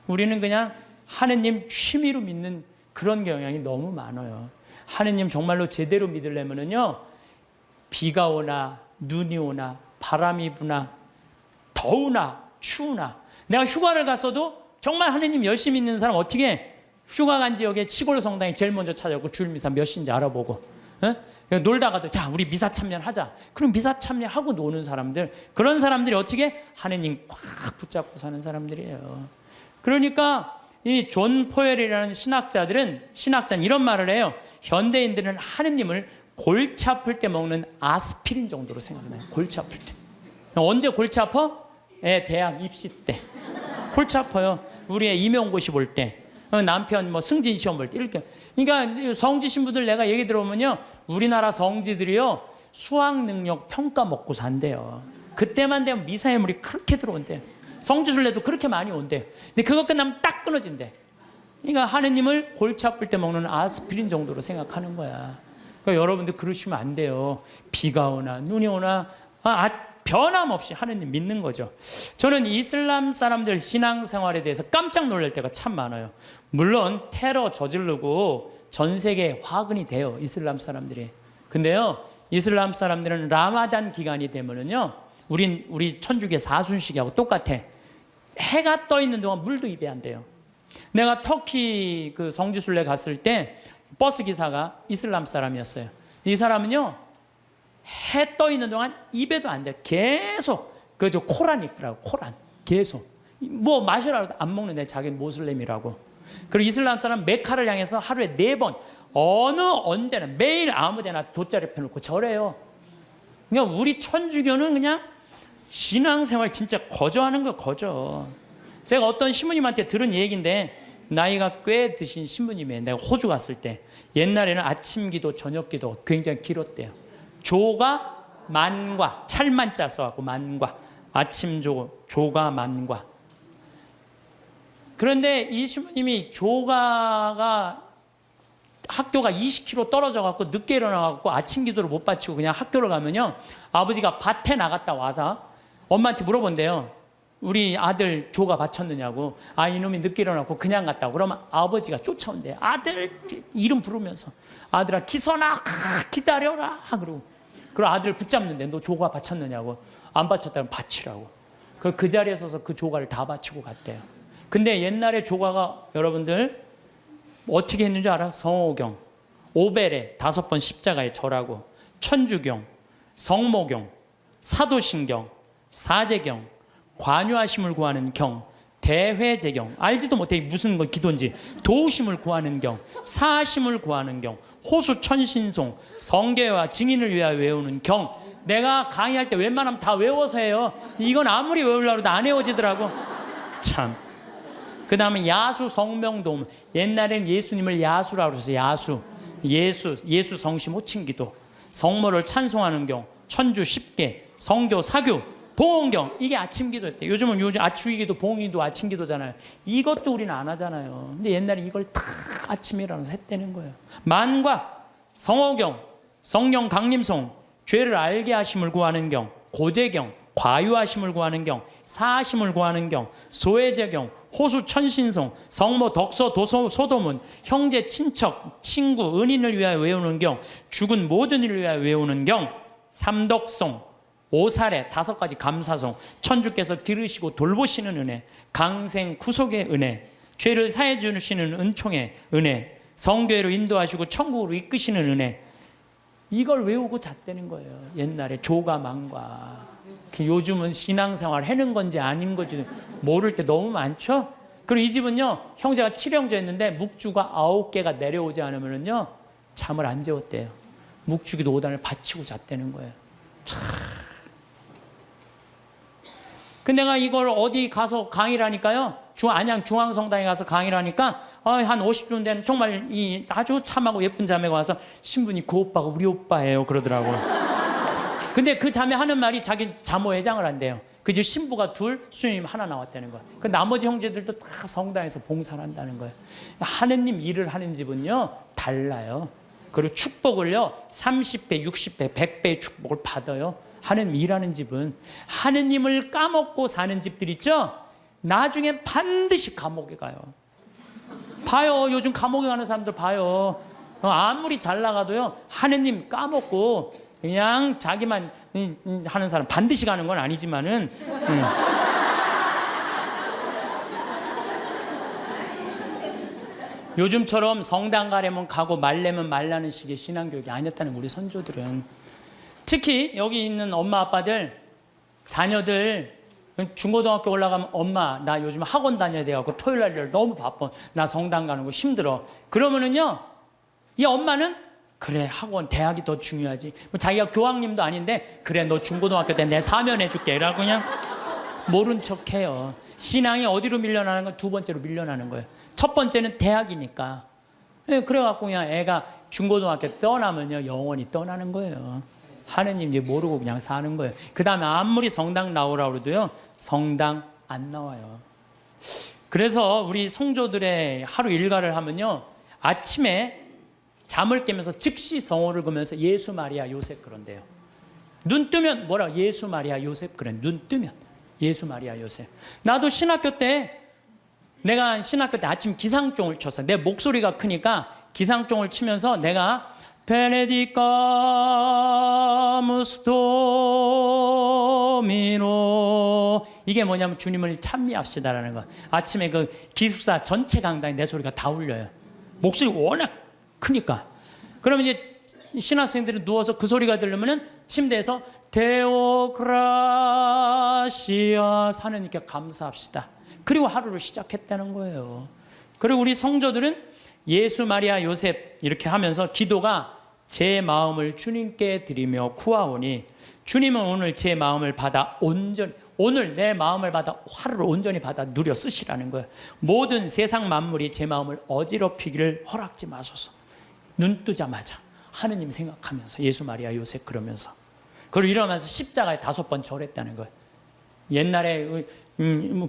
그냥 하느님 취미로 믿는 그런 경향이 너무 많아요. 하느님 정말로 제대로 믿으려면은요, 비가 오나 눈이 오나 바람이 부나 더우나 추우나, 내가 휴가를 갔어도 정말 하느님 열심히 믿는 사람 어떻게 휴가 간 지역에 시골 성당에 제일 먼저 찾아오고 주일 미사 몇 시인지 알아보고, 놀다가도 자 우리 미사 참여하자. 그럼 미사 참여하고 노는 사람들, 그런 사람들이 어떻게 하느님 꽉 붙잡고 사는 사람들이에요. 그러니까 이 존 포엘이라는 신학자는 이런 말을 해요. 현대인들은 하느님을 골치 아플 때 먹는 아스피린 정도로 생각해요. 골치 아플 때. 언제 골치 아파? 대학 입시 때 골치 아파요. 우리의 임용고시 볼 때, 남편 뭐 승진 시험 볼 때 이렇게. 그러니까 성지 신부들 내가 얘기 들어보면요, 우리나라 성지들이요 수학 능력 평가 먹고 산대요. 그때만 되면 미사예물이 그렇게 들어온대요. 성지순례도 그렇게 많이 온대요. 근데 그거 끝나면 딱 끊어진대. 그러니까 하느님을 골치 아플 때 먹는 아스피린 정도로 생각하는 거야. 그러니까 여러분들 그러시면 안 돼요. 비가 오나 눈이 오나 변함없이 하느님 믿는 거죠. 저는 이슬람 사람들 신앙생활에 대해서 깜짝 놀랄 때가 참 많아요. 물론 테러 저지르고 전 세계에 화근이 돼요, 이슬람 사람들이. 근데요, 이슬람 사람들은 라마단 기간이 되면은요, 우리 천주교 사순식하고 똑같아. 해가 떠 있는 동안 물도 입에 안 돼요. 내가 터키 그 성지순례 갔을 때 버스 기사가 이슬람 사람이었어요. 이 사람은요, 해 떠 있는 동안 입에도 안 돼. 계속 그저 코란 읽더라고. 코란 계속 뭐 마시라도 안 먹는데 자기는 모슬렘이라고. 그리고 이슬람 사람 메카를 향해서 하루에 4번 언제나 매일 아무데나 돗자리 펴놓고 절해요. 그러니까 우리 천주교는 그냥 신앙생활 진짜 거저하는 거 거저. 제가 어떤 신부님한테 들은 얘기인데, 나이가 꽤 드신 신부님이에요. 내가 호주 갔을 때 옛날에는 아침 기도 저녁 기도 굉장히 길었대요. 조가 만과, 찰만자 써갖고 만과, 아침 조가 만과. 그런데 이 신부님이 조가가 학교가 20km 떨어져갖고 늦게 일어나갖고 아침 기도를 못 바치고 그냥 학교를 가면요, 아버지가 밭에 나갔다 와서 엄마한테 물어본대요. 우리 아들 조가 바쳤느냐고. 이놈이 늦게 일어나고 그냥 갔다고. 그러면 아버지가 쫓아온대요. 아들 이름 부르면서, 아들아 기선아 기다려라. 그러고 아들 붙잡는데, 너 조가 바쳤느냐고. 안 바쳤다면 바치라고. 그 자리에 서서 그 조가를 다 바치고 갔대요. 근데 옛날에 조가가 여러분들 어떻게 했는지 알아? 성호경, 오벨에 5번 십자가에 절하고, 천주경, 성모경, 사도신경, 사제경, 관유하심을 구하는 경, 대회제경, 알지도 못해 무슨 거 기도인지, 도우심을 구하는 경, 사하심을 구하는 경, 호수천신송, 성계와 증인을 위하여 외우는 경. 내가 강의할 때 웬만하면 다 외워서 해요. 이건 아무리 외우려고 해도 안 외워지더라고. 참. 그 다음에 야수 성명도움. 옛날에는 예수님을 야수라고 그랬어요. 야수. 예수 성심 호칭기도. 성모를 찬송하는 경. 천주 10개. 성교 사규. 봉헌경. 이게 아침 기도였대. 요즘 아추기도 봉헌기도 아침 기도잖아요. 이것도 우리는 안 하잖아요. 근데 옛날에 이걸 다 아침에 일어나서 했다는 거예요. 만과 성호경. 성령 강림송. 죄를 알게 하심을 구하는 경. 고제경. 과유하심을 구하는 경. 사하심을 구하는 경. 소외제경. 호수 천신송. 성모 덕서 도서 소도문. 형제 친척 친구 은인을 위하여 외우는 경. 죽은 모든 이를 위하여 외우는 경. 삼덕송. 오사례 5가지 감사송. 천주께서 기르시고 돌보시는 은혜. 강생 구속의 은혜. 죄를 사해 주시는 은총의 은혜. 성교회로 인도하시고 천국으로 이끄시는 은혜. 이걸 외우고 잤다는 거예요. 옛날에 조가망과. 요즘은 신앙생활 해는 건지 아닌 건지 모를 때 너무 많죠. 그리고 이 집은요, 형제가 7형제였는데 묵주가 9개가 내려오지 않으면요 잠을 안 재웠대요. 묵주기도 5단을 바치고 잤다는 거예요. 참. 근데 내가 이걸 어디 가서 강의를 하니까요, 안양 중앙성당에 가서 강의를 하니까 한 50분 된 정말 이 아주 참하고 예쁜 자매가 와서 신부님 그 오빠가 우리 오빠예요 그러더라고요. 근데 그 자매 하는 말이 자기 자모회장을 한대요. 그저 신부가 2, 수녀님 1 나왔다는 거예요. 그 나머지 형제들도 다 성당에서 봉사를 한다는 거예요. 하느님 일을 하는 집은요 달라요. 그리고 축복을요 30배, 60배, 100배의 축복을 받아요. 하느님 일하는 집은. 하느님을 까먹고 사는 집들 있죠? 나중에 반드시 감옥에 가요. 봐요. 요즘 감옥에 가는 사람들 봐요. 아무리 잘 나가도요 하느님 까먹고 그냥 자기만 하는 사람 반드시 가는 건 아니지만은 요즘처럼 성당 가려면 가고 말려면 말라는 식의 신앙교육이 아니었다는 우리 선조들은. 특히 여기 있는 엄마 아빠들 자녀들 중고등학교 올라가면 엄마 나 요즘 학원 다녀야 돼갖고 토요일 날 너무 바빠. 나 성당 가는 거 힘들어. 그러면은요 이 엄마는 그래 학원 대학이 더 중요하지. 뭐 자기가 교황님도 아닌데 그래 너 중고등학교 때 내 사면해줄게 라고 그냥 모른 척해요. 신앙이 어디로 밀려나는 건 2번째로 밀려나는 거예요. 첫 번째는 대학이니까. 그래갖고 그냥 애가 중고등학교 떠나면요 영원히 떠나는 거예요. 하느님 이제 모르고 그냥 사는 거예요. 그 다음에 아무리 성당 나오라고 해도요 성당 안 나와요. 그래서 우리 성조들의 하루 일과를 하면요 아침에 잠을 깨면서 즉시 성호를 그면서 예수 마리아 요셉 그런대요. 눈 뜨면 뭐라 예수 마리아 요셉 그래. 눈 뜨면 예수 마리아 요셉. 나도 신학교 때 내가 신학교 때 아침 기상종을 쳤어. 내 목소리가 크니까 기상종을 치면서 내가 베네디카무스 도미노 이게 뭐냐면 주님을 찬미합시다라는 거. 아침에 그 기숙사 전체 강당에 내 소리가 다 울려요. 목소리 워낙 크니까. 그러면 이제 신학생들은 누워서 그 소리가 들리면은 침대에서 데오크라시아 하느님께 감사합시다. 그리고 하루를 시작했다는 거예요. 그리고 우리 성조들은 예수 마리아 요셉 이렇게 하면서 기도가 제 마음을 주님께 드리며 구하오니 주님은 오늘 제 마음을 받아 온전히 오늘 내 마음을 받아 하루를 온전히 받아 누려 쓰시라는 거예요. 모든 세상 만물이 제 마음을 어지럽히기를 허락지 마소서. 눈 뜨자마자 하느님 생각하면서 예수 마리아 요셉 그러면서 그리고 일어나면서 십자가에 5번 절했다는 거예요. 옛날에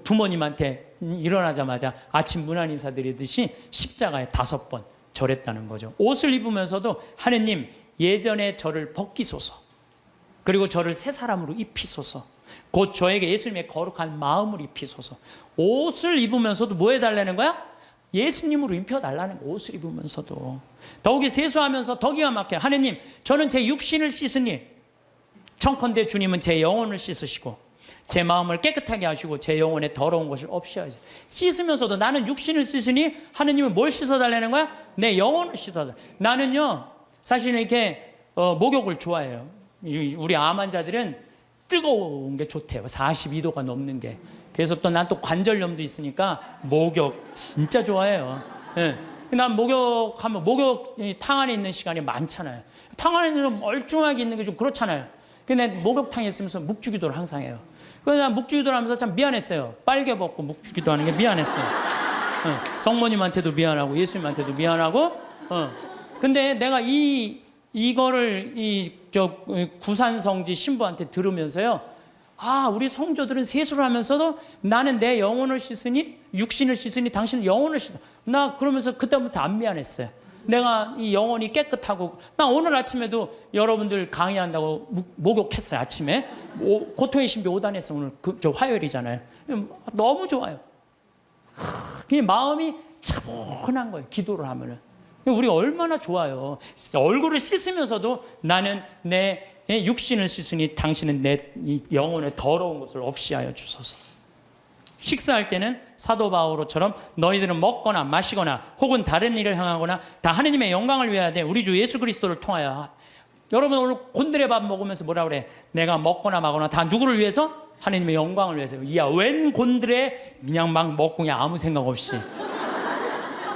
부모님한테 일어나자마자 아침 문안 인사드리듯이 십자가에 5번 절했다는 거죠. 옷을 입으면서도 하느님 예전에 저를 벗기소서. 그리고 저를 새 사람으로 입히소서. 곧 저에게 예수님의 거룩한 마음을 입히소서. 옷을 입으면서도 뭐 해달라는 거야? 예수님으로 입혀달라는 거야. 옷을 입으면서도. 더욱이 세수하면서 더 기가 막혀. 하느님 저는 제 육신을 씻으니 청컨대 주님은 제 영혼을 씻으시고 제 마음을 깨끗하게 하시고 제 영혼에 더러운 것을 없이 하시고. 씻으면서도 나는 육신을 씻으니 하느님은 뭘 씻어달라는 거야? 내 영혼을 씻어달라. 나는요 사실 이렇게 목욕을 좋아해요. 우리 암 환자들은 뜨거운 게 좋대요. 42도가 넘는 게. 그래서 또 난 또 관절염도 있으니까 목욕 진짜 좋아해요. 예. 난 목욕하면 목욕탕 안에 있는 시간이 많잖아요. 탕 안에 있는 멀쩡하게 있는 게 좀 그렇잖아요. 근데 목욕탕에 있으면서 묵주기도를 항상 해요. 그래서 난 묵주기도를 하면서 참 미안했어요. 빨개 벗고 묵주기도 하는 게 미안했어요. 성모님한테도 미안하고 예수님한테도 미안하고. 근데 내가 이거를 구산성지 신부한테 들으면서요. 아, 우리 성도들은 세수를 하면서도 나는 내 영혼을 씻으니 육신을 씻으니 당신은 영혼을 씻어. 나 그러면서 그때부터 안 미안했어요. 내가 이 영혼이 깨끗하고. 나 오늘 아침에도 여러분들 강의한다고 목욕했어요. 아침에 고통의 신비 5단에서 오늘 저 화요일이잖아요. 너무 좋아요. 그냥 마음이 차분한 거예요. 기도를 하면은. 우리 얼마나 좋아요. 얼굴을 씻으면서도 나는 내 육신을 씻으니 당신은 내 영혼의 더러운 것을 없이 하여 주소서. 식사할 때는 사도 바오로처럼 너희들은 먹거나 마시거나 혹은 다른 일을 행하거나 다 하느님의 영광을 위하여 돼. 우리 주 예수 그리스도를 통하여. 여러분 오늘 곤드레 밥 먹으면서 뭐라 그래? 내가 먹거나 마거나 다 누구를 위해서? 하느님의 영광을 위해서. 이야, 웬 곤드레 그냥 막 먹고 그냥 아무 생각 없이.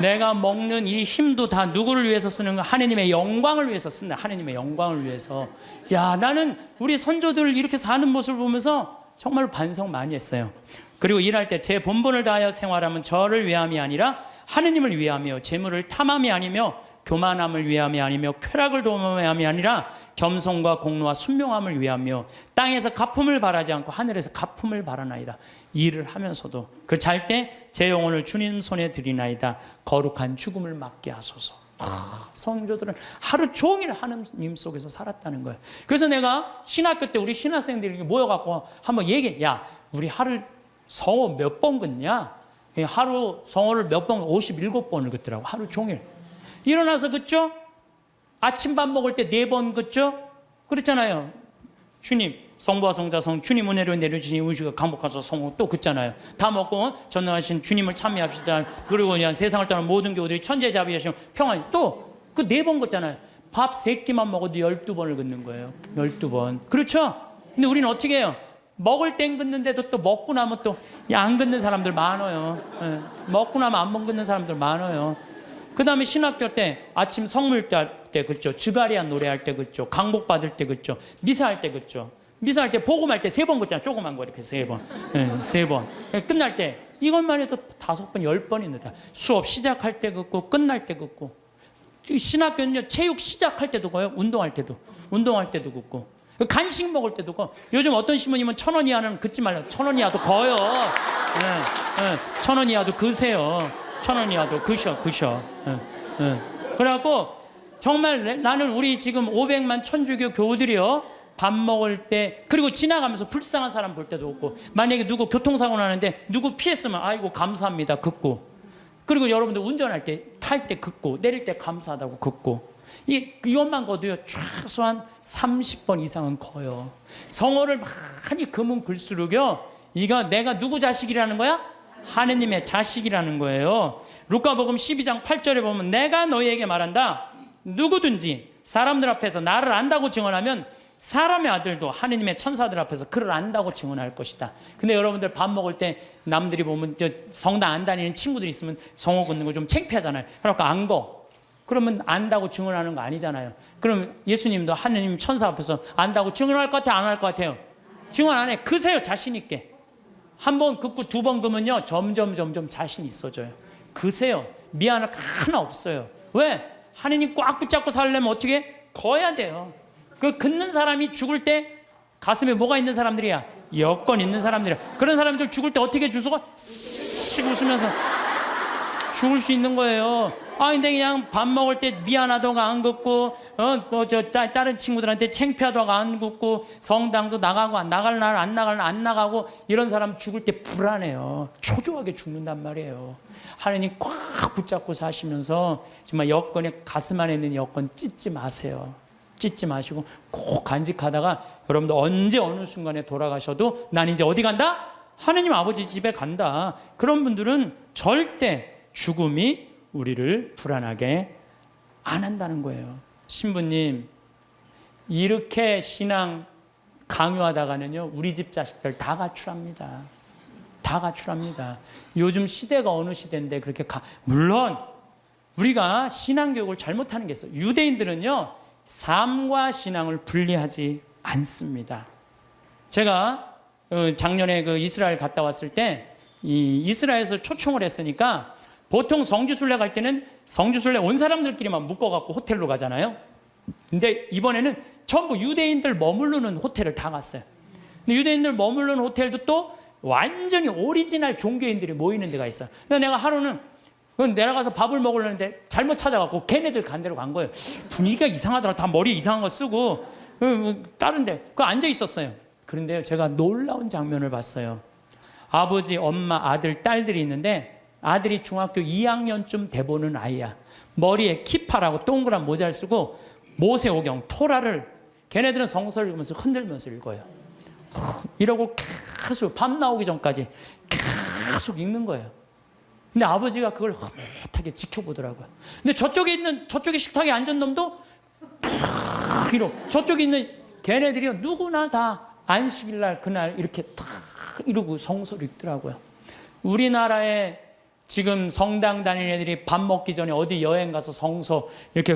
내가 먹는 이 힘도 다 누구를 위해서 쓰는 거? 하느님의 영광을 위해서 쓴다. 하느님의 영광을 위해서. 야, 나는 우리 선조들 이렇게 사는 모습을 보면서 정말 반성 많이 했어요. 그리고 일할 때 제 본분을 다하여 생활하면 저를 위함이 아니라 하느님을 위하며 재물을 탐함이 아니며 교만함을 위함이 아니며 쾌락을 도모함이 아니라 겸손과 공로와 순명함을 위하며 땅에서 갚음을 바라지 않고 하늘에서 갚음을 바라나이다. 일을 하면서도 그 잘 때 제 영혼을 주님 손에 드리나이다. 거룩한 죽음을 맞게 하소서. 성도들은 하루 종일 하느님 속에서 살았다는 거예요. 그래서 내가 신학교 때 우리 신학생들이 모여갖고 한번 얘기해. 야, 우리 하루 성호 몇 번 긋냐? 하루 성호를 몇 번, 57번을 긋더라고. 하루 종일. 일어나서 긋죠? 아침밥 먹을 때 4번 긋죠? 그랬잖아요. 주님, 성부와 성자 성 주님 은혜로 내려주신 의식을 강복하소서. 성호 또 긋잖아요. 다 먹고 전능하신 주님을 참여합시다. 그리고 그냥 세상을 떠난 모든 교우들이 천재자비하시면 평안히 또 그 4번 긋잖아요. 밥 3끼만 먹어도 12번을 긋는 거예요. 12번. 그렇죠? 근데 우리는 어떻게 해요? 먹을 땐 긋는데도 또 먹고 나면 또 안 긋는 사람들 많아요. 예. 먹고 나면 안 긋는 사람들 많아요. 그 다음에 신학교 때 아침 성물 때 긋죠. 주가리안 노래할 때 긋죠. 강복 받을 때 긋죠. 미사할 때 긋죠. 미사할 때 복음할 때 3번 긋잖아. 조그만 거 이렇게 3번. 예, 3번. 끝날 때 이것만 해도 5번, 10번입니다. 수업 시작할 때 긋고 끝날 때 긋고. 신학교는요, 체육 시작할 때도 가요. 운동할 때도 긋고. 간식 먹을 때도 거. 요즘 어떤 신부님은 1,000원 이하는 긋지 말라. 1,000원 이하도 거요. 네, 1,000원 이하도 그세요. 1,000원 이하도 그셔. 그래갖고 정말 나는 우리 지금 500만 천주교 교우들이요. 밥 먹을 때 그리고 지나가면서 불쌍한 사람 볼 때도 없고 만약에 누구 교통사고 나는데 누구 피했으면 아이고 감사합니다 긋고 그리고 여러분들 운전할 때 탈 때 긋고 내릴 때 감사하다고 긋고 이것만 거도요 최소한 30번 이상은 커요. 성어를 많이 금은 글수록요 이거 내가 누구 자식이라는 거야? 하느님의 자식이라는 거예요. 루카복음 12장 8절에 보면 내가 너희에게 말한다. 누구든지 사람들 앞에서 나를 안다고 증언하면 사람의 아들도 하느님의 천사들 앞에서 그를 안다고 증언할 것이다. 근데 여러분들 밥 먹을 때 남들이 보면 성당 안 다니는 친구들이 있으면 성어 긋는 거 좀 창피하잖아요. 그러니까 안 거. 그러면 안다고 증언하는 거 아니잖아요. 그럼 예수님도 하느님 천사 앞에서 안다고 증언할 것 같아요? 안 할 것 같아요? 증언 안 해. 그세요 자신 있게. 한 번 긋고 2번 그으면요 점점 자신 있어져요. 그세요. 미안할 거 하나 없어요. 왜? 하느님 꽉 붙잡고 살려면 어떻게? 거야 돼요. 그 긋는 사람이 죽을 때 가슴에 뭐가 있는 사람들이야? 여건 있는 사람들이야. 그런 사람들 죽을 때 어떻게 주소가 씩 웃으면서 죽을 수 있는 거예요. 아 근데 그냥 밥 먹을 때 미안하다고 안 긋고 다른 친구들한테 창피하다고 안 긋고 성당도 나가고 나갈 날 안 나가고 이런 사람 죽을 때 불안해요. 초조하게 죽는단 말이에요. 하나님 꽉 붙잡고 사시면서 정말 여건에 가슴 안에 있는 여건 찢지 마세요. 찢지 마시고 꼭 간직하다가 여러분들 언제 어느 순간에 돌아가셔도 난 이제 어디 간다? 하느님 아버지 집에 간다. 그런 분들은 절대 죽음이 우리를 불안하게 안 한다는 거예요. 신부님 이렇게 신앙 강요하다가는요 우리 집 자식들 다 가출합니다. 다 가출합니다. 요즘 시대가 어느 시대인데 그렇게 물론 우리가 신앙교육을 잘못하는 게 있어요. 유대인들은요 삶과 신앙을 분리하지 않습니다. 제가 작년에 그 이스라엘 갔다 왔을 때 이 이스라엘에서 초청을 했으니까 보통 성지순례 갈 때는 성지순례 온 사람들끼리만 묶어갖고 호텔로 가잖아요. 근데 이번에는 전부 유대인들 머무르는 호텔을 다 갔어요. 근데 유대인들 머무르는 호텔도 또 완전히 오리지널 종교인들이 모이는 데가 있어요. 그래서 내가 하루는 내려가서 밥을 먹으려는데 잘못 찾아갖고 걔네들 간 데로 간 거예요. 분위기가 이상하더라. 다 머리 이상한 거 쓰고 다른 데 그 앉아 있었어요. 그런데 제가 놀라운 장면을 봤어요. 아버지, 엄마, 아들, 딸들이 있는데 아들이 중학교 2학년쯤 돼보는 아이야. 머리에 키파라고 동그란 모자를 쓰고 모세오경, 토라를 걔네들은 성서를 읽으면서 흔들면서 읽어요. 이러고 계속 밤 나오기 전까지 계속 읽는 거예요. 근데 아버지가 그걸 흐뭇하게 지켜보더라고요. 근데 저쪽에 식탁에 앉은 놈도 이러고 저쪽에 있는 걔네들이 누구나 다 안식일날 그날 이렇게 탁 이러고 성서를 읽더라고요. 우리나라에 지금 성당 다니는 애들이 밥 먹기 전에 어디 여행 가서 성서 이렇게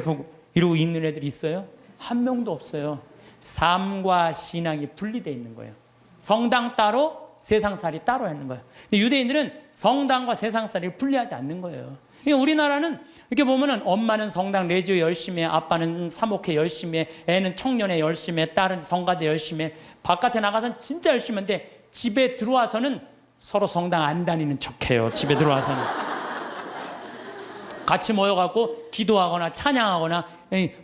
이러고 있는 애들이 있어요? 한 명도 없어요. 삶과 신앙이 분리되어 있는 거예요. 성당 따로 세상살이 따로 하는 거예요. 근데 유대인들은 성당과 세상살이를 분리하지 않는 거예요. 그러니까 우리나라는 이렇게 보면은 엄마는 성당 레지오 열심히 해, 아빠는 사목회 열심히 해, 애는 청년회 열심히 해, 딸은 성가대 열심히 해. 바깥에 나가서는 진짜 열심히 하는데 집에 들어와서는 서로 성당 안 다니는 척해요. 집에 들어와서는 같이 모여갖고 기도하거나 찬양하거나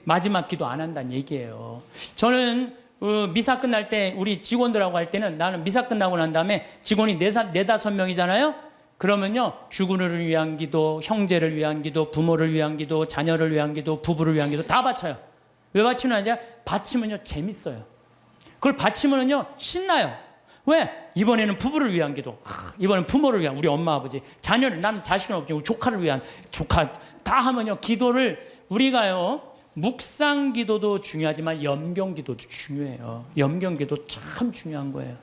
마지막 기도 안 한다는 얘기예요. 저는 미사 끝날 때 우리 직원들하고 할 때는 나는 미사 끝나고 난 다음에 직원이 네다섯 명이잖아요. 그러면요 주군을 위한 기도, 형제를 위한 기도, 부모를 위한 기도, 자녀를 위한 기도, 부부를 위한 기도 다 바쳐요. 왜 바치는 아니라 바치면요 재밌어요. 그걸 바치면요 신나요. 왜? 이번에는 부부를 위한 기도, 이번엔 부모를 위한 우리 엄마 아버지, 자녀를, 나는 자식은 없지 우리 조카를 위한 조카 다 하면요 기도를 우리가요 묵상 기도도 중요하지만 염경 기도도 중요해요. 염경 기도 참 중요한 거예요.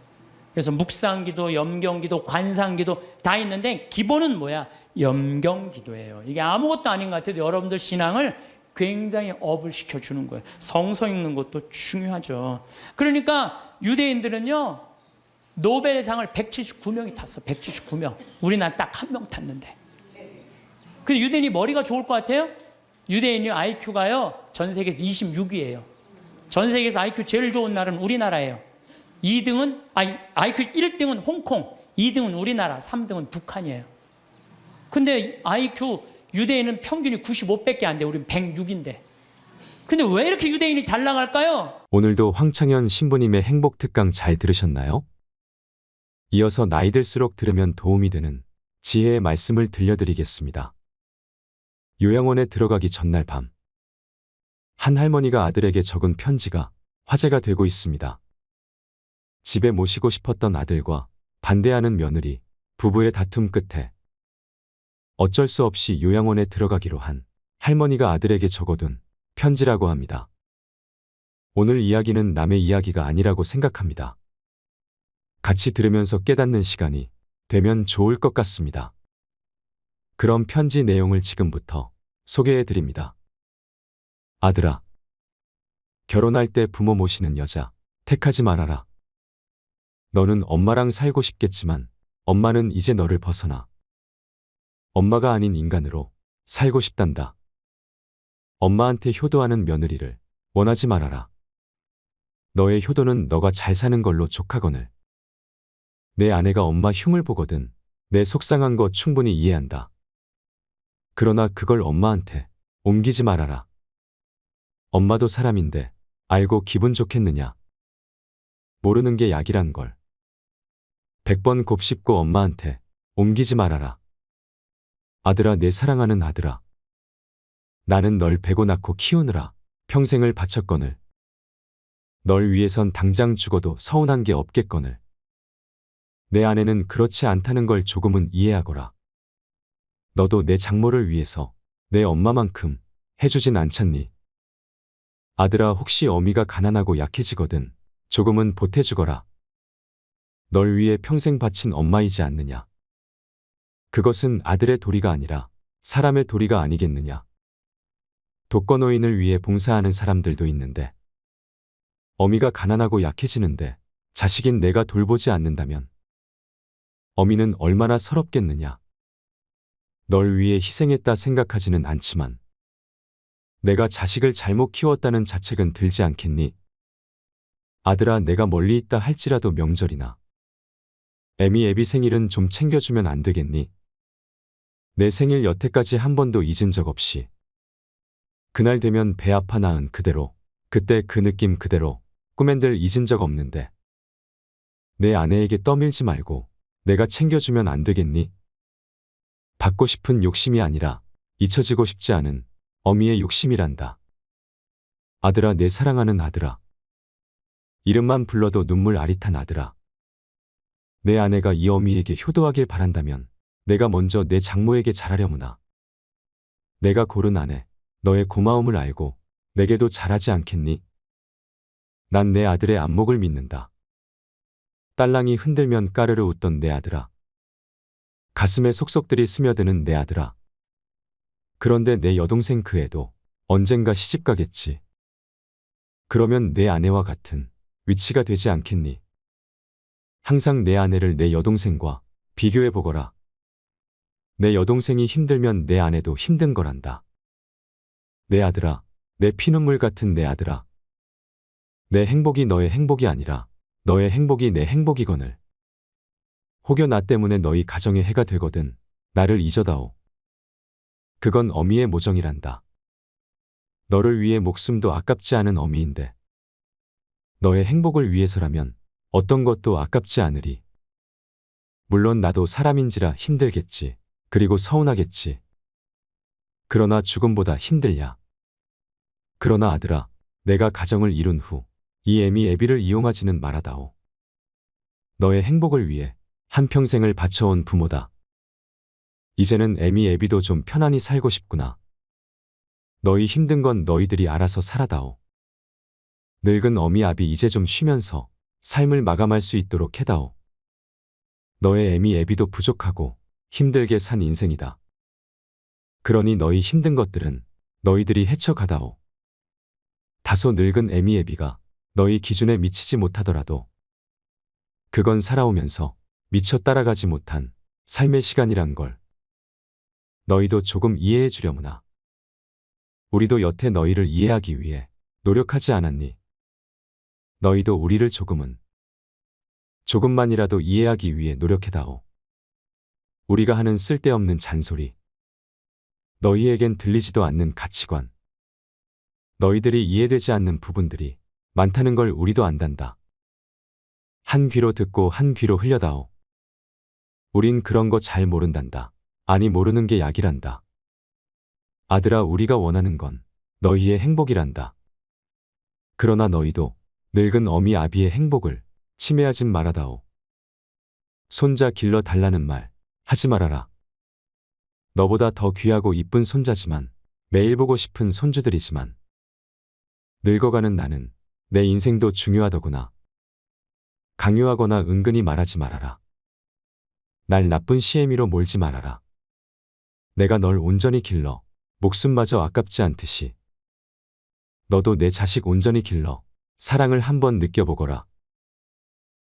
그래서 묵상 기도, 염경 기도, 관상 기도 다 있는데 기본은 뭐야? 염경 기도예요. 이게 아무것도 아닌 것 같아도 여러분들 신앙을 굉장히 업을 시켜주는 거예요. 성서 읽는 것도 중요하죠. 그러니까 유대인들은요 노벨상을 179명이 탔어. 179명. 우리나라 딱 한 명 탔는데. 그 유대인이 머리가 좋을 것 같아요? 유대인이 IQ가요 전 세계에서 26위예요. 전 세계에서 IQ 제일 좋은 나라는 우리나라예요. 2등은 IQ 1등은 홍콩, 2등은 우리나라, 3등은 북한이에요. 근데 IQ 유대인은 평균이 95밖에 안 돼. 우리는 106인데. 근데 왜 이렇게 유대인이 잘 나갈까요? 오늘도 황창현 신부님의 행복 특강 잘 들으셨나요? 이어서 나이 들수록 들으면 도움이 되는 지혜의 말씀을 들려드리겠습니다. 요양원에 들어가기 전날 밤, 한 할머니가 아들에게 적은 편지가 화제가 되고 있습니다. 집에 모시고 싶었던 아들과 반대하는 며느리, 부부의 다툼 끝에 어쩔 수 없이 요양원에 들어가기로 한 할머니가 아들에게 적어둔 편지라고 합니다. 오늘 이야기는 남의 이야기가 아니라고 생각합니다. 같이 들으면서 깨닫는 시간이 되면 좋을 것 같습니다. 그럼 편지 내용을 지금부터 소개해 드립니다. 아들아, 결혼할 때 부모 모시는 여자 택하지 말아라. 너는 엄마랑 살고 싶겠지만 엄마는 이제 너를 벗어나 엄마가 아닌 인간으로 살고 싶단다. 엄마한테 효도하는 며느리를 원하지 말아라. 너의 효도는 너가 잘 사는 걸로 족하거늘. 내 아내가 엄마 흉을 보거든 내 속상한 거 충분히 이해한다. 그러나 그걸 엄마한테 옮기지 말아라. 엄마도 사람인데 알고 기분 좋겠느냐. 모르는 게 약이란 걸. 100번 곱씹고 엄마한테 옮기지 말아라. 아들아, 내 사랑하는 아들아. 나는 널 베고 낳고 키우느라 평생을 바쳤거늘. 널 위해선 당장 죽어도 서운한 게 없겠거늘. 내 아내는 그렇지 않다는 걸 조금은 이해하거라. 너도 내 장모를 위해서 내 엄마만큼 해주진 않잖니. 아들아, 혹시 어미가 가난하고 약해지거든 조금은 보태주거라. 널 위해 평생 바친 엄마이지 않느냐. 그것은 아들의 도리가 아니라 사람의 도리가 아니겠느냐. 독거노인을 위해 봉사하는 사람들도 있는데 어미가 가난하고 약해지는데 자식인 내가 돌보지 않는다면 어미는 얼마나 서럽겠느냐. 널 위해 희생했다 생각하지는 않지만 내가 자식을 잘못 키웠다는 자책은 들지 않겠니? 아들아, 내가 멀리 있다 할지라도 명절이나 애미 애비 생일은 좀 챙겨주면 안 되겠니? 내 생일 여태까지 한 번도 잊은 적 없이 그날 되면 배 아파 낳은 그대로 그때 그 느낌 그대로 꿈엔들 잊은 적 없는데 내 아내에게 떠밀지 말고 내가 챙겨주면 안 되겠니? 받고 싶은 욕심이 아니라 잊혀지고 싶지 않은 어미의 욕심이란다. 아들아, 내 사랑하는 아들아. 이름만 불러도 눈물 아릿한 아들아. 내 아내가 이 어미에게 효도하길 바란다면 내가 먼저 내 장모에게 잘하려무나. 내가 고른 아내, 너의 고마움을 알고 내게도 잘하지 않겠니? 난 내 아들의 안목을 믿는다. 딸랑이 흔들면 까르르 웃던 내 아들아. 가슴에 속속들이 스며드는 내 아들아. 그런데 내 여동생 그 애도 언젠가 시집가겠지. 그러면 내 아내와 같은 위치가 되지 않겠니? 항상 내 아내를 내 여동생과 비교해보거라. 내 여동생이 힘들면 내 아내도 힘든 거란다. 내 아들아, 내 피눈물 같은 내 아들아. 내 행복이 너의 행복이 아니라 너의 행복이 내 행복이거늘. 혹여 나 때문에 너희 가정에 해가 되거든 나를 잊어다오. 그건 어미의 모정이란다. 너를 위해 목숨도 아깝지 않은 어미인데 너의 행복을 위해서라면 어떤 것도 아깝지 않으리. 물론 나도 사람인지라 힘들겠지. 그리고 서운하겠지. 그러나 죽음보다 힘들야. 그러나 아들아, 내가 가정을 이룬 후 이 애미 애비를 이용하지는 말아다오. 너의 행복을 위해 한평생을 바쳐온 부모다. 이제는 애미 애비도 좀 편안히 살고 싶구나. 너희 힘든 건 너희들이 알아서 살아다오. 늙은 어미 아비 이제 좀 쉬면서 삶을 마감할 수 있도록 해다오. 너의 애미 애비도 부족하고 힘들게 산 인생이다. 그러니 너희 힘든 것들은 너희들이 헤쳐가다오. 다소 늙은 애미 애비가 너희 기준에 미치지 못하더라도 그건 살아오면서 미처 따라가지 못한 삶의 시간이란 걸 너희도 조금 이해해 주려무나. 우리도 여태 너희를 이해하기 위해 노력하지 않았니? 너희도 우리를 조금만이라도 이해하기 위해 노력해다오. 우리가 하는 쓸데없는 잔소리, 너희에겐 들리지도 않는 가치관, 너희들이 이해되지 않는 부분들이 많다는 걸 우리도 안단다. 한 귀로 듣고 한 귀로 흘려다오. 우린 그런 거 잘 모른단다. 아니, 모르는 게 약이란다. 아들아, 우리가 원하는 건 너희의 행복이란다. 그러나 너희도 늙은 어미 아비의 행복을 침해하진 말아다오. 손자 길러 달라는 말 하지 말아라. 너보다 더 귀하고 이쁜 손자지만 매일 보고 싶은 손주들이지만 늙어가는 나는 내 인생도 중요하더구나. 강요하거나 은근히 말하지 말아라. 날 나쁜 시애미로 몰지 말아라. 내가 널 온전히 길러 목숨마저 아깝지 않듯이 너도 내 자식 온전히 길러 사랑을 한번 느껴보거라.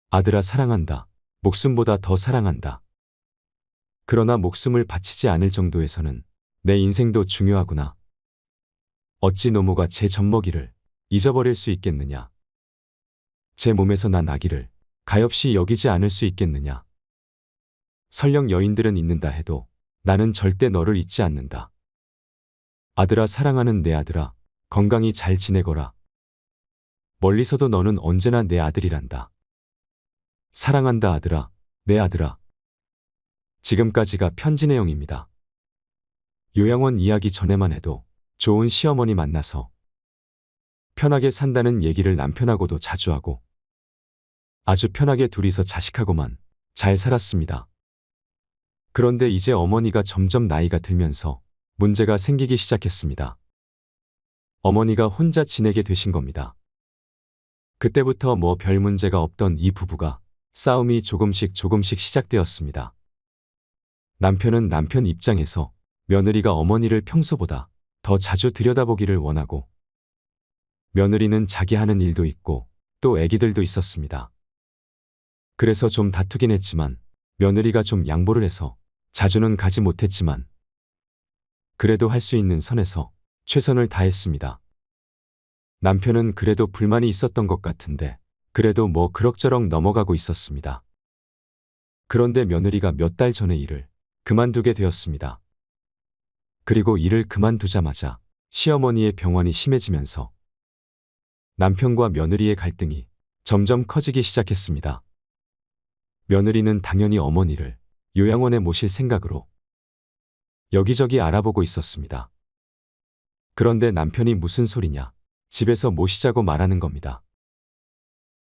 아들아, 사랑한다. 목숨보다 더 사랑한다. 그러나 목숨을 바치지 않을 정도에서는 내 인생도 중요하구나. 어찌 노모가 제 젖먹이를 잊어버릴 수 있겠느냐. 제 몸에서 난 아기를 가엾이 여기지 않을 수 있겠느냐. 설령 여인들은 잊는다 해도 나는 절대 너를 잊지 않는다. 아들아, 사랑하는 내 아들아, 건강히 잘 지내거라. 멀리서도 너는 언제나 내 아들이란다. 사랑한다 아들아, 내 아들아. 지금까지가 편지 내용입니다. 요양원 이야기 전에만 해도 좋은 시어머니 만나서 편하게 산다는 얘기를 남편하고도 자주 하고 아주 편하게 둘이서 자식하고만 잘 살았습니다. 그런데 이제 어머니가 점점 나이가 들면서 문제가 생기기 시작했습니다. 어머니가 혼자 지내게 되신 겁니다. 그때부터 뭐 별 문제가 없던 이 부부가 싸움이 조금씩 시작되었습니다. 남편은 남편 입장에서 며느리가 어머니를 평소보다 더 자주 들여다보기를 원하고 며느리는 자기 하는 일도 있고 또 애기들도 있었습니다. 그래서 좀 다투긴 했지만 며느리가 좀 양보를 해서 자주는 가지 못했지만 그래도 할 수 있는 선에서 최선을 다했습니다. 남편은 그래도 불만이 있었던 것 같은데 그래도 뭐 그럭저럭 넘어가고 있었습니다. 그런데 며느리가 몇 달 전에 일을 그만두게 되었습니다. 그리고 일을 그만두자마자 시어머니의 병환이 심해지면서 남편과 며느리의 갈등이 점점 커지기 시작했습니다. 며느리는 당연히 어머니를 요양원에 모실 생각으로 여기저기 알아보고 있었습니다. 그런데 남편이 무슨 소리냐, 집에서 모시자고 말하는 겁니다.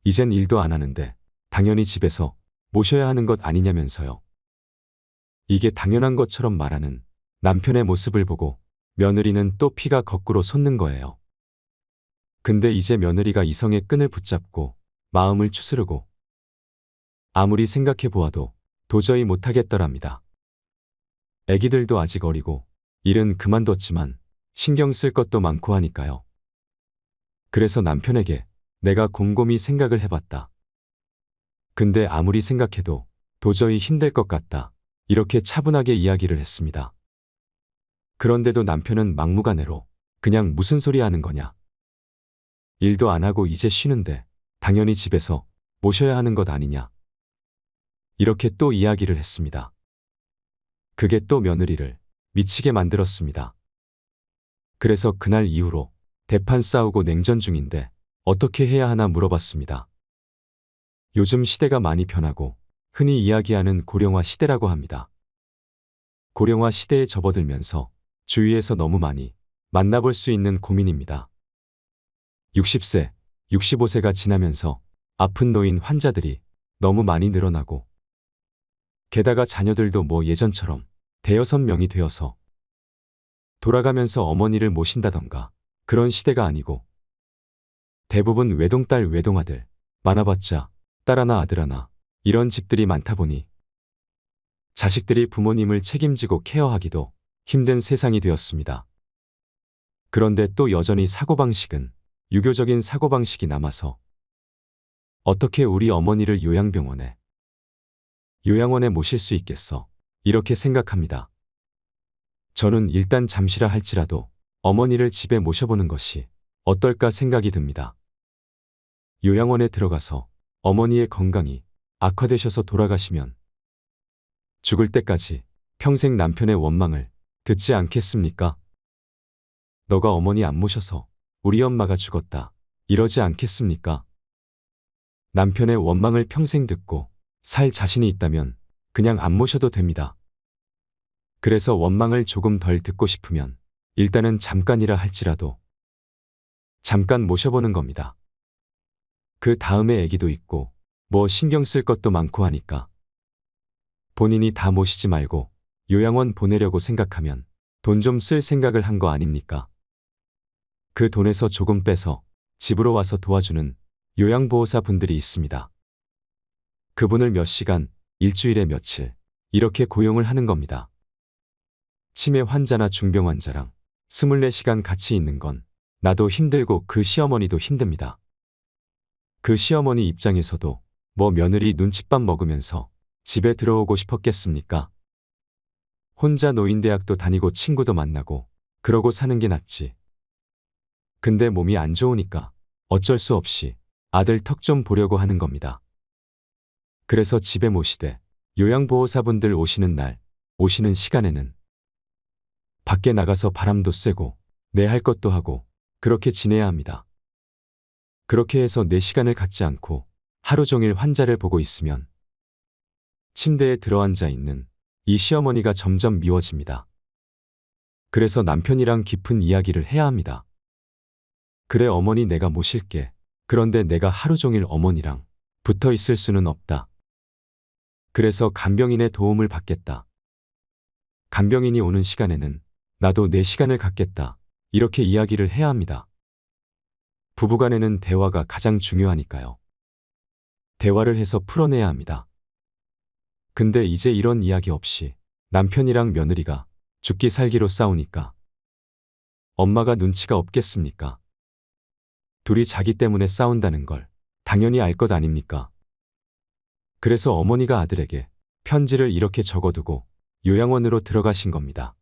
이젠 일도 안 하는데 당연히 집에서 모셔야 하는 것 아니냐면서요. 이게 당연한 것처럼 말하는 남편의 모습을 보고 며느리는 또 피가 거꾸로 솟는 거예요. 근데 이제 며느리가 이성의 끈을 붙잡고 마음을 추스르고 아무리 생각해 보아도 도저히 못하겠더랍니다. 애기들도 아직 어리고 일은 그만뒀지만 신경 쓸 것도 많고 하니까요. 그래서 남편에게 내가 곰곰이 생각을 해봤다. 근데 아무리 생각해도 도저히 힘들 것 같다. 이렇게 차분하게 이야기를 했습니다. 그런데도 남편은 막무가내로 그냥 무슨 소리 하는 거냐. 일도 안 하고 이제 쉬는데 당연히 집에서 모셔야 하는 것 아니냐. 이렇게 또 이야기를 했습니다. 그게 또 며느리를 미치게 만들었습니다. 그래서 그날 이후로 대판 싸우고 냉전 중인데 어떻게 해야 하나 물어봤습니다. 요즘 시대가 많이 변하고 흔히 이야기하는 고령화 시대라고 합니다. 고령화 시대에 접어들면서 주위에서 너무 많이 만나볼 수 있는 고민입니다. 60세, 65세가 지나면서 아픈 노인 환자들이 너무 많이 늘어나고 게다가 자녀들도 뭐 예전처럼 대여섯 명이 되어서 돌아가면서 어머니를 모신다던가 그런 시대가 아니고 대부분 외동딸 외동아들, 많아봤자 딸 하나 아들 하나 이런 집들이 많다 보니 자식들이 부모님을 책임지고 케어하기도 힘든 세상이 되었습니다. 그런데 또 여전히 사고방식은 유교적인 사고방식이 남아서 어떻게 우리 어머니를 요양병원에 요양원에 모실 수 있겠어? 이렇게 생각합니다. 저는 일단 잠시라 할지라도 어머니를 집에 모셔보는 것이 어떨까 생각이 듭니다. 요양원에 들어가서 어머니의 건강이 악화되셔서 돌아가시면 죽을 때까지 평생 남편의 원망을 듣지 않겠습니까? 너가 어머니 안 모셔서 우리 엄마가 죽었다. 이러지 않겠습니까? 남편의 원망을 평생 듣고 살 자신이 있다면 그냥 안 모셔도 됩니다. 그래서 원망을 조금 덜 듣고 싶으면 일단은 잠깐이라 할지라도 잠깐 모셔보는 겁니다. 그 다음에 애기도 있고 뭐 신경 쓸 것도 많고 하니까 본인이 다 모시지 말고 요양원 보내려고 생각하면 돈 좀 쓸 생각을 한 거 아닙니까? 그 돈에서 조금 빼서 집으로 와서 도와주는 요양보호사 분들이 있습니다. 그분을 몇 시간, 일주일에 며칠 이렇게 고용을 하는 겁니다. 치매 환자나 중병 환자랑 24시간 같이 있는 건 나도 힘들고 그 시어머니도 힘듭니다. 그 시어머니 입장에서도 뭐 며느리 눈칫밥 먹으면서 집에 들어오고 싶었겠습니까? 혼자 노인대학도 다니고 친구도 만나고 그러고 사는 게 낫지. 근데 몸이 안 좋으니까 어쩔 수 없이 아들 턱 좀 보려고 하는 겁니다. 그래서 집에 모시되 요양보호사분들 오시는 날, 오시는 시간에는 밖에 나가서 바람도 쐬고 내 할 것도 하고 그렇게 지내야 합니다. 그렇게 해서 내 시간을 갖지 않고 하루 종일 환자를 보고 있으면 침대에 들어앉아 있는 이 시어머니가 점점 미워집니다. 그래서 남편이랑 깊은 이야기를 해야 합니다. 그래 어머니 내가 모실게. 그런데 내가 하루 종일 어머니랑 붙어 있을 수는 없다. 그래서 간병인의 도움을 받겠다. 간병인이 오는 시간에는 나도 내 시간을 갖겠다. 이렇게 이야기를 해야 합니다. 부부간에는 대화가 가장 중요하니까요. 대화를 해서 풀어내야 합니다. 근데 이제 이런 이야기 없이 남편이랑 며느리가 죽기 살기로 싸우니까 엄마가 눈치가 없겠습니까? 둘이 자기 때문에 싸운다는 걸 당연히 알 것 아닙니까? 그래서 어머니가 아들에게 편지를 이렇게 적어두고 요양원으로 들어가신 겁니다.